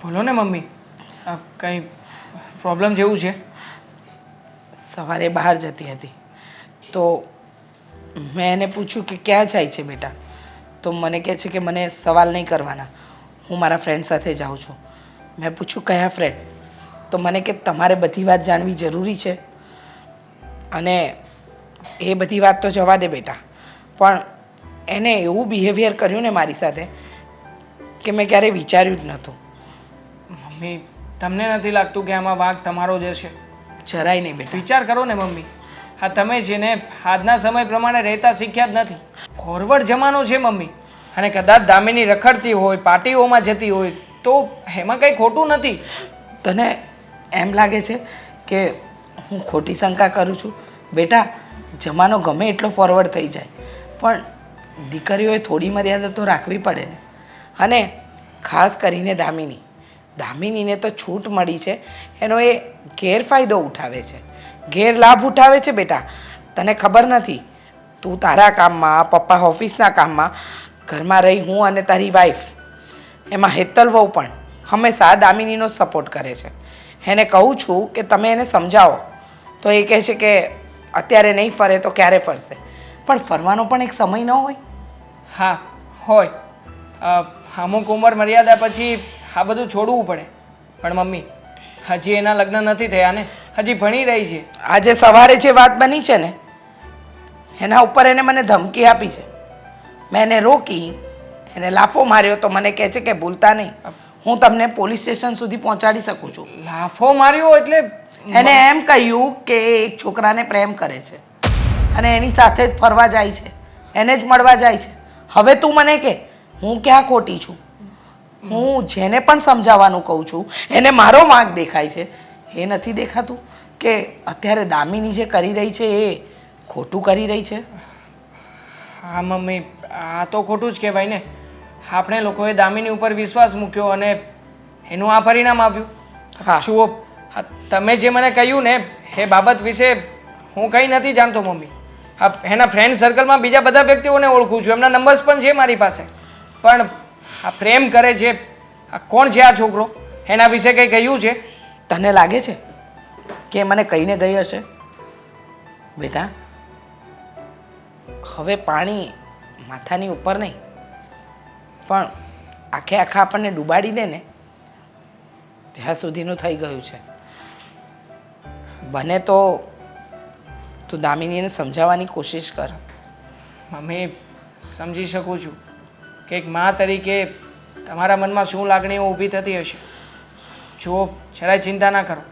બોલો ને મમ્મી, કંઈ પ્રોબ્લેમ જેવું છે? સવારે બહાર જતી હતી તો મેં એને પૂછ્યું કે ક્યાં જાય છે બેટા, તો મને કહે છે કે મને સવાલ નહીં કરવાના, હું મારા ફ્રેન્ડ સાથે જાઉં છું. મેં પૂછ્યું કયા ફ્રેન્ડ? તો મને કે તમારે બધી વાત જાણવી જરૂરી છે, અને એ બધી વાત તો જવા દે બેટા, પણ એને એવું બિહેવિયર કર્યું ને મારી સાથે કે મેં ક્યારેય વિચાર્યું જ નહોતું. મમ્મી, તમને નથી લાગતું કે આમાં વાંક તમારો જ હશે? જરાય નહીં બેટા. વિચાર કરો ને મમ્મી, હા તમે છે ને આજના સમય પ્રમાણે રહેતા શીખ્યા જ નથી. ફોરવર્ડ જમાનો છે મમ્મી, અને કદાચ દામિની રખડતી હોય, પાર્ટીઓમાં જતી હોય તો એમાં કંઈ ખોટું નથી. તને એમ લાગે છે કે હું ખોટી શંકા કરું છું? બેટા, જમાનો ગમે એટલો ફોરવર્ડ થઈ જાય, પણ દીકરીઓએ થોડી મર્યાદા તો રાખવી પડે ને. અને ખાસ કરીને દામિનીને તો છૂટ મળી છે, એનો એ ગેરફાયદો ઉઠાવે છે, ગેરલાભ ઉઠાવે છે. બેટા, તને ખબર નથી, તું તારા કામમાં, પપ્પા ઓફિસના કામમાં, ઘરમાં રહી હું અને તારી વાઈફ, એમાં હેતલ વહુ પણ હંમેશા દામિનીનો સપોર્ટ કરે છે. એને કહું છું કે તમે એને સમજાવો તો એ કહે છે કે અત્યારે નહીં ફરે તો ક્યારે ફરશે? પણ ફરવાનો પણ એક સમય ન હોય? હા હોય, અમુક ઉંમર મર્યાદા પછી આ બધું છોડવું પડે. પણ મમ્મી, હજી એના લગ્ન નથી થયા ને, હજી ભણી રહી છે. આજે સવારે જે વાત બની છે ને, એના ઉપર એને મને ધમકી આપી છે. મેં એને રોકી, એને લાફો માર્યો તો મને કહે છે કે ભૂલતા નહીં, હું તમને પોલીસ સ્ટેશન સુધી પહોંચાડી શકું છું. લાફો માર્યો એટલે? એને એમ કહ્યું કે એ એક છોકરાને પ્રેમ કરે છે અને એની સાથે જ ફરવા જાય છે, એને જ મળવા જાય છે. હવે તું મને કે હું ક્યાં ખોટી છું? હું જેને પણ સમજાવવાનું કહું છું એને મારો વાંક દેખાય છે. એ નથી દેખાતું કે અત્યારે દામિની જે કરી રહી છે એ ખોટું કરી રહી છે? હા મમ્મી, આ તો ખોટું જ કહેવાય ને. આપણે લોકોએ દામિની ઉપર વિશ્વાસ મૂક્યો અને એનું આ પરિણામ આવ્યું. હા. જુઓ, તમે જે મને કહ્યું ને એ બાબત વિશે હું કંઈ નથી જાણતો મમ્મી. એના ફ્રેન્ડ સર્કલમાં બીજા બધા વ્યક્તિઓને ઓળખું છું, એમના નંબર્સ પણ છે મારી પાસે, પણ આ પ્રેમ કરે છે, આ કોણ છે આ છોકરો, એના વિશે કંઈ કહ્યું છે? તને લાગે છે કે મને કહીને ગઈ હશે? બેટા, હવે પાણી માથાની ઉપર નહીં, પણ આખે આખા આપણને ડૂબાડી દે ને ત્યાં સુધીનું થઈ ગયું છે. બને તો તું દામિનીને સમજાવવાની કોશિશ કર. મમ્મી, સમજી શકું છું કે એક મા તરીકે તમારા મનમાં શું લાગણીઓ ઊભી થતી હશે. જુઓ, જરાય ચિંતા ના કરો,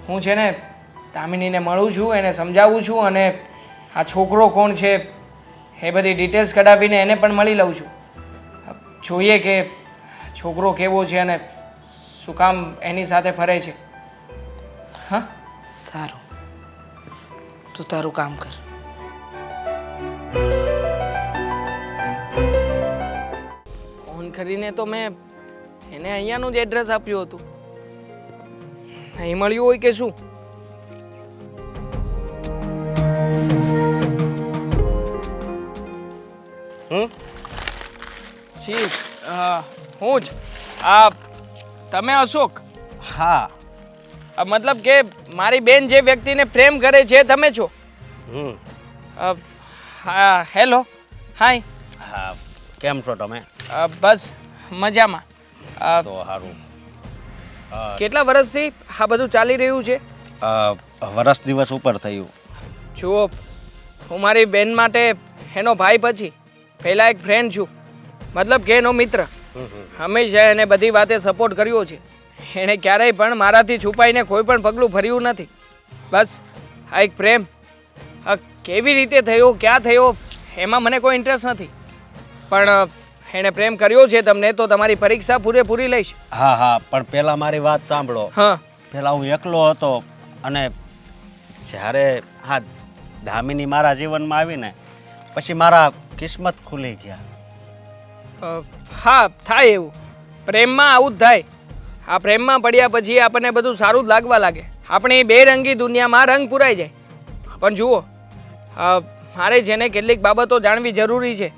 હું છે ને દામિનીને મળું છું, એને સમજાવું છું, અને આ છોકરો કોણ છે એ બધી ડિટેલ્સ કઢાવીને એને પણ મળી લઉં છું. જોઈએ કે છોકરો કેવો છે અને શું કામ એની સાથે ફરે છે. હા, સારું, તું તારું કામ કર. ફોન કરીને તો મેં એને અહીંયાનું જ એડ્રેસ આપ્યું હતું, અહીં મળ્યું હોય કે શું? જી, હું જ. તમે અશોક? હા. મતલબ કે મારી બેન જે વ્યક્તિને પ્રેમ કરે છે તમે છો? હા. હેલો, હાય. હા, કેમ છો તમે? બસ મજામાં. તો સારું. કેટલા વર્ષથી આ બધું ચાલી રહ્યું છે? વરસ દિવસ ઉપર થયું. જુઓ, હું મારી બેન માટે એનો ભાઈ પછી પહેલાં એક ફ્રેન્ડ છું, મતલબ કે એનો મિત્ર. હંમેશા એને બધી વાતે સપોર્ટ કર્યો છે. એણે ક્યારેય પણ મારાથી છુપાઈને કોઈ પણ પગલું ભર્યું નથી. બસ આ એક પ્રેમ કેવી રીતે થયો, ક્યાં થયો એમાં મને કોઈ ઇન્ટરેસ્ટ નથી, પણ એણે પ્રેમ કર્યો છે તમને તો તમારી પરીક્ષા પૂરેપૂરી લઈશ. હા હા, પણ પહેલાં મારી વાત સાંભળો. હા. પહેલાં હું એકલો હતો, અને જ્યારે દામિની મારા જીવનમાં આવીને પછી મારા કિસ્મત ખુલી ગયા. હા થાય એવું પ્રેમમાં આવું જ થાય. આ પ્રેમમાં પડ્યા પછી આપણને બધું સારું જ લાગવા લાગે. આપણી બેરંગી દુનિયામાં રંગ પૂરાઈ જાય. પણ જુઓ મારે છે ને કેટલીક બાબતો જાણવી જરૂરી છે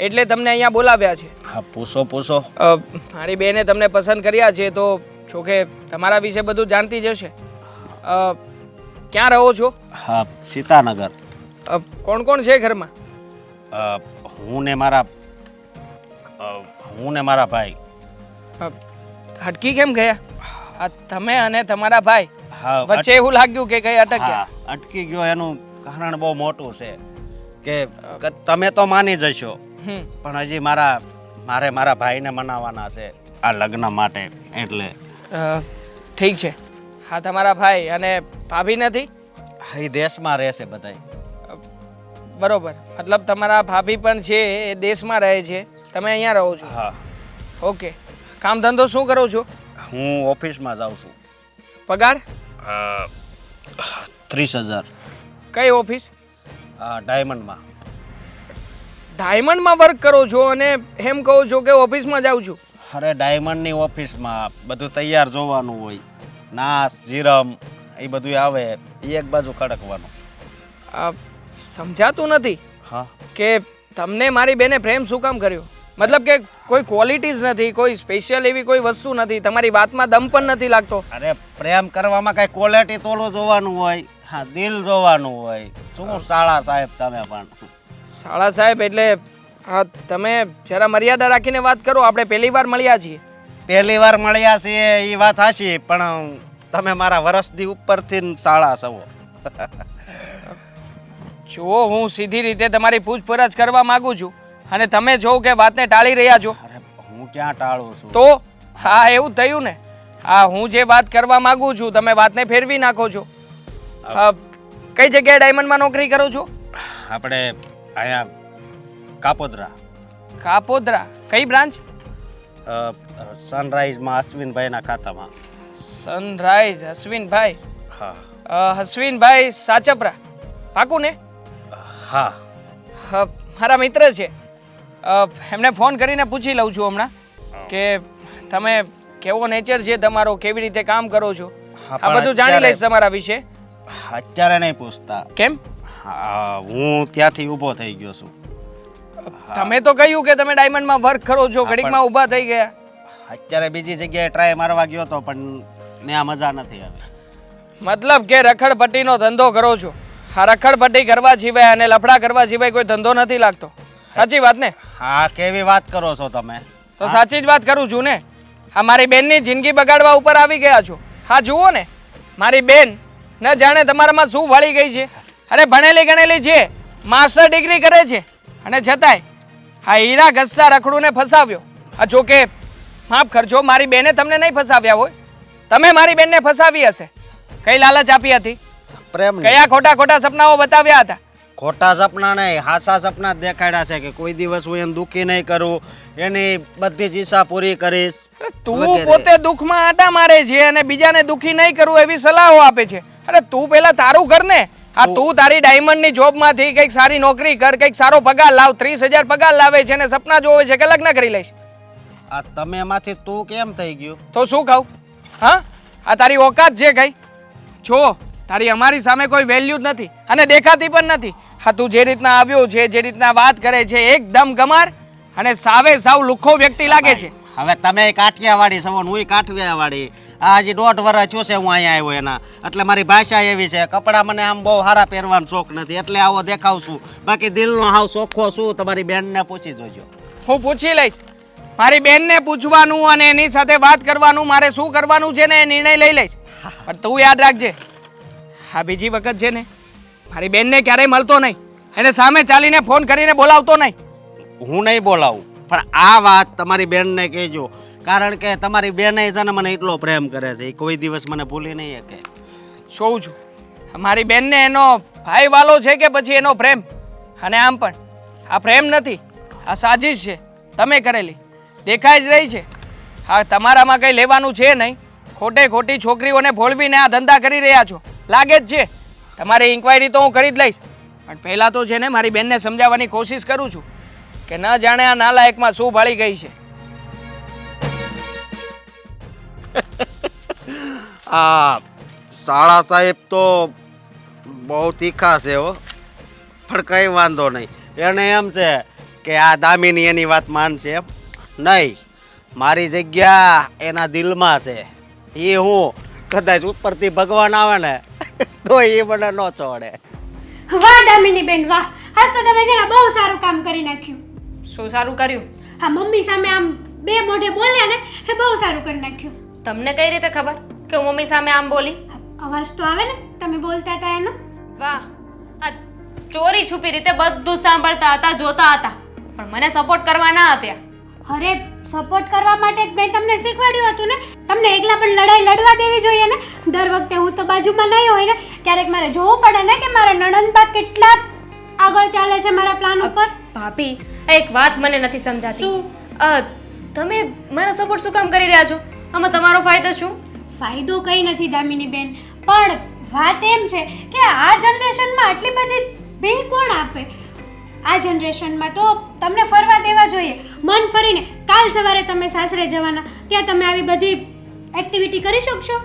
એટલે તમને અહીંયા બોલાવ્યા છે. હા પૂછો પૂછો. મારી બેને તમને પસંદ કર્યા છે તો જોકે તમારા વિશે બધું જાણતી જ હશે. ક્યાં રહો છો? હા સીતાનગર. કોણ કોણ છે ઘરમાં? હું ને મારા ભાઈ. અટકી કેમ ગયા? તમે અને તમારા ભાઈ હા વચ્ચે એવું લાગ્યું કે કઈ અટક્યા? હા અટકી ગયો એનું કારણ બહુ મોટું છે કે તમે તો માની જશો પણ હજી મારા ભાઈને મનાવવાના છે આ લગ્ન માટે એટલે. ઠીક છે. હા તમારા ભાઈ અને ભાભી નથી? એ દેશમાં રહેશે બધાય. બરોબર, મતલબ તમારા ભાભી પણ છે એ દેશમાં રહે છે, તમે અહીંયા રહો છો? હા. ઓકે. કામ ધંધો શું કરો છો? હું ઓફિસમાં જાઉં છું. પગાર? 30,000. કઈ ઓફિસ? ડાયમંડમાં. ડાયમંડમાં વર્ક કરો છો અને એમ કહો છો કે ઓફિસમાં જાઉં છું? અરે ડાયમંડની ઓફિસમાં બધું તૈયાર જોવાનું હોય, નાસ જીરમ એ બધું આવે, એક બાજુ ખડકવાનું. સમજાતું નથી હા કે તમને મારી બેને પ્રેમ શું કામ કર્યો? મતલબ કે કોઈ ક્વોલિટીઝ નથી, કોઈ સ્પેશિયલ એવી કોઈ વસ્તુ નથી, તમારી વાતમાં દમ પણ નથી લાગતો. અરે પ્રેમ કરવામાં કઈ ક્વોલિટી તોલું જોવાનું હોય, હા દિલ જોવાનું હોય. શું શાળા સાહેબ તમે પણ. શાળા સાહેબ એટલે હા તમે જરા મર્યાદા રાખીને વાત કરો. આપણે પહેલી વાર મળ્યા છીએ. પહેલી વાર મળ્યા છીએ એ વાત હાચી, પણ તમે મારા વર્ષથી ઉપરથી શાળા છો. જુઓ હું સીધી રીતે તમારી પૂછપરછ કરવા માંગુ છું અને તમે જો કે વાતને ટાળી રહ્યા છો. અરે હું ક્યાં ટાળું છું? તો હા એવું થયું ને. હા હું જે વાત કરવા માંગુ છું તમે વાતને ફેરવી નાખો છો. કઈ જગ્યાએ ડાયમંડમાં નોકરી કરો છો? આપણે અહીંયા કાપોદ્રા. કાપોદ્રા કઈ બ્રાન્ચ? સનરાઈઝમાં અશ્વિનભાઈના ખાતામાં. સનરાઈઝ અશ્વિનભાઈ? હા. અશ્વિનભાઈ સાચપરા પાકું ને? હા. મારા મિત્ર છે, એમને ફોન કરીને પૂછી લઉં છું હમણાં કે તમે કેવો નેચર છે તમારો, કેવી રીતે કામ કરો છો, આ બધું જાણી લઈશ તમારા વિશે. અત્યારે નહીં પૂછતા. કેમ? હું ત્યાંથી ઊભો થઈ ગયો છું. તમે તો કહ્યું કે તમે ડાયમંડમાં વર્ક કરો છો, ઘડીકમાં ઊભા થઈ ગયા. અત્યારે બીજી જગ્યાએ ટ્રાય મારવા ગયો તો પણ ત્યાં મજા નથી આવી. મતલબ કે રખડપટ્ટીનો ધંધો કરો છો? હા રખડપટ્ટી કરવા સિવાય અને લફડા કરવા સિવાય કોઈ ધંધો નથી લાગતો. સાચી વાત ને? હા કેવી વાત કરો છો તમે? તો સાચી જ વાત કરું છું ને. હા મારી બેનની જિંદગી બગાડવા ઉપર આવી ગયા છો. હા જુઓ ને મારી બેન ન જાણે તમારામાં શું વળી ગઈ છે. અરે ભણેલી ગણેલી છે, માસ્ટર ડિગ્રી કરે છે અને છતાંય હા હીરા ઘસતા રખડુંને ફસાવ્યો. આ જોકે માફ કરજો મારી બેને તમને નહીં ફસાવ્યા હોય, તમે મારી બેનને ફસાવી હશે. કઈ લાલચ આપી હતી? પ્રેમ. કયા ખોટા ખોટા સપનાઓ બતાવ્યા હતા? ખોટા સપના નહીં, હાચા સપના જ દેખાડ્યા છે કે કોઈ દિવસ હું એને દુઃખી નહીં કરું, એની બધી જ ઈચ્છા પૂરી કરીશ. તું પોતે દુઃખમાં આટા મારે છે અને બીજાને દુઃખી નહીં કરવું એવી સલાહો આપે છે. અરે તું પેલા તારું કર ને. આ તું તારી ડાયમંડની જોબમાંથી કંઈક સારી નોકરી કર, કંઈક સારો પગાર લાવ. 30,000 પગાર લાવે છે અને સપના જોવે છે કે લગ્ન કરી લઈશ. આ તમે એમાંથી તું કેમ થઈ ગયું? તો શું કહું? હા આ તારી ઓકાત છે કઈ? જો તારી અમારી સામે કોઈ વેલ્યુ જ નથી અને દેખાતી પણ નથી. હા તું જે રીતના આવ્યો છે, જે રીતના વાત કરે છે, એકદમ ગમાર અને સાવે સાવ લુખ્ખો વ્યક્તિ લાગે છે. હવે તમે કાઠિયાવાડી છો ને હું કાઠિયાવાડી. આ હજી 1.5 વર્ષ થયો છે હું અહીંયા આવ્યો એના, એટલે મારી ભાષા એવી છે. કપડાં મને આમ બહુ સારા પહેરવાનો શોખ નથી એટલે આવો દેખાવ છું, બાકી દિલનો હાવ ચોખ્ખો છું. તમારી બેનને પૂછી જોજો. હું પૂછી લઈશ. મારી બેનને પૂછવાનું અને એની સાથે વાત કરવાનું, મારે શું કરવાનું છે ને એ નિર્ણય લઈ લઈશ. પણ તું યાદ રાખજે હા બીજી વખત છે ને મારી બેનને ક્યારેય મળતો નહીં, એને સામે ચાલીને ફોન કરીને બોલાવતો નહીં. હું નહીં બોલાવું પણ આ વાત તમારી બેનને કહેજો, કારણ કે તમારી બેને છે ને મને એટલો પ્રેમ કરે છે, એ કોઈ દિવસ મને ભૂલી નહીં શકે. જોઉં છું મારી બેનને એનો ભાઈ વાલો છે કે પછી એનો પ્રેમ. અને આમ પણ આ પ્રેમ નથી, આ સાજિશ છે તમે કરેલી, દેખાઈ જ રહી છે. હા તમારામાં કંઈ લેવાનું છે નહીં, ખોટે ખોટી છોકરીઓને ભોળવીને આ ધંધા કરી રહ્યા છો લાગે જ છે. તમારી ઇન્ક્વાયરી તો હું કરી જ લઈશ, પણ પહેલાં તો છે ને મારી બેનને સમજાવવાની કોશિશ કરું છું કે ન જાણે આ નાલાયકમાં શું ભાળી ગઈ છે. આ શાળા સાહેબ તો બહુ તીખા છે હો, પણ કંઈ વાંધો નહીં. એને એમ છે કે આ દામિની એની વાત માનશે એમ નહીં. મારી જગ્યા એના દિલમાં છે. એ હું કદાચ ઉપરથી ભગવાન આવે ને તો એ મને ન છોડે. વાહ દામિની બેન વાહ, આજ તો તમે છે ને બહુ સારું કામ કરી નાખ્યું. શું સારું કર્યું? હા, મમ્મી સામે આમ બે મોઢે બોલ્યા ને એ બહુ સારું કરી નાખ્યું. તમને કઈ રીતે ખબર કે હું મમ્મી સામે આમ બોલી? અવાજ તો આવે ને તમે બોલતા હતા એનો. વાહ, આ ચોરી છુપી રીતે બધું સાંભળતા હતા, જોતા હતા, પણ મને સપોર્ટ કરવા ના આપ્યા. અરે સપોર્ટ કરવા માટે જ મેં તમને શીખવાડ્યું હતું ને. તમને એકલા પણ લડાઈ લડવા દેવી જોઈએ ને. દર વખતે હું તો બાજુમાં નહીં હોય ને, ક્યારેક મારે જોવું પડે ને કે મારા નણંદબા કેટલા આગળ ચાલે છે મારા પ્લાન ઉપર. ભાભી, એક વાત મને નથી સમજાતી. શું? તમે મારા સપોર્ટ શું કામ કરી રહ્યા છો? આમાં તમારો ફાયદો શું? ફાયદો કંઈ નથી દામિની બેન, પણ વાત એમ છે કે આ જનરેશનમાં આટલી બધી બિલ કોણ આપે? આ જનરેશનમાં તો તમને ફરવા દેવા જોઈએ. મન ફરીને કાલ સવારે તમે સાસરે જવાના, ત્યાં તમે આવી બધી એક્ટિવિટી કરી શકશો.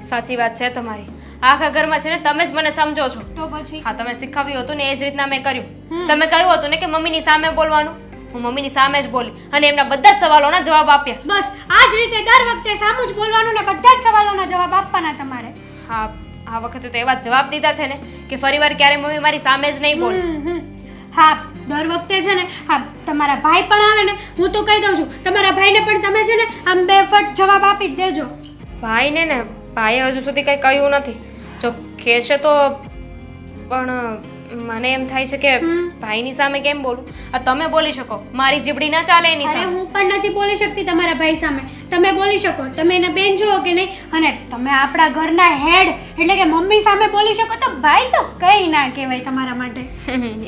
સાચી વાત છે તમારી. આખા ઘરમાં છે ને તમે જ મને સમજો છો. તો પછી હા, તમે શીખવ્યું હતું ને એ જ રીતના મેં કર્યું. તમે કહ્યું હતું ને કે મમ્મીની સામે બોલવાનું, હું મમ્મીની સામે જ બોલી અને એમના બધા જ સવાલોના જવાબ આપ્યા. બસ આ જ રીતે દર વખતે સામું જ બોલવાનું ને બધા જ સવાલોના જવાબ આપવાના તમારે. હા, આ વખતે તો એવા જવાબ દીધા છે ને કે ફરીવાર ક્યારે મમ્મી મારી સામે જ નહીં બોલે. હા, દર વખતે છે ને હા તમારા ભાઈ પણ આવે ને, હું તો કહી દઉં છું તમારા ભાઈને પણ તમે છે ને આમ બે ફટ જવાબ આપી જ દેજો. ભાઈને ને ભાઈએ હજુ સુધી કંઈ કહ્યું નથી. જો કહેશે તો પણ મને એમ થાય છે કે ભાઈની સામે કેમ બોલું? આ તમે બોલી શકો, મારી જીબડી ના ચાલે એની અરે સામે. હું પણ નથી બોલી શકતી તમારા ભાઈ સામે. તમે બોલી શકો, તમે એને બેન જુઓ કે નહીં, અને તમે આપણા ઘરના હેડ એટલે કે મમ્મી સામે બોલી શકો તો ભાઈ તો કંઈ ના કહેવાય તમારા માટે.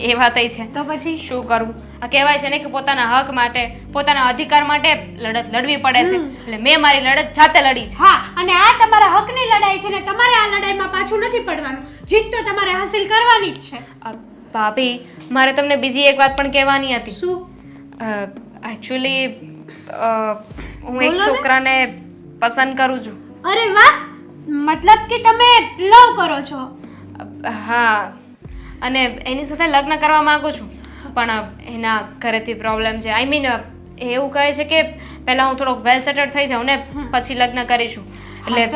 એ વાત છે. તો પછી શું કરવું? આ કહેવાય છે ને કે પોતાના હક માટે, પોતાના અધિકાર માટે લડત લડવી પડે છે. એટલે મેં મારી લડત જાતે લડી છે. હા, અને આ તમારા હકની લડાઈ છે ને તમારે આ લડાઈમાં પાછું નથી પડવાનું. જીત તો તમારે હાસિલ કરવાની જ છે. ભાભી, મારે તમને બીજી એક વાત પણ કહેવાની હતી. શું? એકચ્યુઅલી હું એક છોકરાને પસંદ કરું છું. અરે વાહ, મતલબ કે તમે લવ કરો છો? હા, અને એની સાથે લગ્ન કરવા માંગુ છું, પણ એના ઘરેથી પ્રોબ્લેમ છે. આઈ મીન એવું કહે છે કે પહેલાં હું થોડોક વેલ સેટલ થઈ જાઉં ને પછી લગ્ન કરીશું. એટલે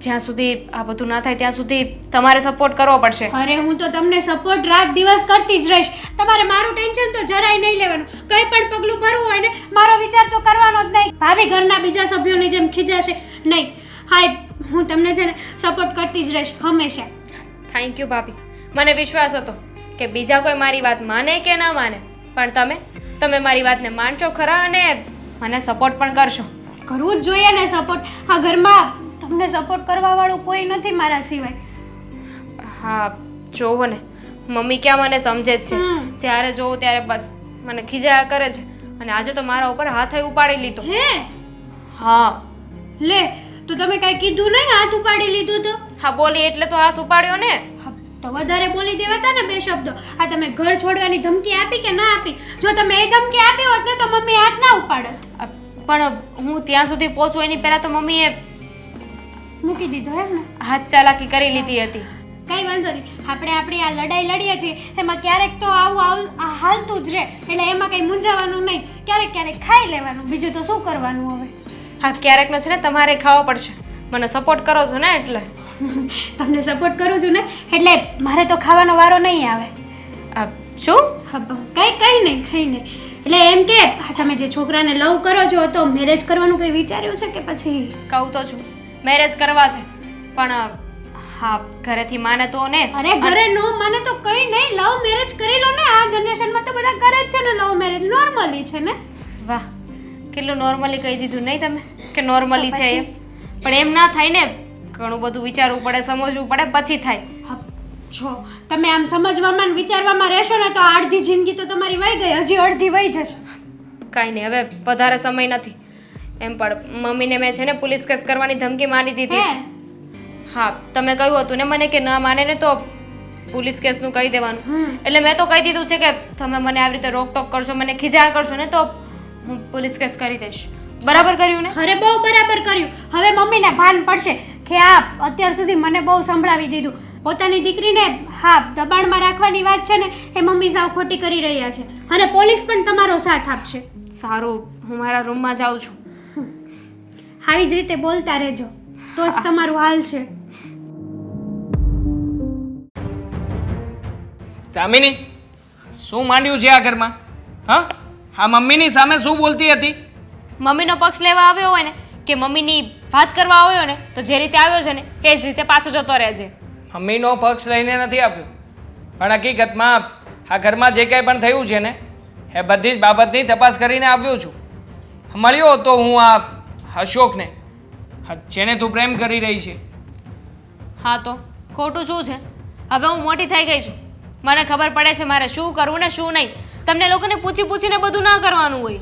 જ્યાં સુધી આ બધું ના થાય ત્યાં સુધી તમારે સપોર્ટ કરવો પડશે. અરે હું તો તમને સપોર્ટ રાત દિવસ કરતી જ રહીશ. તમારે મારું ટેન્શન તો જરાય નહીં લેવાનું. કંઈ પણ પગલું ભરવું હોય ને મારો વિચાર તો કરવાનો જ નહીં. ભાભી ઘરના બીજા સભ્યોની જેમ ખીજાશે નહીં. હા, હું તમને છે ને સપોર્ટ કરતી જ રહીશ હંમેશા. થેન્ક યુ ભાભી. મને વિશ્વાસ હતો કે બીજા કોઈ મારી વાત માને કે ના માને, પણ તમે મારી વાતને માનશો ખરા અને મને સપોર્ટ પણ કરશો. કરવું જ જોઈએ ને સપોર્ટ. આ ઘરમાં તમને સપોર્ટ કરવા વાળું કોઈ નથી મારા સિવાય. હા, જોવો ને મમ્મી ક્યાં મને સમજે જ છે. જ્યારે જોઉં ત્યારે બસ મને ખીજાયા કરે છે અને આજે તો મારા ઉપર હાથ ઉપાડી લીધો. હે? હા. લે, તો તમે કાંઈ કીધું નહીં? હાથ ઉપાડી લીધું તો? હા, બોલી એટલે તો હાથ ઉપાડ્યો ને. તો વધારે બોલી દેવાતા ને બે શબ્દો. આ તમે ઘર છોડવાની ધમકી આપી કે ના આપી? જો તમે એ ધમકી આપી હોત ને તો મમ્મી હાથ ના ઉપાડત. પણ હું ત્યાં સુધી પહોંચું એની પહેલા તો મમ્મીએ મૂકી દીધો એમ ને? હાથ ચાલાકી કરી લીધી હતી. કઈ વાંધો નહીં, આપણે આપણી આ લડાઈ લડીએ છીએ એમાં ક્યારેક તો આવું હાલતું જ રહે, એટલે એમાં કંઈ મૂંઝાવાનું નહીં. ક્યારેક ક્યારેક ખાઈ લેવાનું, બીજું તો શું કરવાનું હવે. હા, ક્યારેકનો છે ને તમારે ખાવો પડશે. મને સપોર્ટ કરો છો ને એટલે. તમને સપોર્ટ કરું છું ને એટલે મારે તો ખાવાનો વારો નહીં આવે. શું? કંઈ નહીં. એટલે એમ કે તમે જે છોકરાને લવ કરો છો તો મેરેજ કરવાનું કંઈ વિચાર્યું છે કે પછી? કહું તો છું મેરેજ કરવા છે, પણ હા ઘરેથી માને તો ને. અરે ઘરે નો માને તો કંઈ નહીં, લવ મેરેજ કરી લો ને. આ જનરેશનમાં તો બધા કરે જ છે ને લવ મેરેજ, નોર્મલી છે ને. વાહ, કેટલું નોર્મલી કહી દીધું નહીં તમે કે નોર્મલી છે એમ. પણ એમ ના થાય ને, ઘણું બધું વિચારવું પડે, સમજવું પડે પછી થાય. જો તમે આમ સમજવામાં ને વિચારવામાં રહેશો ને તો અડધી જિંદગી તો તમારી વહી ગઈ, હજી અડધી વહી જશે. કાંઈ નહીં, હવે વધારે સમય નથી. એમ પણ મમ્મીને મેં છે ને પોલીસ કેસ કરવાની ધમકી મારી દીધી છે. હા, તમે કહ્યું હતું ને મને કે ના માને ને તો પોલીસ કેસનું કહી દેવાનું. એટલે મેં તો કહી દીધું છે કે તમે મને આવી રીતે રોકટોક કરશો, મને ખીજાયા કરશો ને તો હું પોલીસ કેસ કરી દઈશ. બરાબર કર્યું ને? અરે બહુ બરાબર કર્યું. હવે મમ્મીને ભાન પડશે કે આ અત્યાર સુધી મને બહુ સંભળાવી દીધું. પોતાની દીકરીને દબાણમાં રાખવાની વાત છે ને એ મમ્મી સાવ ખોટી કરી રહ્યા છે અને પોલીસ પણ તમારો સાથ આપશે. સારું, હું મારા રૂમમાં જાઉં છું. આવી જ રીતે બોલતા રહેજો તો જ તમારું હાલ છે. દામિની, શું માંડ્યું છે આ ઘરમાં? હા, હા, મમ્મીની સામે શું બોલતી હતી? મમ્મીનો પક્ષ લેવા આવ્યો હોય ને કે મમ્મીની વાત કરવા આવ્યો ને તો જે રીતે આવ્યો છે ને એ જ રીતે પાછો જતો રહેજે. મમ્મીનો પક્ષ લઈને નથી આવ્યો, પણ હકીકતમાં આ ઘરમાં જે કંઈ પણ થયું છે ને એ બધી જ બાબતની તપાસ કરીને આવ્યો છું. મળ્યો હતો હું આ અશોકને, જેને તું પ્રેમ કરી રહી છે. હા તો ખોટું શું છે? હવે હું મોટી થઈ ગઈ છું, મને ખબર પડે છે મારે શું કરવું ને શું નહીં. તમને લોકોને પૂછી પૂછીને બધું ના કરવાનું હોય.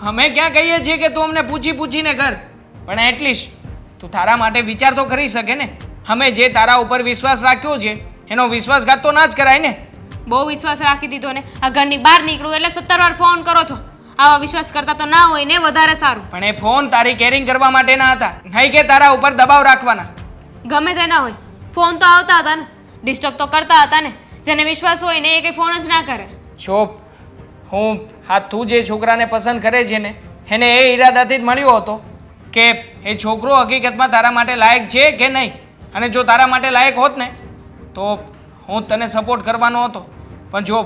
અમે ક્યાં કહીએ છીએ કે તું અમને પૂછી પૂછીને કર, પણ એટલીસ્ટ તું તારા માટે વિચાર તો કરી શકે ને. અમે જે તારા ઉપર વિશ્વાસ રાખ્યો છે એનો વિશ્વાસઘાત તો ના જ કરાય ને. બહુ વિશ્વાસ રાખી દીધો ને. આ ઘરની બહાર નીકળું એટલે 17 વાર ફોન કરો છો. આવા વિશ્વાસ કરતા તો ના હોય ને વધારે સારું. પણ એ ફોન તારી કેરિંગ કરવા માટે ના હતા, નહીં કે તારા ઉપર દબાવ રાખવાના. ગમે તે ના હોય, ફોન તો આવતા હતા ને, ડિસ્ટર્બ તો કરતા હતા ને. જેને વિશ્વાસ હોય ને એ કંઈ ફોન જ ના કરે. જો તું જે છોકરાને પસંદ કરે છે ને એને એ ઈરાદાથી જ મળ્યો હતો કે એ છોકરો હકીકતમાં તારા માટે લાયક છે કે નહીં. અને જો તારા માટે લાયક હોત ને તો હું તને સપોર્ટ કરવાનો હતો, પણ જો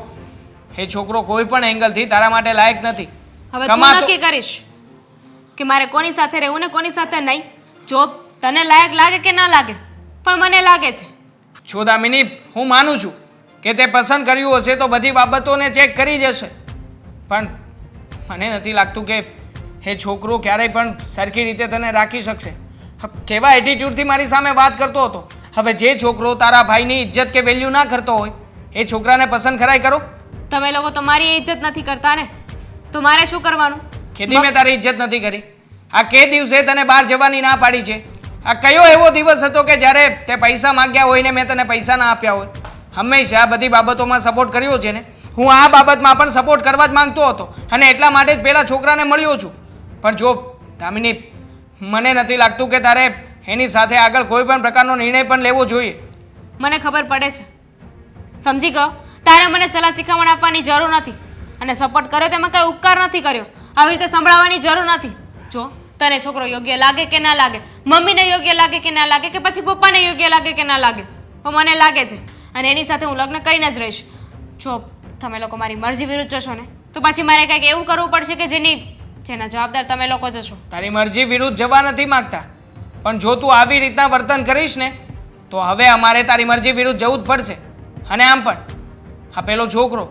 એ છોકરો કોઈ પણ એંગલથી તારા માટે લાયક નથી. હવે તું નક્કી કરીશ કે મારે કોની સાથે રહેવું ને કોની સાથે નહીં. જો તને લાયક લાગે કે ના લાગે, પણ મને લાગે છે. જો દામિની, હું માનું છું કે તે પસંદ કર્યું હશે તો બધી બાબતોને ચેક કરી જશે, પણ મને નથી લાગતું કે એ છોકરો ક્યારેય પણ સરખી રીતે તને રાખી શકશે. કેવા એટીટ્યૂડથી મારી સામે વાત કરતો હતો. હવે જે છોકરો તારા ભાઈની ઇજ્જત કે વેલ્યુ ના કરતો હોય એ છોકરાને પસંદ ખરાય કરો. તમે લોકો તો મારી ઇજ્જત નથી કરતા ને, તો મારે શું કરવાનું? કેદી મેં તારી ઇજ્જત નથી કરી? આ કે દિવસે તને બહાર જવાની ના પાડી છે? આ કયો એવો દિવસ હતો કે જ્યારે તે પૈસા માંગ્યા હોય ને મેં તને પૈસા ના આપ્યા હોય? હંમેશા આ બધી બાબતોમાં સપોર્ટ કર્યો છે ને. હું આ બાબતમાં પણ સપોર્ટ કરવા જ માંગતો હતો અને એટલા માટે જ પેલા છોકરાને મળ્યો છું. પણ જો દામિની, મને નથી લાગતું કે તારે એની સાથે આગળ કોઈ પણ પ્રકારનો નિર્ણય પણ લેવો જોઈએ. મને ખબર પડે છે, સમજી ગયો. તારે મને સલાહ શિખામણ આપવાની જરૂર નથી અને સપોર્ટ કર્યો તેમાં કંઈ ઉપકાર નથી કર્યો. આવી રીતે સંભળાવવાની જરૂર નથી. જો તને છોકરો યોગ્ય લાગે કે ના લાગે, મમ્મીને યોગ્ય લાગે કે ના લાગે, કે પછી પપ્પાને યોગ્ય લાગે કે ના લાગે, પણ મને લાગે છે અને એની સાથે હું લગ્ન કરીને જ રહીશ. જો તમે લોકો મારી મરજી વિરુદ્ધ જશો ને તો પછી મારે કંઈક એવું કરવું પડશે કે જેના જવાબદાર તમે લોકો જશો. તારી મરજી વિરુદ્ધ જવા નથી માંગતા, પણ જો તું આવી રીતના વર્તન કરીશ ને તો હવે અમારે તારી મરજી વિરુદ્ધ જવું જ પડશે. અને આમ પણ આ પેલો છોકરો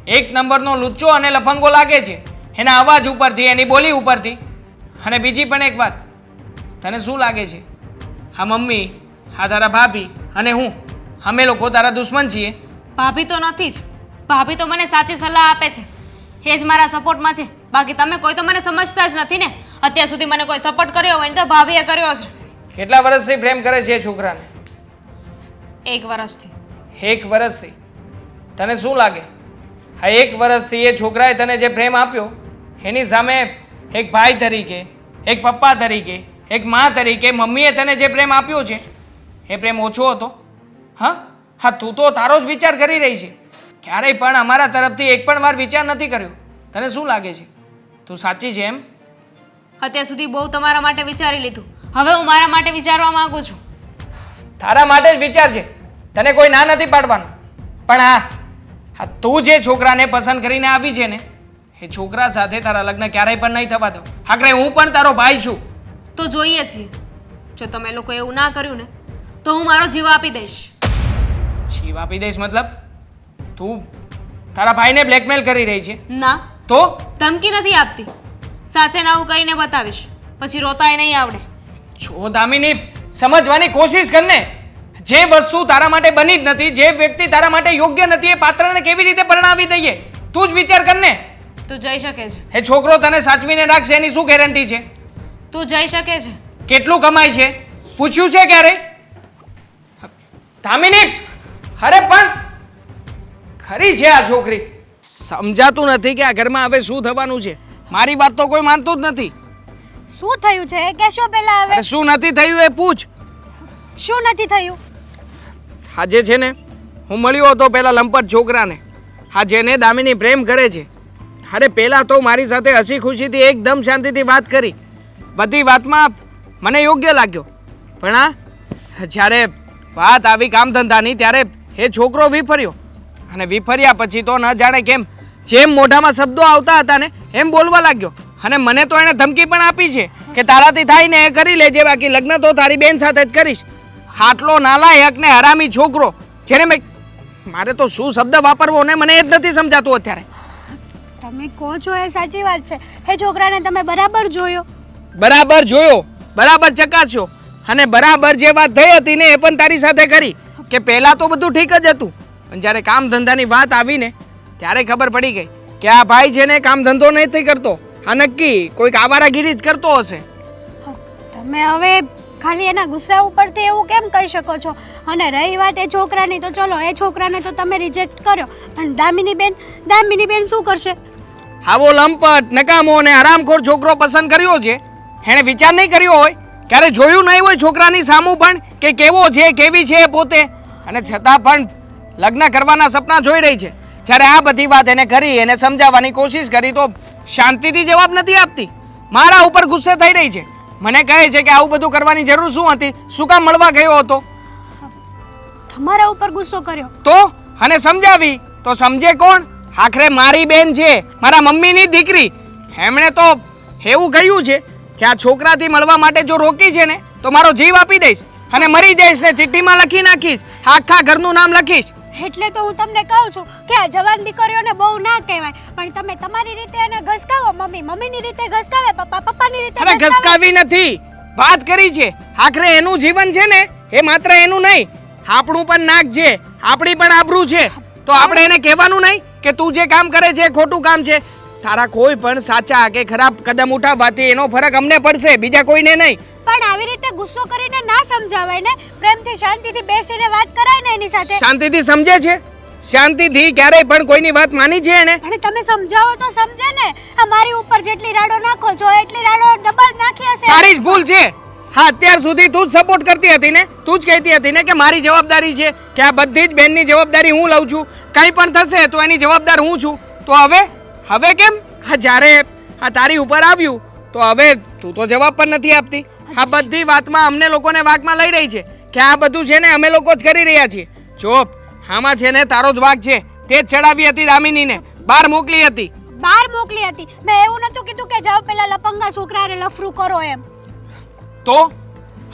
એક નંબરનો લુચ્ચો અને લફંગો લાગે છે, એના અવાજ ઉપરથી, એની બોલી ઉપરથી. અને બીજી પણ એક વાત, તને શું લાગે છે આ મમ્મી, આ તારા ભાભી અને હું, અમે લોકો તારા દુશ્મન છીએ? ભાભી તો નથી જ. ભાભી તો મને સાચી સલાહ આપે છે, એ જ મારા સપોર્ટમાં છે. બાકી તમે કોઈ તો મને સમજતા જ નથી ને. અત્યાર સુધી મને કોઈ સપોર્ટ કર્યો હોય ને તો ભાભીએ કર્યો છે. કેટલા વર્ષથી પ્રેમ કરે છે એ છોકરાને? 1 વર્ષથી. 1 વર્ષથી? તને શું લાગે આ 1 વર્ષથી એ છોકરાએ તને જે પ્રેમ આપ્યો એની સામે એક ભાઈ તરીકે, એક પપ્પા તરીકે, એક મા તરીકે મમ્મીએ તને જે પ્રેમ આપ્યો છે એ પ્રેમ ઓછો હતો? હા, તું તો તારો જ વિચાર કરી રહી છે. ક્યારેય પણ અમારા તરફથી એક પણ વાર વિચાર નથી કર્યો. તને શું લાગે છે તું સાચી છે એમ? અત્યાર સુધી બહુ તમારા માટે વિચારી લીધું, હવે હું મારા માટે વિચારવા માંગુ છું. તારા માટે જ વિચાર છે, તને કોઈ ના નથી પાડવાનું. પણ હા, તું જે છોકરાને પસંદ કરીને આવી છે ને એ છોકરા સાથે તારા લગ્ન ક્યારેય પણ નહીં થવા દઉં. આખરે હું પણ તારો ભાઈ છું. તો જોઈએ છીએ. જો તમે લોકો એવું ના કર્યું ને તો હું મારો જીવ આપી દઈશ. જીવ આપી દઈશ મતલબ? તું તારા ભાઈને બ્લેકમેલ કરી રહી છે? ના તો ધમકી નથી આપતી, સાચે નાવું કરીને બતાવીશ, પછી રોતાય નહીં આવડે. જો દામિની, સમજવાની કોશિશ કર ને. જે વસ્તુ તારા માટે બની જ નથી, જે વ્યક્તિ તારા માટે યોગ્ય નથી, એ પાત્રને કેવી રીતે પરણાવી દઈએ? તું જ વિચાર કર ને. તું જઈ શકે છે. એ છોકરો તને સાચવીને રાખશે એની શું ગેરંટી છે? તું જઈ શકે છે. કેટલું કમાય છે પૂછ્યું છે ક્યારે? દામિની, અરે પણ ખરી છે આ છોકરી, સમજાતું નથી કે આ ઘરમાં હવે શું થવાનું છે. મારી વાત તો કોઈ માનતું જ નથી. શું થયું છે એ કહેશો પહેલા હવે. અરે શું નથી થયું એ પૂછ. શું નથી થયું? આજે છે ને હું મળ્યો હતો પેલા લંપટ છોકરાને, હા જેને દામિની પ્રેમ કરે છે. અરે પહેલાં તો મારી સાથે હસી ખુશીથી એકદમ શાંતિથી વાત કરી, બધી વાતમાં મને યોગ્ય લાગ્યો. પણ આ જ્યારે વાત આવી કામ ધંધાની ત્યારે એ છોકરો વિફર્યો, અને વિફર્યા પછી તો ન જાણે કેમ જેમ મોઢામાં શબ્દો આવતા હતા ને એમ બોલવા લાગ્યો. અને મને તો એણે ધમકી પણ આપી છે કે તારાથી થાય ને એ કરી લેજે, બાકી લગ્ન તો તારી બેન સાથે જ કરીશ. આટલો નાલાયક ને હરામી છોકરો, જેને મેં મારે તો શું શબ્દ વાપરવો ને મને એ જ નથી સમજાતું અત્યારે. તમે કહો છો એ સાચી વાત છે. એ છોકરાને તમે બરાબર જોયો? બરાબર જોયો, બરાબર ચકાસ્યો, અને બરાબર જે વાત થઈ હતી ને એ પણ તારી સાથે કરી કે પહેલાં તો બધું ઠીક જ હતું, પણ જ્યારે કામ ધંધાની વાત આવી ને ત્યારે ખબર પડી ગઈ કે આ ભાઈ છે ને કામ ધંધો નથી કરતો, આ નક્કી કોઈક આવારાગીરી જ કરતો હશે. તમે હવે ખાલી એના ગુસ્સા ઉપરથી એવું કેમ કહી શકો છો? અને રહી વાત એ છોકરાની, તો ચલો એ છોકરાને તો તમે રિજેક્ટ કર્યો, પણ દામિની બેન શું કરશે? આવો લંપટ નકામો અને હરામખોર છોકરો પસંદ કર્યો છે. એણે વિચાર નહીં કર્યો હોય, ક્યારે જોયું નહીં હોય છોકરાની સામું પણ કે કેવો છે કેવી છે પોતે, અને છતાં પણ લગ્ન કરવાના સપના જોઈ રહી છે. જ્યારે આ બધી વાત એને કરી, એને સમજાવવાની કોશિશ કરી તો શાંતિથી જવાબ નથી આપતી, મારા ઉપર ગુસ્સે થઈ રહી છે. મને કહે છે કે આવું બધું કરવાની જરૂર શું હતી, શું કામ મળવા ગયો હતો? તમારા ઉપર ગુસ્સો કર્યો તો અને સમજાવી તો સમજે કોણ? આખરે મારી બેન છે, મારા મમ્મીની દીકરી. એમણે તો એવું કહ્યું છે કે આ છોકરાથી મળવા માટે જો રોકી છે ને તો મારો જીવ આપી દઈશ અને મરી જઈશ ને ચિઠ્ઠીમાં લખી નાખીશ, આખા ઘરનું નામ લખીશ. એટલે તો હું તમને કહું છું કે આ જવાન દીકરીઓને બહુ ના કહેવાય, પણ તમે તમારી રીતે એને ઘસકાવો. મમ્મીની રીતે ઘસકાવે, પપ્પાની રીતે અરે ઘસકાવી નથી, વાત કરી છે. આખરે એનું જીવન છે ને એ માત્ર એનું નહીં, આપણું પણ નાક છે, આપણી પણ આબરૂ છે. તો આપણે એને કહેવાનું નહીં કે તું જે કામ કરે છે એ ખોટું કામ છે. તારા કોઈ પણ સાચા કે ખરાબ કદમ ઉઠાવવાથી એનો ફરક અમને પડશે, બીજા કોઈને નહીં. પણ આવી રીતે ગુસ્સો કરીને ના સમજાવાય ને, પ્રેમથી શાંતિથી બેસીને વાત કરાય ને એની સાથે. શાંતિથી સમજે છે? શાંતિથી ક્યારેય પણ કોઈની વાત માની છે એને? પણ તમે સમજાવો તો સમજે ને. આ મારી ઉપર જેટલી રાડો નાખો છો એટલી રાડો ડબલ નાખી હશે. તારી જ ભૂલ છે. હા, અત્યાર સુધી તું જ સપોર્ટ કરતી હતી ને, તું જ કહેતી હતી ને કે મારી જવાબદારી છે, કે આ બધી જ બેનની જવાબદારી હું લઉં છું, કંઈ પણ થશે તો એની જવાબદાર હું છું. તો હવે કેમ? હા, જ્યારે આ તારી ઉપર આવ્યું તો હવે તું તો જવાબ પણ નથી આપતી. આ બધી વાતમાં અમને લોકોને વાગમાં લઈ રહી છે કે આ બધું છે ને અમે લોકો જ કરી રહ્યા છીએ. જો આમાં છે ને તારો જ વાગ છે, તે જ ચડાવી હતી દામિનીને, બહાર મોકલી હતી. બહાર મોકલી હતી? મેં એવું નતું કીધું કે જાઓ પેલા લપંગા છોકરાને લફરું કરો એમ. તો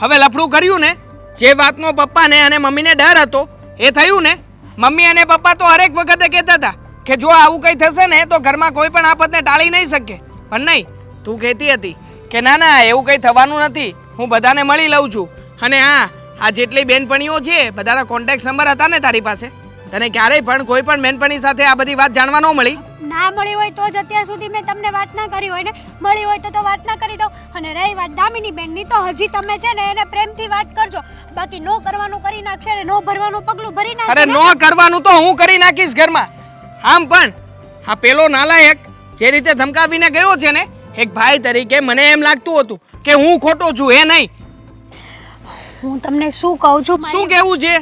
હવે લફડું કર્યું ને? જે વાતનો પપ્પાને અને મમ્મીને ડર હતો એ થયું ને? મમ્મી અને પપ્પા તો હરેક વખતે કહેતા હતા કે જો આવું કંઈ થશે ને તો ઘરમાં કોઈ પણ આફતને ટાળી નહીં શકે, પણ નહીં, તું કહેતી હતી કે ના ના એવું કંઈ થવાનું નથી, હું બધાને મળી લઉં છું. અને આ જેટલી બેનપણીઓ છે બધાના કોન્ટેક્ટ નંબર હતા ને તારી પાસે? તને ક્યારેય પણ કોઈ પણ બેનપણી સાથે આ બધી વાત જાણવા ન મળી? ના મળી હોય તો જ અત્યાર સુધી મેં તમને વાત ના કરી હોય ને. મળી હોય તો વાત ના કરી દઉં. અને રહી વાત દામિની બેનની, તો હજી તમે છે ને એને પ્રેમથી વાત કરજો, બાકી નો કરવાનું કરી નાખશે ને નો ભરવાનું પગલું ભરી નાખશે. અરે નો કરવાનું તો હું કરી નાખીશ ઘરમાં. આમ પણ આ પેલો નાલાયક જે રીતે ધમકાવીને ગયો છે ને, એક ભાઈ તરીકે મને એમ લાગતું હતું કે હું ખોટો છું, એ નહીં. હું તમને શું કહું છું? શું કેવું છે?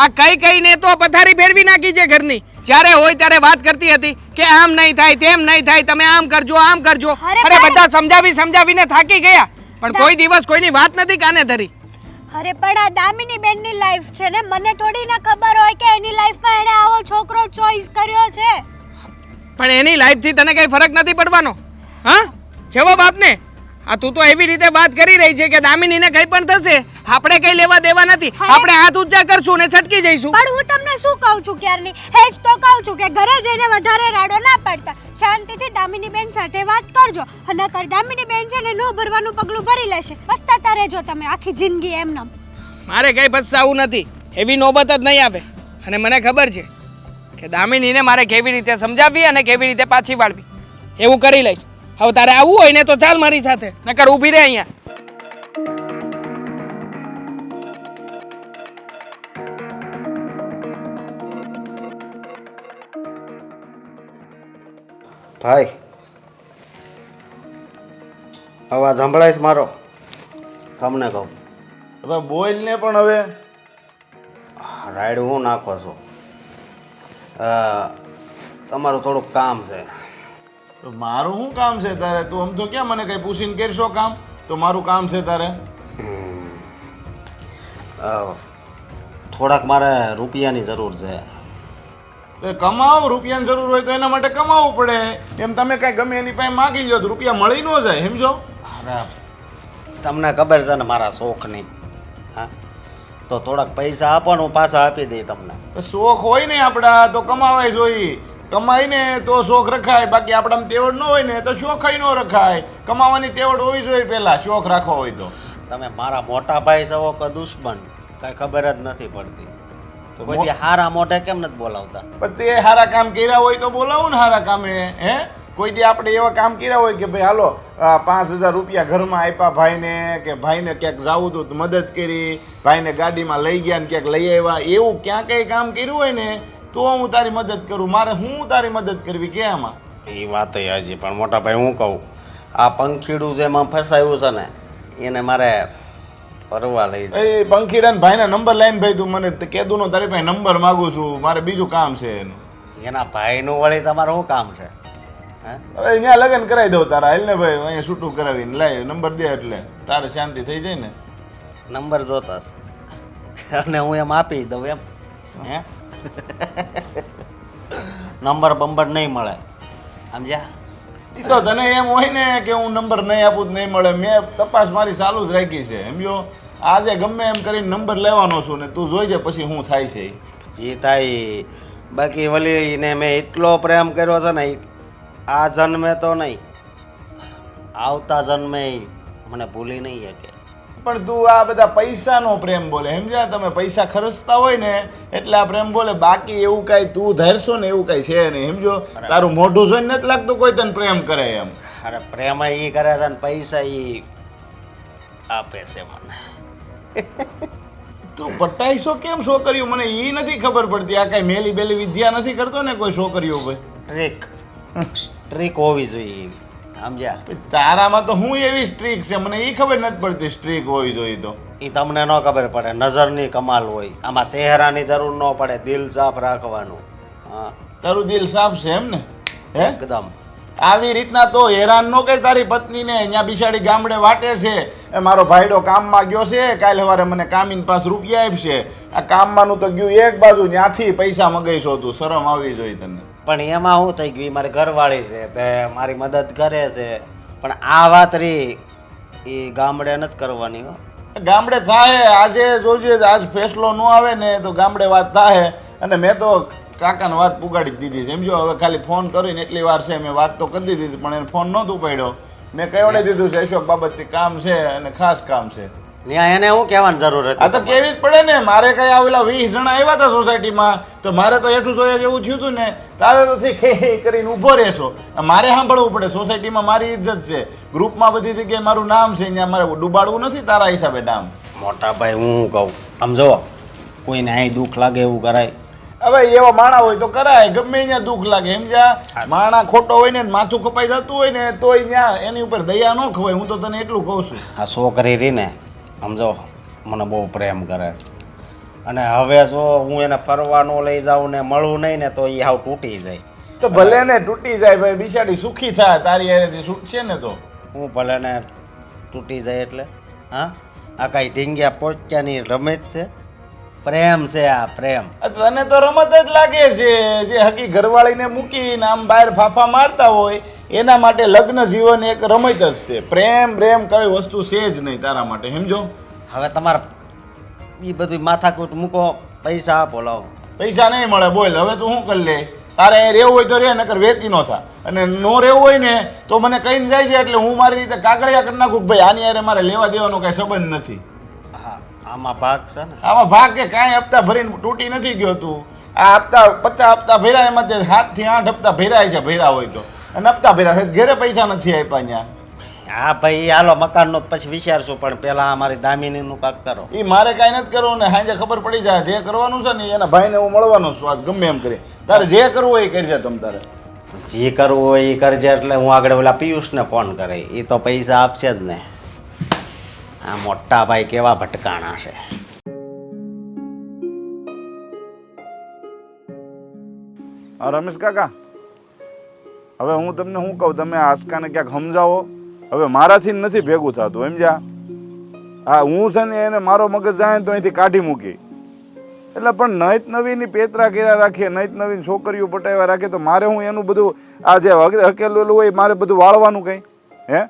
આ કઈને તો પથારી ફેરવી નાખી છે ઘરની. જ્યારે હોય ત્યારે વાત કરતી હતી કે આમ નહીં થાય, તેમ નહીં થાય, તમે આમ કરજો, આમ કરજો. અરે બધા સમજાવીને થાકી ગયા, પણ કોઈ દિવસ કોઈની વાત નથી કાને ધરી. અરે પણ આ દામિની બેનની લાઈફ છે ને, મને થોડી ના ખબર હોય કે એની લાઈફમાં એણે આવો છોકરો ચોઈસ કર્યો છે. પણ એની લાઈફથી તને કઈ ફરક નથી પડવાનો? હા, જવાબ આપને. આ તું તો એવી રીતે વાત કરી રહી છે કે દામિનીને કઈ પણ થશે આપણે કઈ લેવા દેવા નથી, આપણે હાથ ઊંચા કરશું ને છટકી જઈશું. પણ હું તમને શું કહું છું ક્યારની, એ જ તો કહું છું કે ઘરે જઈને વધારે રાડો ના પડતા, શાંતિથી દામિની બેન સાથે વાત કરજો. અને નકર દામિની બેન છે ને નો ભરવાનું પગલું ભરી લેશે. પસ્તાતા રહેજો તમે આખી જિંદગી એમનેમ. મારે કઈ પસ્તાવું નથી, એવી નોબત જ નહીં આવે. અને મને ખબર છે કે દામિનીને મારે કેવી રીતે સમજાવવી અને કેવી રીતે પાછી વાળવી, એવું કરી લઈશ. હવે તારે આવવું હોય ને તો ચાલ મારી સાથે, નકર ઊભી રહે અહીંયા. ભાઈ અવાજ સંભળાય છે મારો? તમને કહું હવે બોલ ને પણ હવે રાઈડ હું નાખો છો. તમારું થોડુંક કામ છે. તો મારું શું કામ છે તારે? તું આમ તો ક્યાં મને કઈ પૂછીને કરશો કામ? તો મારું કામ છે તારે? થોડાક મારે રૂપિયાની જરૂર છે. તો એ કમાવો, રૂપિયાની જરૂર હોય તો એના માટે કમાવવું પડે. એમ તમે કાંઈ ગમે એની પાસે માગી લો તો રૂપિયા મળી ન જાય, સમજો? અરે તમને ખબર છે ને મારા શોખની. હા, તો થોડાક પૈસા આપો ને હું પાછા આપી દઈ તમને. તો શોખ હોય ને આપણા તો કમાવાય જોઈએ. કમાય ને તો શોખ રખાય, બાકી આપણામાં તેવડ ન હોય ને તો શોખાય ન રખાય. કમાવાની તેવડ હોવી જોઈએ પહેલા, શોખ રાખવો હોય તો. તમે મારા મોટા ભાઈ છો કે દુશ્મન કાંઈ ખબર જ નથી પડતી. તો કોઈ હારા મોઢે કેમ નથી બોલાવતા? પણ તે સારા કામ કર્યા હોય તો બોલાવું ને સારા કામે. હે, કોઈ દી આપણે એવા કામ કર્યા હોય કે ભાઈ હાલો 5,000 રૂપિયા ઘરમાં આપ્યા ભાઈને, કે ભાઈને ક્યાંક જવું હતું તો મદદ કરી, ભાઈને ગાડીમાં લઈ ગયા ને ક્યાંક લઈ આવ્યા, એવું ક્યાં કંઈ કામ કર્યું હોય ને તો હું તારી મદદ કરું. મારે હું તારી મદદ કરવી કે આમાં? એ વાત હજી પણ મોટા ભાઈ હું કહું, આ પંખીડું જેમાં ફસાયું છે ને એને મારે ફરવા લઈ જાય. એ પંખીડા ભાઈના નંબર લઈને ભાઈ તું મને કીધું નો તારી પાસે નંબર માગું છું, મારે બીજું કામ છે એનું. એના ભાઈનું વળી તમારું શું કામ છે? હે, હવે અહીંયા લગ્ન કરાવી દઉં તારા. હાલ ને ભાઈ, અહીંયા છૂટું કરાવીને લાય નંબર દે એટલે તારે શાંતિ થઈ જાય ને. નંબર જોતાસ અને હું એમ આપી દઉં એમ? હે નંબર બંબર નહીં મળે, સમજ્યા? એ તો તને એમ હોય ને કે હું નંબર નહીં આપું તો નહીં મળે. મેં તપાસ મારી ચાલુ જ રાખી છે, સમજો? આજે ગમે એમ કરીને નંબર લેવાનો છું ને તું જોઈજે પછી શું થાય છે. જી થાય. બાકી વલીને મેં એટલો પ્રેમ કર્યો છે ને, આ જન્મે તો નહીં, આવતા જન્મે મને ભૂલી નહીં શકે. પણ તું આ બધા પૈસાનો પ્રેમ બોલે, સમજ્યા? તમે પૈસા ખર્ચતા હોય ને એટલે આ પ્રેમ બોલે, બાકી એવું કાંઈ તું ધારશો ને એવું કાંઈ છે નહીં, સમજો? તારું મોઢું જોઈને નથી લાગતું કોઈ તને પ્રેમ કરે એમ. અરે પ્રેમ એ કરે છે ને પૈસા એ આપે છે મને. તું પટાઈશો કેમ છોકરીઓ? મને એ નથી ખબર પડતી. આ કાંઈ મેલી બેલી વિદ્યા નથી કરતો ને કોઈ છોકરીઓ ભાઈ? સ્ટ્રીક હોવી જોઈએ, સમજ્યા? તારામાં તો હું એવી સ્ટ્રીક છે, મને એ ખબર નથી પડતી સ્ટ્રીક હોવી જોઈએ તો. એ તમને ન ખબર પડે, નજરની કમાલ હોય. આમાં ચહેરાની જરૂર ન પડે, દિલ સાફ રાખવાનું. હા, તારું દિલ સાફ છે એમ ને? હે, એકદમ. આવી રીતના તો હેરાન ન કર તારી પત્નીને. અહીંયા બિચારી ગામડે વાટે છે, એ મારો ભાઈડો કામમાં ગયો છે, કાલે સવારે મને કામીન પાસ રૂપિયા આપશે. આ કામમાંનું તો ગયું એક બાજુ, ત્યાંથી પૈસા મગાઈશો તું. શરમ આવવી જોઈએ તને. પણ એમાં શું થઈ ગયું, મારી ઘરવાળી છે તે મારી મદદ કરે છે, પણ આ વાત રહી એ ગામડે નથી કરવાની. હો, ગામડે થાય. આજે જોજે, આજ ફેસલો ન આવે ને તો ગામડે વાત થાય. અને મેં તો કાકાને વાત પુગાડી જ દીધી છે, સમજો? હવે ખાલી ફોન કરીને એટલી વાર છે, મેં વાત તો કરી દીધી પણ એને ફોન નહોતું પડ્યો. મેં કહેવડાવી દીધું છે અશોક બાબતથી કામ છે અને ખાસ કામ છે. ત્યાં એને શું કહેવાની જરૂર હતી? આ તો કેવી જ પડે ને. મારે કઈ આવેલા 20 જણા આવ્યા હતા સોસાયટીમાં, તો મારે તો હેઠું જોયા જેવું થયું હતું ને. તારે તો કરીને ઊભો રહેશો, મારે સાંભળવું પડે. સોસાયટીમાં મારી ઇજ્જત છે, ગ્રુપમાં બધી જગ્યાએ મારું નામ છે, ત્યાં મારે ડૂબાડવું નથી તારા હિસાબે નામ. મોટા ભાઈ હું કહું, સમજો, કોઈને અહીં દુઃખ લાગે એવું કરાય? હવે એવા માણા હોય તો કરાય, ગમે ત્યાં દુઃખ લાગે, સમજ્યા? માણા ખોટો હોય ને માથું કપાઈ જતું હોય ને તોય ત્યાં એની ઉપર દયા ન ખવાય. હું તો તને એટલું કહું છું. આ છોકરી રહી ને, સમજો, મને બહુ પ્રેમ કરે છે. અને હવે જો હું એને ફરવા ન લઈ જાઉં ને મળું નહીં ને તો એ હાવ તૂટી જાય. તો ભલે ને તૂટી જાય ભાઈ, બિચારી સુખી થાય તારી હારેથી છે ને. તો હું ભલે ને તૂટી જાય એટલે? હા, આ કાંઈ ઢીંગ્યા પોચ્યાની રમત છે? પ્રેમ છે આ, પ્રેમ. તને તો રમત જ લાગે છે. જે હકી ઘરવાળીને મૂકીને આમ બહાર ફાફા મારતા હોય એના માટે લગ્ન જીવન એક રમત જ છે. પ્રેમ પ્રેમ કઈ વસ્તુ છે જ નહીં તારા માટે, સમજો? હવે તમારે એ બધું માથાકૂટ મૂકો, પૈસા આપો, લાવો. પૈસા નહીં મળે, બોલ. હવે તું શું કરી લે? તારે અહીં રહેવું હોય તો રે, નકર વેતી ન થા. અને નો રહેવું હોય ને તો મને કહીને જાય છે એટલે હું મારી રીતે કાગળિયા કરી નાખું. ભાઈ આની યારે મારે લેવા દેવાનો કાંઈ સંબંધ નથી. હા, આમાં ભાગ છે ને? આમાં ભાગ કે કાંઈ હપ્તા ભરીને તૂટી નથી ગયો તું. આ હપ્તા 50 હપ્તા ભર્યા, એમાં 7 થી 8 હપ્તા ભર્યા છે, ભર્યા હોય તો. અને હપ્તા ભર્યા છે, ઘરે પૈસા નથી આપ્યા અહીંયા. હા ભાઈ, હાલો મકાનનો પછી વિચારશું, પણ પેલા અમારી દામિનીનું કાક કરો. એ મારે કાંઈ નથી કરવું ને. સાંજે ખબર પડી જાય જે કરવાનું છે ને એના ભાઈને હું મળવાનો છું આજ, ગમે એમ કરી. તારે જે કરવું હોય એ કરજે તમ તારે. જે કરવું હોય એ કરજે. એટલે હું આગળ ઓલા પિયુષને ફોન કરે, એ તો પૈસા આપશે જ ને. આ મોટા ભાઈ કેવા ભટકાણા છે. હા રમેશ કાકા, હવે હું તમને શું કહું, તમે આસ્કાને ક્યાંક સમજાવો. હવે મારાથી નથી ભેગું થતું, સમજ્યા? હા, હું છે ને એને મારો મગજ જાય ને તો અહીંથી કાઢી મૂકી. એટલે પણ નૈત નવીની પેતરા કર્યા રાખીએ, નૈત નવીન છોકરીઓ પટાવ્યા રાખીએ, તો મારે હું એનું બધું આ જે હકેલેલું હોય મારે બધું વાળવાનું કંઈ? હે,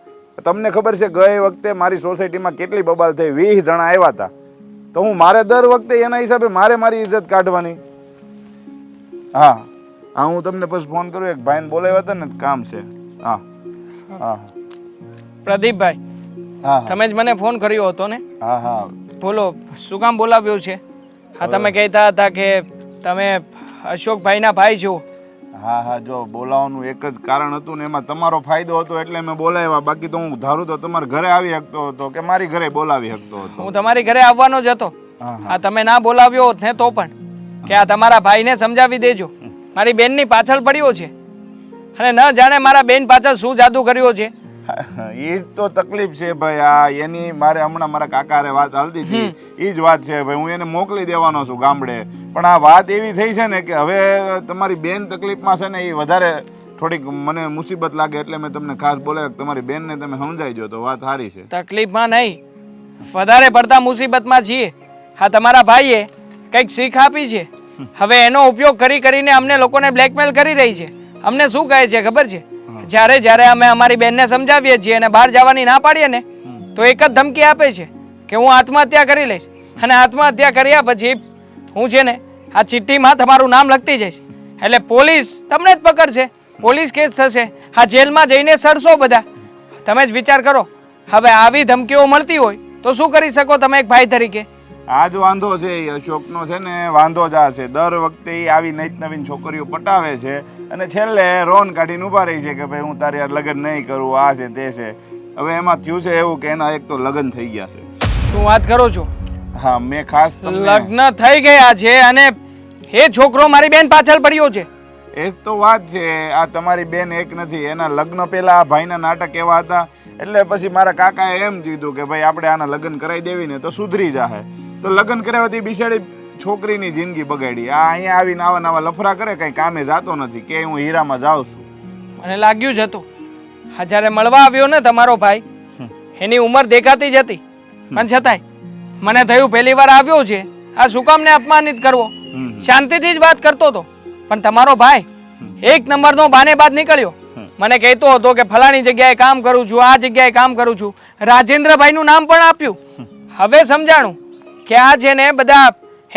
તમને ખબર છે ગઈ વખતે મારી સોસાયટીમાં કેટલી બબાલ થઈ, 20 જણા આવ્યા હતા. તો હું મારે દર વખતે એના હિસાબે મારી ઇજ્જત કાઢવાની. હા હા, હું તમને પછી ફોન કરું, એક ભાઈને બોલાવ્યા હતા ને કામ છે. હા હા પ્રદીપભાઈ, હા તમે જ મને ફોન કર્યો હતો ને? હા હા બોલો, શું કામ બોલાવ્યો છે? હા, તમે કહેતા હતા કે તમે અશોકભાઈના ભાઈ છો. હા હા, જો બોલાવવાનું એક જ કારણ હતું ને, એમાં તમારો ફાયદો હતો એટલે મેં બોલાવ્યા. બાકી તો હું ધારું તો તમારા ઘરે આવી શકતો હતો કે મારી ઘરે બોલાવી શકતો હતો. હું તમારી ઘરે આવવાનો જ હતો. હા હા, તમે ના બોલાવ્યો હોત ને તો પણ કે આ તમારા ભાઈને સમજાવી દેજો, મારી બેનની પાછળ પડ્યો છે અને ન જાણે મારા બેન પાછળ શું જાદુ કર્યો છે. એ જ તો તકલીફ છે ભાઈ. આ એની મારે હમણાં મારા કાકારે વાત હાલતી હતી, એ જ વાત છે ભાઈ. હું એને મોકલી દેવાનો છું ગામડે, પણ આ વાત એવી થઈ છે ને કે હવે તમારી બેન તકલીફમાં છે ને, એ વધારે થોડીક મને મુસીબત લાગે એટલે મેં તમને ખાસ બોલાવ્યો. તમારી બેનને તમે સમજાઈ દો તો વાત સારી છે. તકલીફમાં નહીં, વધારે પડતા મુસીબતમાં છીએ. હા, તમારા ભાઈએ કંઈક શીખ આપી છે, હવે એનો ઉપયોગ કરીને અમને લોકોને બ્લેકમેલ કરી રહી છે. અમને શું કહે છે ખબર છે? જ્યારે અમે અમારી બેનને સમજાવીએ છીએ અને બહાર જવાની ના પાડીએ ને, તો એક જ ધમકી આપે છે કે હું આત્મહત્યા કરી લઈશ, અને આત્મહત્યા કર્યા પછી હું છે ને આ ચિઠ્ઠીમાં તમારું નામ લખતી જઈશ, એટલે પોલીસ તમને જ પકડશે, પોલીસ કેસ થશે, આ જેલમાં જઈને સડશો બધા. તમે જ વિચાર કરો, હવે આવી ધમકીઓ મળતી હોય તો શું કરી શકો તમે એક ભાઈ તરીકે? આ જ વાંધો છે, એ અશોકનો છે ને વાંધો જ આ છે. દર વખતે એ આવી નૈત નવીન છોકરીઓ પટાવે છે અને છેલ્લે રોન કાઢીને ઊભા રહી છે કે ભાઈ હું તારે યાર લગ્ન નહીં કરું, આ છે તે છે. હવે એમાં થયું છે એવું કે એના એક તો લગ્ન થઈ ગયા છે. શું વાત કરો છો? હા, મેં ખાસ લગ્ન થઈ ગયા છે અને એ છોકરો મારી બેન પાછળ પડ્યો છે. એ જ તો વાત છે. આ તમારી બેન એક નથી, એના લગ્ન પહેલા આ ભાઈના નાટક એવા હતા એટલે પછી મારા કાકાએ એમ કીધું કે ભાઈ આપણે આના લગ્ન કરાવી દેવી ને તો સુધરી જાહે. તો લગ્ન કરાવવાથી બિચારી છોકરીની જિંદગી બગાડી. આ અહીંયા આવીને આવા નવા લફરા કરે, કંઈ કામે જાતો નથી કે હું હીરામાં જાઉં છું. મને લાગ્યું જ હતું. હા, જ્યારે મળવા આવ્યો ને તમારો ભાઈ, એની ઉંમર દેખાતી જ હતી, પણ છતાંય મને થયું પહેલી વાર આવ્યો છે, આ શું કામ ને અપમાનિત કરવો? શાંતિથી જ વાત કરતો હતો, પણ તમારો ભાઈ એક નંબરનો બાનેબાદ નીકળ્યો. મને કહેતો હતો કે ફલાણી જગ્યાએ કામ કરું છું, આ જગ્યાએ કામ કરું છું, રાજેન્દ્રભાઈનું નામ પણ આપ્યું. હવે સમજાણું કે આ છે ને બધા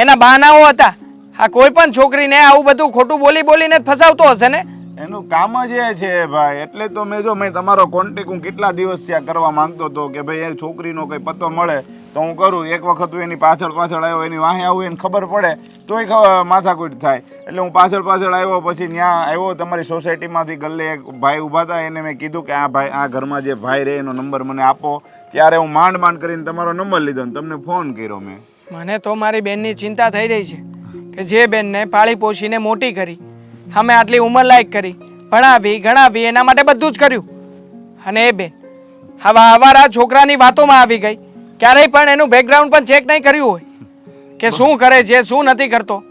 એના બહાનાઓ હતા. આ કોઈ પણ છોકરીને આવું બધું ખોટું બોલીને જ ફસાવતો હશે ને. એનું કામ જ એ છે ભાઈ. એટલે તો મેં તમારો કોન્ટેક્ટ હું કેટલા દિવસથી આ કરવા માંગતો હતો કે ભાઈ એ છોકરીનો કંઈ પતો મળે તો હું કરું. એક વખત હું એની પાછળ આવ્યો, એની વાહે આવું એને ખબર પડે તોય માથાકૂટ થાય. એટલે હું પાછળ આવ્યો, પછી ત્યાં આવ્યો તમારી સોસાયટીમાંથી ગલ્લે એક ભાઈ ઊભા હતા, એને મેં કીધું કે આ ભાઈ, આ ઘરમાં જે ભાઈ રહે એનો નંબર મને આપો. ત્યારે હું માંડ કરીને તમારો નંબર લીધો ને તમને ફોન કર્યો મેં. મને તો મારી બેનની ચિંતા થઈ રહી છે કે જે બેનને પાળી પોષીને મોટી કરી, અમે આટલી ઉંમર લાયક કરી, ભણાવી ગણાવી, એના માટે બધું જ કર્યું, અને એ બેન હવે આવારા છોકરાની વાતોમાં આવી ગઈ. ક્યારેય પણ એનું બેકગ્રાઉન્ડ પણ ચેક નહીં કર્યું હોય કે શું કરે છે શું નથી કરતો.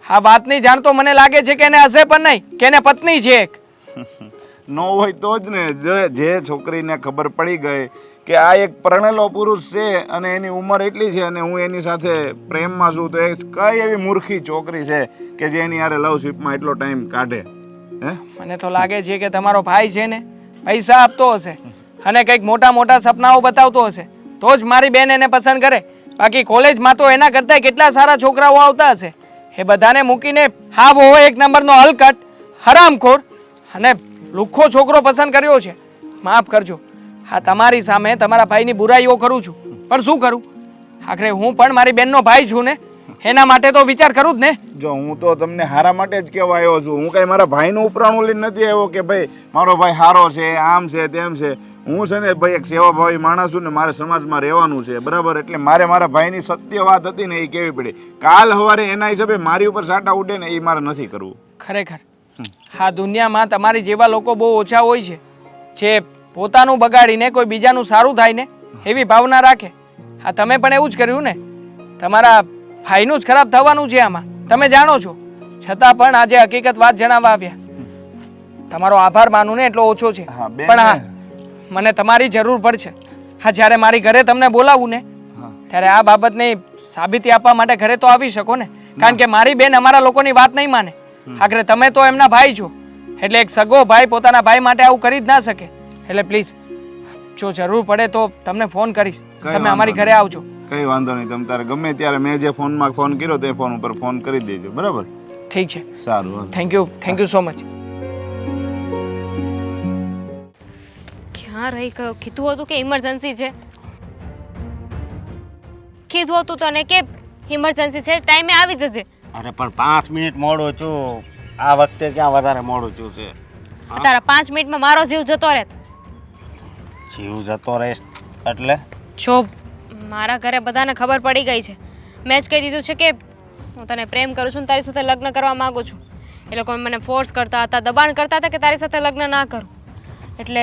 આ વાતની જાણ તો મને લાગે છે કે એને હશે પણ નહીં, કે એને પત્ની છે એક. નો હોય તો જ ને. જે છોકરીને ખબર પડી ગઈ કે આ એક પરણેલો પુરુષ છે અને એની ઉંમર એટલી છે અને હું એની સાથે પ્રેમમાં છું, તો એ કઈ એવી મૂર્ખી છોકરી છે કે જે એની યારે લવશીપમાં એટલો ટાઈમ કાઢે? હે, મને તો લાગે છે કે તમારો ભાઈ છે ને પૈસા આપતો હશે અને કંઈક મોટા મોટા સપનાઓ બતાવતો હશે, તો જ મારી બેન એને પસંદ કરે. બાકી કોલેજમાં તો એના કરતાં કેટલા સારા છોકરાઓ આવતા હશે. એ બધાને મૂકીને હા વો એક નંબરનો હલકટ હરામખોર અને લુખ્ખો છોકરો પસંદ કર્યો છે. માફ કરજો, હા તમારી સામે તમારા ભાઈની બુરાઈઓ કરું છું, પણ શું કરું? આખરે હું પણ મારી બેનનો ભાઈ છું ને, એના માટે તો વિચાર કરું જ ને. જો હું તો તમને હારા માટે જ કહેવા આવ્યો છું. હું કઈ મારા ભાઈનું ઉપરાણું લઈને નથી આવ્યો કે ભાઈ મારો ભાઈ હારો છે, આમ છે તેમ છે. હું છે ને ભાઈ એક સેવાભાવી માણસ છું ને, મારે સમાજમાં રહેવાનું છે, બરાબર? એટલે મારે મારા ભાઈની સત્ય વાત હતી ને એ કેવી પડી. કાલ સવારે એના હિસાબે મારી ઉપર સાટા ઉડે ને એ મારે નથી કરવું. ખરેખર આ દુનિયામાં તમારી જેવા લોકો બહુ ઓછા હોય છે જે પોતાનું બગાડીને કોઈ બીજાનું સારું થાય ને એવી ભાવના રાખે. હા, તમે પણ એવું જ કર્યું ને. તમારા ભાઈનું જ ખરાબ થવાનું છે આમાં, તમે જાણો છો. છતાં પણ આજે હકીકત વાત જણાવવા આવ્યા. તમારો આભાર માનું ને એટલો ઓછો છે. હા, બેન. પણ હા, મને તમારી જરૂર પડશે. હા, જ્યારે મારી ઘરે તમને બોલાવું ને ત્યારે આ બાબતની સાબિતી આપવા માટે ઘરે તો આવી શકો ને. કારણ કે મારી બેન અમારા લોકોની વાત નહીં માને. આખરે તમે તો એમના ભાઈ છો, એટલે એક સગો ભાઈ પોતાના ભાઈ માટે આવું કરી જ ના શકે. એટલે પ્લીઝ, જો જરૂર પડે તો તમને ફોન કરીશ, તમે અમારી ઘરે આવજો. કઈ વાંધો નહીં, તમે તારે ગમે ત્યારે મેં જે ફોનમાં ફોન કર્યો તે ફોન ઉપર ફોન કરી દેજો, બરાબર? ઠીક છે, સારું. Thank you so much. ક્યાં રહી ગયો? કીધું હતું કે ઇમરજન્સી છે, કીધું હતું તને કે ઇમરજન્સી છે, ટાઈમે આવી જજે. અરે પણ 5 મિનિટ મોડું છું. આ વખતે ક્યાં વધારે મોડું છું છે? તારા 5 મિનિટમાં મારો જીવ જતો રહેત. જીવ જતો રહેશ એટલે? જો મારા ઘરે બધાને ખબર પડી ગઈ છે. મેં જ કહી દીધું છે કે હું તને પ્રેમ કરું છું ને તારી સાથે લગ્ન કરવા માંગુ છું. એ લોકો મને ફોર્સ કરતા હતા, દબાણ કરતા હતા કે તારી સાથે લગ્ન ના કરું. એટલે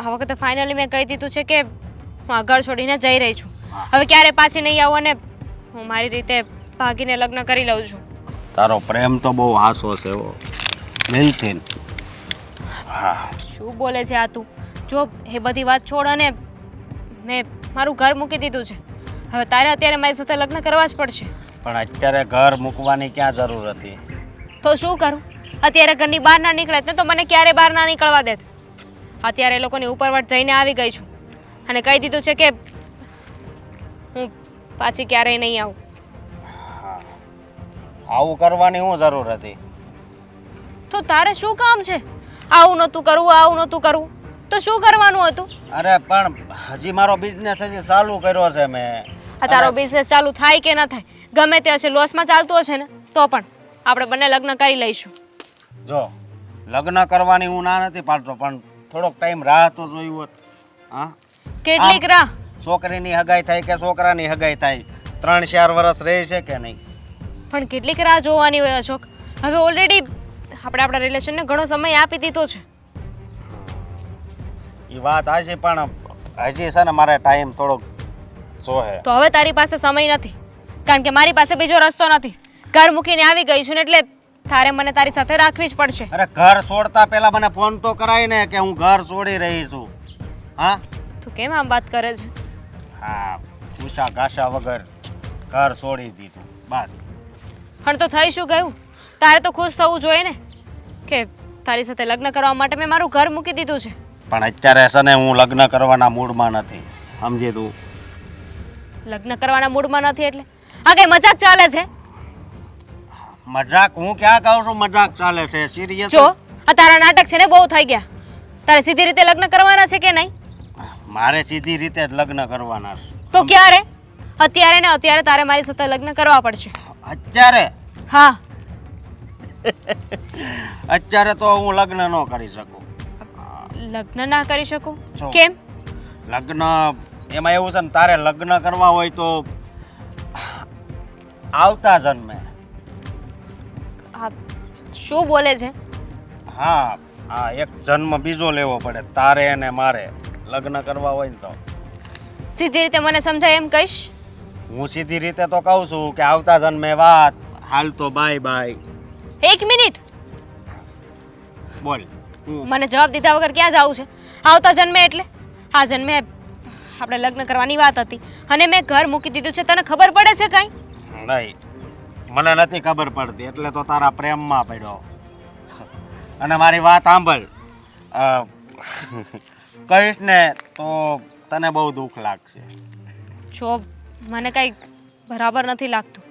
આ વખતે ફાઇનલી મેં કહી દીધું છે કે હું આ ઘર છોડીને જઈ રહી છું. હવે ક્યારે પાછી નહીં આવું અને હું મારી રીતે ભાગીને લગ્ન કરી લઉં છું. તારો પ્રેમ તો બહુ હાસો છે એવો મિલથી. હા, શું બોલે છે આ તું? જો એ બધી વાત છોડ અને મેં મારું ઘર મૂકી દીધું છે. હવે તારે અત્યારે મારી સાથે લગ્ન કરવા જ પડશે. પણ અત્યારે ઘર મૂકવાની ક્યાં જરૂર હતી? તો શું કરું? અત્યારે ઘરની બહાર ના નીકળે ને તો મને ક્યારે બહાર ના નીકળવા દેત. અત્યારે એ લોકોની ઉપરવટ જઈને આવી ગઈ છું અને કહી દીધું છે કે હું પાછી ક્યારેય નહીં આવું. આવું કરવાની શું જરૂર હતી? તો તારે શું કામ છે? આવું નહોતું કરવું, આવું નહોતું કરવું, તો શું કરવાનું હતું? અરે પણ હજી મારો બિઝનેસ હજી ચાલુ કર્યો છે મેં. આ તારો બિઝનેસ ચાલુ થાય કે ના થાય, ગમે તે હશે, લોસમાં ચાલતું હશે ને તો પણ આપણે બંને લગ્ન કરી લઈશું. જો લગ્ન કરવાની હું ના નથી પાડતો, પણ થોડોક ટાઈમ રાહ તો જોઈ હોત. હા, કેટલીક રાહ? છોકરીની હગાઈ થાય કે છોકરાની હગાઈ થાય, 3-4 વર્ષ રહે છે કે નહીં? પણ કેટલીક રાહ જોવાની હોય અશોક? હવે ઓલરેડી આપણે આપણા રિલેશનને ઘણો સમય આપી દીધો છે. એ વાત હજી પણ હજી છે ને મારે ટાઈમ થોડોક જોહે. તો હવે તારી પાસે સમય નથી, કારણ કે મારી પાસે બીજો રસ્તો નથી. ઘર મૂકીને આવી ગઈ છું ને એટલે તારે મને તારી સાથે રાખવી જ પડશે. અરે ઘર છોડતા પહેલા મને ફોન તો કરાય ને કે હું ઘર છોડી રહી છું. હા, તું કેમ આમ વાત કરે છે? હા, ઉષા ઘાસા વગર ઘર છોડી દીધું બસ. પણ તો થઈ શું ગયું? તારે તો ખુશ થવું જોઈએ ને કે તારી સાથે લગ્ન કરવા માટે મેં મારું ઘર મૂકી દીધું છે. પણ અત્યારે છે ને હું લગ્ન કરવાના મૂડમાં નથી, સમજી તું? લગ્ન કરવાના મૂડમાં નથી એટલે આ કઈ મજાક ચાલે છે? મજાક હું ક્યાં કહું છું? મજાક ચાલે છે, સિરિયસ. જો આ તારા નાટક છે ને બહુ થઈ ગયા. તારે સીધી રીતે લગ્ન કરવાના છે કે નહીં? મારે સીધી રીતે જ લગ્ન કરવાના છે. તો ક્યારે? અત્યારે ને અત્યારે તારે મારી સાથે લગ્ન કરવા પડશે. અત્યારે? હા. અત્યારે તો હું લગ્ન ન કરી શકું. લગ્ન ના કરી શકું? જો. કેમ? લગ્ન એમાં એવું છે ને, તારે લગ્ન કરવા હોય તો આવતા જન્મે. આ શું બોલે છે? હા, હા, એક જન્મ બીજો લેવો પડે તારે અને મારે લગ્ન કરવા હોય ને તો. સીધી રીતે મને સમજાય એમ કહીશ? હું સીધી રીતે તો કહું છું કે આવતા જન્મે વાત, હાલ તો બાય બાય. એક મિનિટ, બોલ. મને જવાબ દીધા વગર ક્યાં જવું છે? આવતા જન્મે એટલે આ જન્મે આપણે લગ્ન કરવાની વાત હતી અને મેં ઘર મૂકી દીધું છે. તને ખબર પડે છે કાંઈ? નહીં, મને નથી ખબર પડતી, એટલે તો તારા પ્રેમમાં પડ્યો. અને મારી વાત સાંભળ, કહીશ ને તો તને બહુ દુઃખ લાગશે. જો મને કાંઈ બરાબર નથી લાગતું.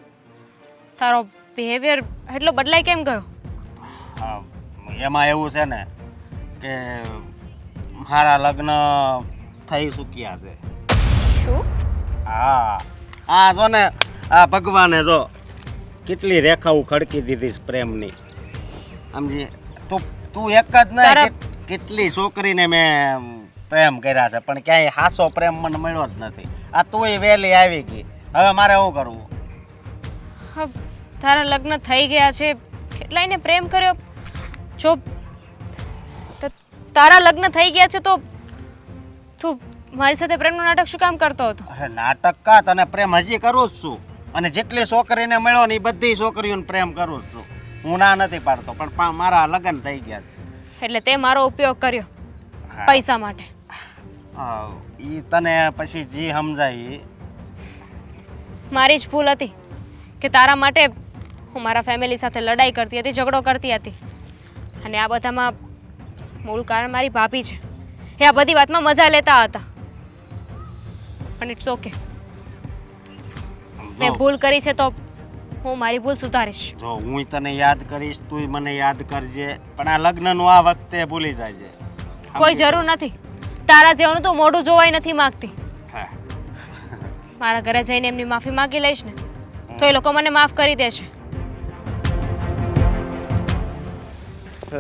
તારો બિહેવિયર એટલો બદલાઈ કેમ ગયો? હા, એમાં એવું છે ને કે મારા લગ્ન થઈ ચૂક્યા છે. શું? હા, હા, જો ને આ ભગવાને જો કેટલી રેખાઓ ખડકી દીધી છે પ્રેમની, સમજી? તું એક જ નહીં, કેટલી છોકરીને મેં પ્રેમ કર્યા છે, પણ ક્યાંય હાસો પ્રેમ મને મળ્યો જ નથી. આ તુંય વહેલી આવી ગઈ, હવે મારે શું કરવું? તારા લગ્ન થઈ ગયા છે, કેટલાયને પ્રેમ કર્યો, જો તારા લગ્ન થઈ ગયા છે તો તું મારી સાથે પ્રેમનું નાટક શું કામ કરતો હતો? અરે નાટક કા, તને પ્રેમ હજી કરું જ છું. અને જેટલી છોકરીને મળ્યો ને એ બધી છોકરીઓને પ્રેમ કરું જ છું. હું ના નથી પાડતો, પણ મારા લગ્ન થઈ ગયા છે. એટલે તે મારો ઉપયોગ કર્યો પૈસા માટે. એ તને પછી જી સમજાય ઈ. મારી જ ભૂલ હતી કે તારા માટે હું મારા ફેમિલી સાથે લડાઈ કરતી હતી, ઝઘડો કરતી હતી. અને આ બધામાં મૂળ કારણ મારી ભાભી છે. એ આ બધી વાતમાં મજા લેતા હતા. પણ ઇટ્સ ઓકે, મેં ભૂલ કરી છે તો હું મારી ભૂલ સુધારીશ. જો હું તને યાદ કરીશ, તું મને યાદ કરજે, પણ આ લગ્નનું આ વખતે ભૂલી જાય. કોઈ જરૂર નથી. તારા જેવાનું તો મોઢું જોવાય નથી માંગતી. મારા ઘરે જઈને એમની માફી માંગી લઈશ ને તો એ લોકો મને માફ કરી દેશે.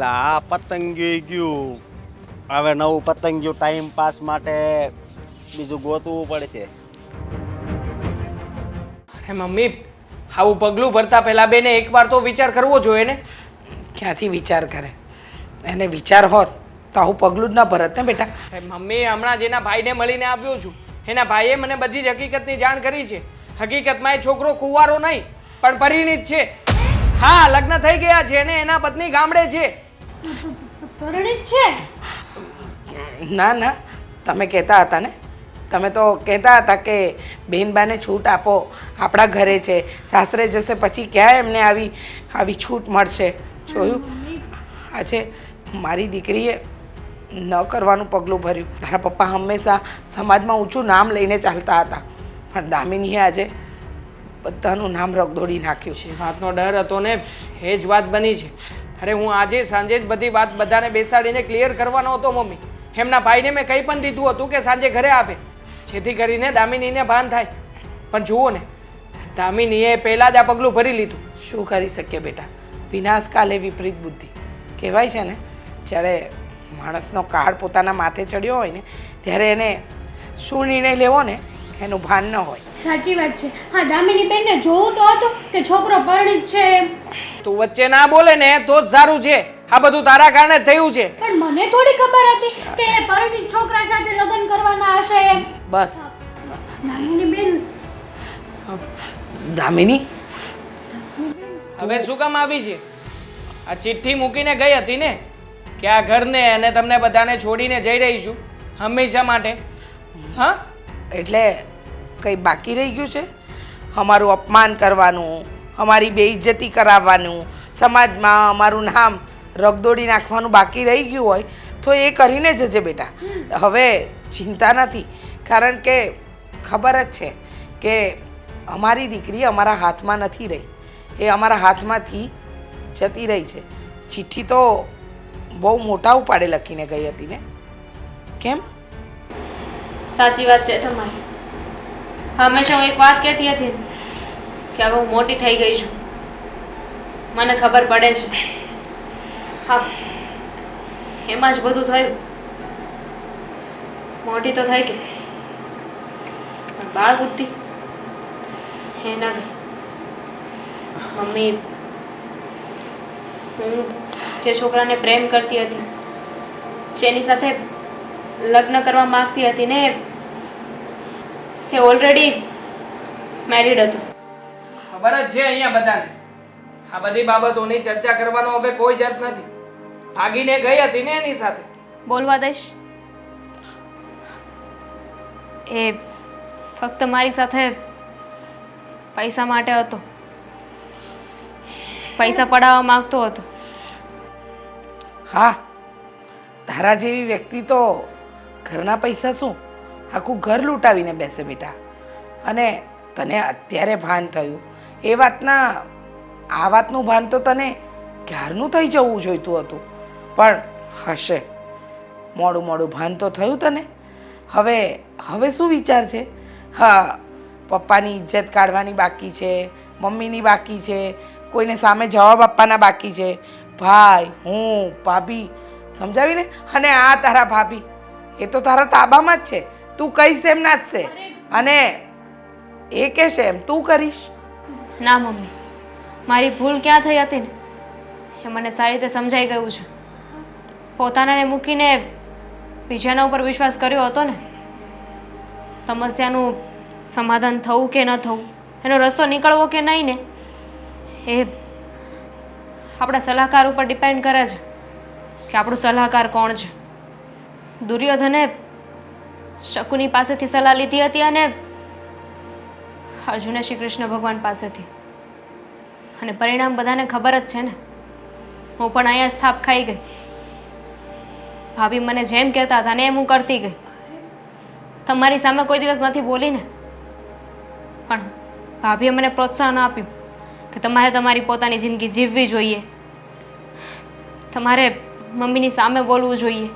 આ પતંગિયું ગયું, હવે નવું પતંગિયું ટાઈમ પાસ માટે બીજું ગોતવું પડશે. અરે મમ્મી, આવું પગલું ભરતા પહેલા બેને એકવાર તો વિચાર કરવો જોઈએ ને. ક્યાંથી વિચાર કરે? એને વિચાર હોત તો આવું પગલું જ ન ભરત ને બેટા. અરે મમ્મી, હમણાં જેના ભાઈને મળીને આવ્યો છું, એના ભાઈએ મને બધી જ હકીકતની જાણ કરી છે. હકીકતમાં એ છોકરો કુંવારો નહીં પણ પરિણીત છે. હા, લગ્ન થઈ ગયા છે અને એના પત્ની ગામડે છે. પરિણીત છે? ના ના, તમે કહેતા હતા ને, તમે તો કહેતા હતા કે બહેનબાને છૂટ આપો, આપણા ઘરે છે, સાસરે જશે પછી ક્યાં એમને આવી છૂટ મળશે. જોયું, આજે મારી દીકરીએ ન કરવાનું પગલું ભર્યું. તારા પપ્પા હંમેશા સમાજમાં ઊંચું નામ લઈને ચાલતા હતા, પણ દામિનીએ આજે બધાનું નામ રગદોડી નાખ્યું. જે વાતનો ડર હતો ને એ જ વાત બની છે. અરે હું આજે સાંજે જ બધી વાત બધાને બેસાડીને ક્લિયર કરવાનો હતો મમ્મી. એમના ભાઈને મેં કંઈ પણ દીધું હતું કે સાંજે ઘરે આવે, જેથી કરીને દામિનીને ભાન થાય. પણ જુઓ ને, દામિનીએ પહેલાં જ આ પગલું ભરી લીધું. શું કરી શકીએ બેટા, વિનાશકાલે વિપરીત બુદ્ધિ કહેવાય છે ને. જ્યારે માણસનો કાળ પોતાના માથે ચડ્યો હોય ને ત્યારે એને શું નિર્ણય લેવો ને એનું ભાન ન હોય. સાચી વાત છે. હા, દામિની બેનને જોવું તો હતું કે છોકરો પરિણીત છે એમ. તું વચ્ચે ના બોલે ને તો જ સારું છે. આ બધું તારા કારણે જ થયું છે. પણ મને થોડી ખબર હતી કે એ પરિણીત છોકરા સાથે લગ્ન કરવાના હશે એમ. બસ દામિની બેન, દામિની, હવે શું કામ આવી છે? આ ચિઠ્ઠી મૂકીને ગઈ હતી ને કે આ ઘરને અને તમને બધાને છોડીને જઈ રહી છું હંમેશા માટે. હા, એટલે કંઈ બાકી રહી ગયું છે? અમારું અપમાન કરવાનું, અમારી બેઇજ્જતી કરાવવાનું, સમાજમાં અમારું નામ રગદોડી નાખવાનું બાકી રહી ગયું હોય તો એ કરીને જજે બેટા. હવે ચિંતા નથી, કારણ કે ખબર જ છે કે અમારી દીકરી અમારા હાથમાં નથી રહી, એ અમારા હાથમાંથી જતી રહી છે. ચિઠ્ઠી તો બહુ મોટા ઉપાડે લખીને ગઈ હતી ને. કેમ? સાચી વાત છે તમારી. હંમેશા હું એક વાત કહેતી હતી કે હવે હું મોટી થઈ ગઈ છું, મને ખબર પડે છે. હા, એમાં જ બધું થયું. મોટી તો થઈ ગઈ પણ બાળ બુદ્ધિ એ ના ગઈ. મમ્મી, હું જે છોકરાને પ્રેમ કરતી હતી, જેની સાથે લગ્ન કરવા માંગતી હતી ને, એ ઓલરેડી મેરિડ હતો. ખબર જ છે અહીંયા બધાને. આ બધી બાબતોની ચર્ચા કરવાનો હવે કોઈ જ અર્થ નથી. ભાગીને ગઈ હતી ને એની સાથે. બોલવા દઈશ? એ ફક્ત મારી સાથે પૈસા માટે હતો, પૈસા પડાવવા માંગતો હતો. હા, તારા જેવી વ્યક્તિ તો ઘરના પૈસા શું આખું ઘર લૂંટાવીને બેસે બેટા. અને તને અત્યારે ભાન થયું એ વાતના, આ વાતનું ભાન તો તને ક્યારનું થઈ જવું જોઈતું હતું, પણ હશે મોડું મોડું ભાન તો થયું તને. હવે શું વિચાર છે? હા, પપ્પાની ઇજ્જત કાઢવાની બાકી છે, મમ્મીની બાકી છે, કોઈને સામે જવાબ આપવાના બાકી છે. ભાઈ, હું, ભાભી સમજાવીને. અને આ તારા ભાભી એ તો તારા તાબામાં જ છે. તું કહીશ એમ ના જ છે, અને એ કહેશે એમ તું કરીશ. ના મમ્મી, મારી ભૂલ ક્યાં થઈ હતી ને એ મને સારી રીતે સમજાઈ ગયું છે. પોતાનાને મૂકીને બીજાના ઉપર વિશ્વાસ કર્યો હતો ને. સમસ્યાનું સમાધાન થવું કે ન થવું, એનો રસ્તો નીકળવો કે નહીં ને, એ આપણા સલાહકાર ઉપર ડિપેન્ડ કરે છે કે આપણું સલાહકાર કોણ છે. દુર્યોધને શકુની પાસેથી સલાહ લીધી હતી અને અર્જુને શ્રી કૃષ્ણ ભગવાન પાસેથી, અને પરિણામ બધાને ખબર જ છે ને. હું પણ અહીંયા જ થાપ ખાઈ ગઈ. ભાભી મને જેમ કહેતા હતા ને એમ હું કરતી ગઈ. તમારી સામે કોઈ દિવસ નથી બોલી ને, પણ ભાભીએ મને પ્રોત્સાહન આપ્યું કે તમારે તમારી પોતાની જિંદગી જીવવી જોઈએ, તમારે મમ્મીની સામે બોલવું જોઈએ,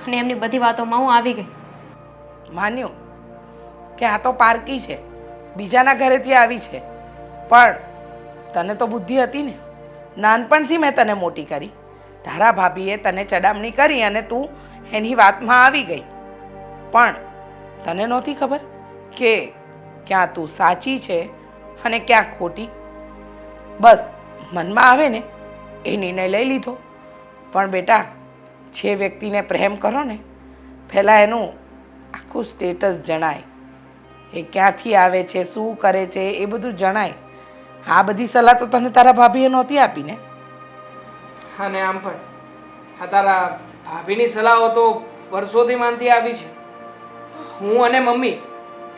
અને એમની બધી વાતોમાં હું આવી ગઈ. માન્યું કે આ તો પારકી છે, બીજાના ઘરેથી આવી છે, પણ તને તો બુદ્ધિ હતી ને. નાનપણથી મેં તને મોટી કરી. તારા ભાભીએ તને ચડામણી કરી અને તું એની વાતમાં આવી ગઈ, પણ તને નહોતી ખબર કે ક્યાં તું સાચી છે અને ક્યાં ખોટી. બસ મનમાં આવે ને એ નિર્ણય લઈ લીધો. પણ બેટા, જે વ્યક્તિને પ્રેમ કરો ને, પહેલાં એનું આખું સ્ટેટસ જણાય, એ ક્યાંથી આવે છે, શું કરે છે, એ બધું જણાય. આ બધી સલાહ તો તને તારા ભાભીએ નહોતી આપી ને. અને આમ પણ આ તારા ભાભીની સલાહો તો વર્ષોથી માનતી આવી છે. હું અને મમ્મી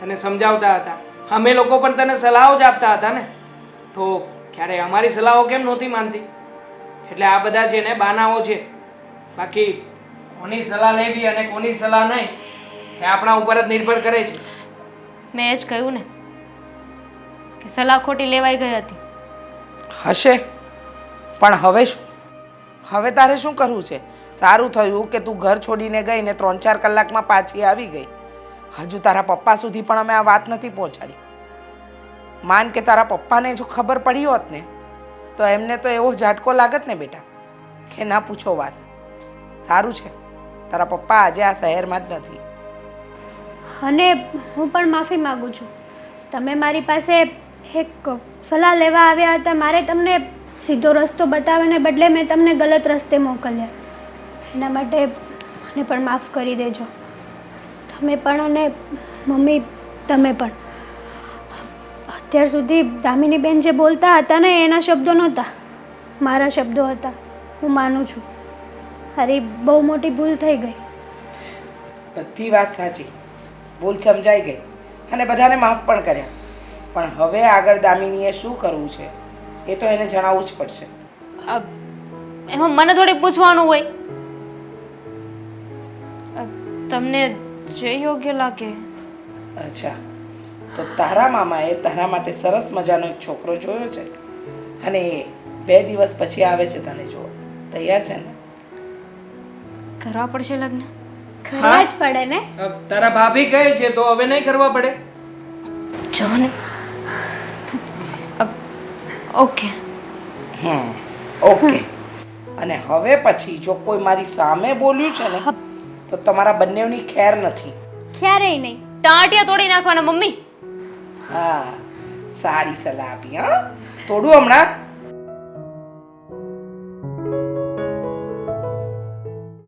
તને સમજાવતા હતા, અમે લોકો પણ તને સલાહો જ આપતા હતા ને, તો ક્યારે અમારી સલાહો કેમ નહોતી માનતી? એટલે આ બધા છે ને બાનાઓ છે. બાકી કોની સલાહ લેવી અને કોની સલાહ નહીં એ આપણા ઉપર જ નિર્ભર કરે છે. મેં એ જ કહ્યું ને કે સલાહ ખોટી લેવાઈ ગઈ હતી. હશે, પણ હવે શું? હવે તારે શું કરવું છે? સારું થયું કે તું ઘર છોડીને ગઈ ને 3-4 કલાકમાં પાછી આવી ગઈ. હજુ તારા પપ્પા સુધી પણ અમે આ વાત નથી પહોંચાડી. માન કે તારા પપ્પાને જો ખબર પડી હોત ને તો એમને તો એવો ઝાટકો લાગત ને બેટા કે ના પૂછો વાત. સારું છે તારા પપ્પા આજે આ શહેરમાં જ નથી. અને હું પણ માફી માગું છું. તમે મારી પાસે એક સલાહ લેવા આવ્યા હતા, મારે તમને સીધો રસ્તો બતાવવાને બદલે મેં તમને ગલત રસ્તે મોકલ્યા. એના માટે મને પણ માફ કરી દેજો. તમે પણ અને મમ્મી તમે પણ. અત્યાર સુધી દામિનીબેન જે બોલતા હતા ને એના શબ્દો નહોતા, મારા શબ્દો હતા. હું માનું છું અરે બહુ મોટી ભૂલ થઈ ગઈ. બધી વાત સાચી, ભૂલ સમજાઈ ગઈ અને બધાને માફ પણ કર્યા. પણ હવે આગળ દામિનીએ શું કરવું છે એ તો એને જણાવવું જ પડશે. એમાં મને થોડી પૂછવાનું હોય. તમને જે યોગ્ય લાગે. અચ્છા, તો તારા મામાએ તારા માટે સરસ મજાનો એક છોકરો જોયો છે અને એ 2 દિવસ પછી આવે છે તને જોવા. તૈયાર છે ને? કરવા પડશે લગ્ન. કરવા જ પડે ને. તારા ભાભી કહે છે તો હવે નહીં કરવા પડે? જાને ઓકે. ઓકે. અને હવે પછી જો કોઈ મારી સામે બોલ્યું છે ને તો તમારા બંનેની ખેર નથી. ક્યારેય નહીં. ટાંટિયા તોડી નાખવાના મમ્મી. હા, સારી સલાહ આપી. હા, તોડું હમણાં.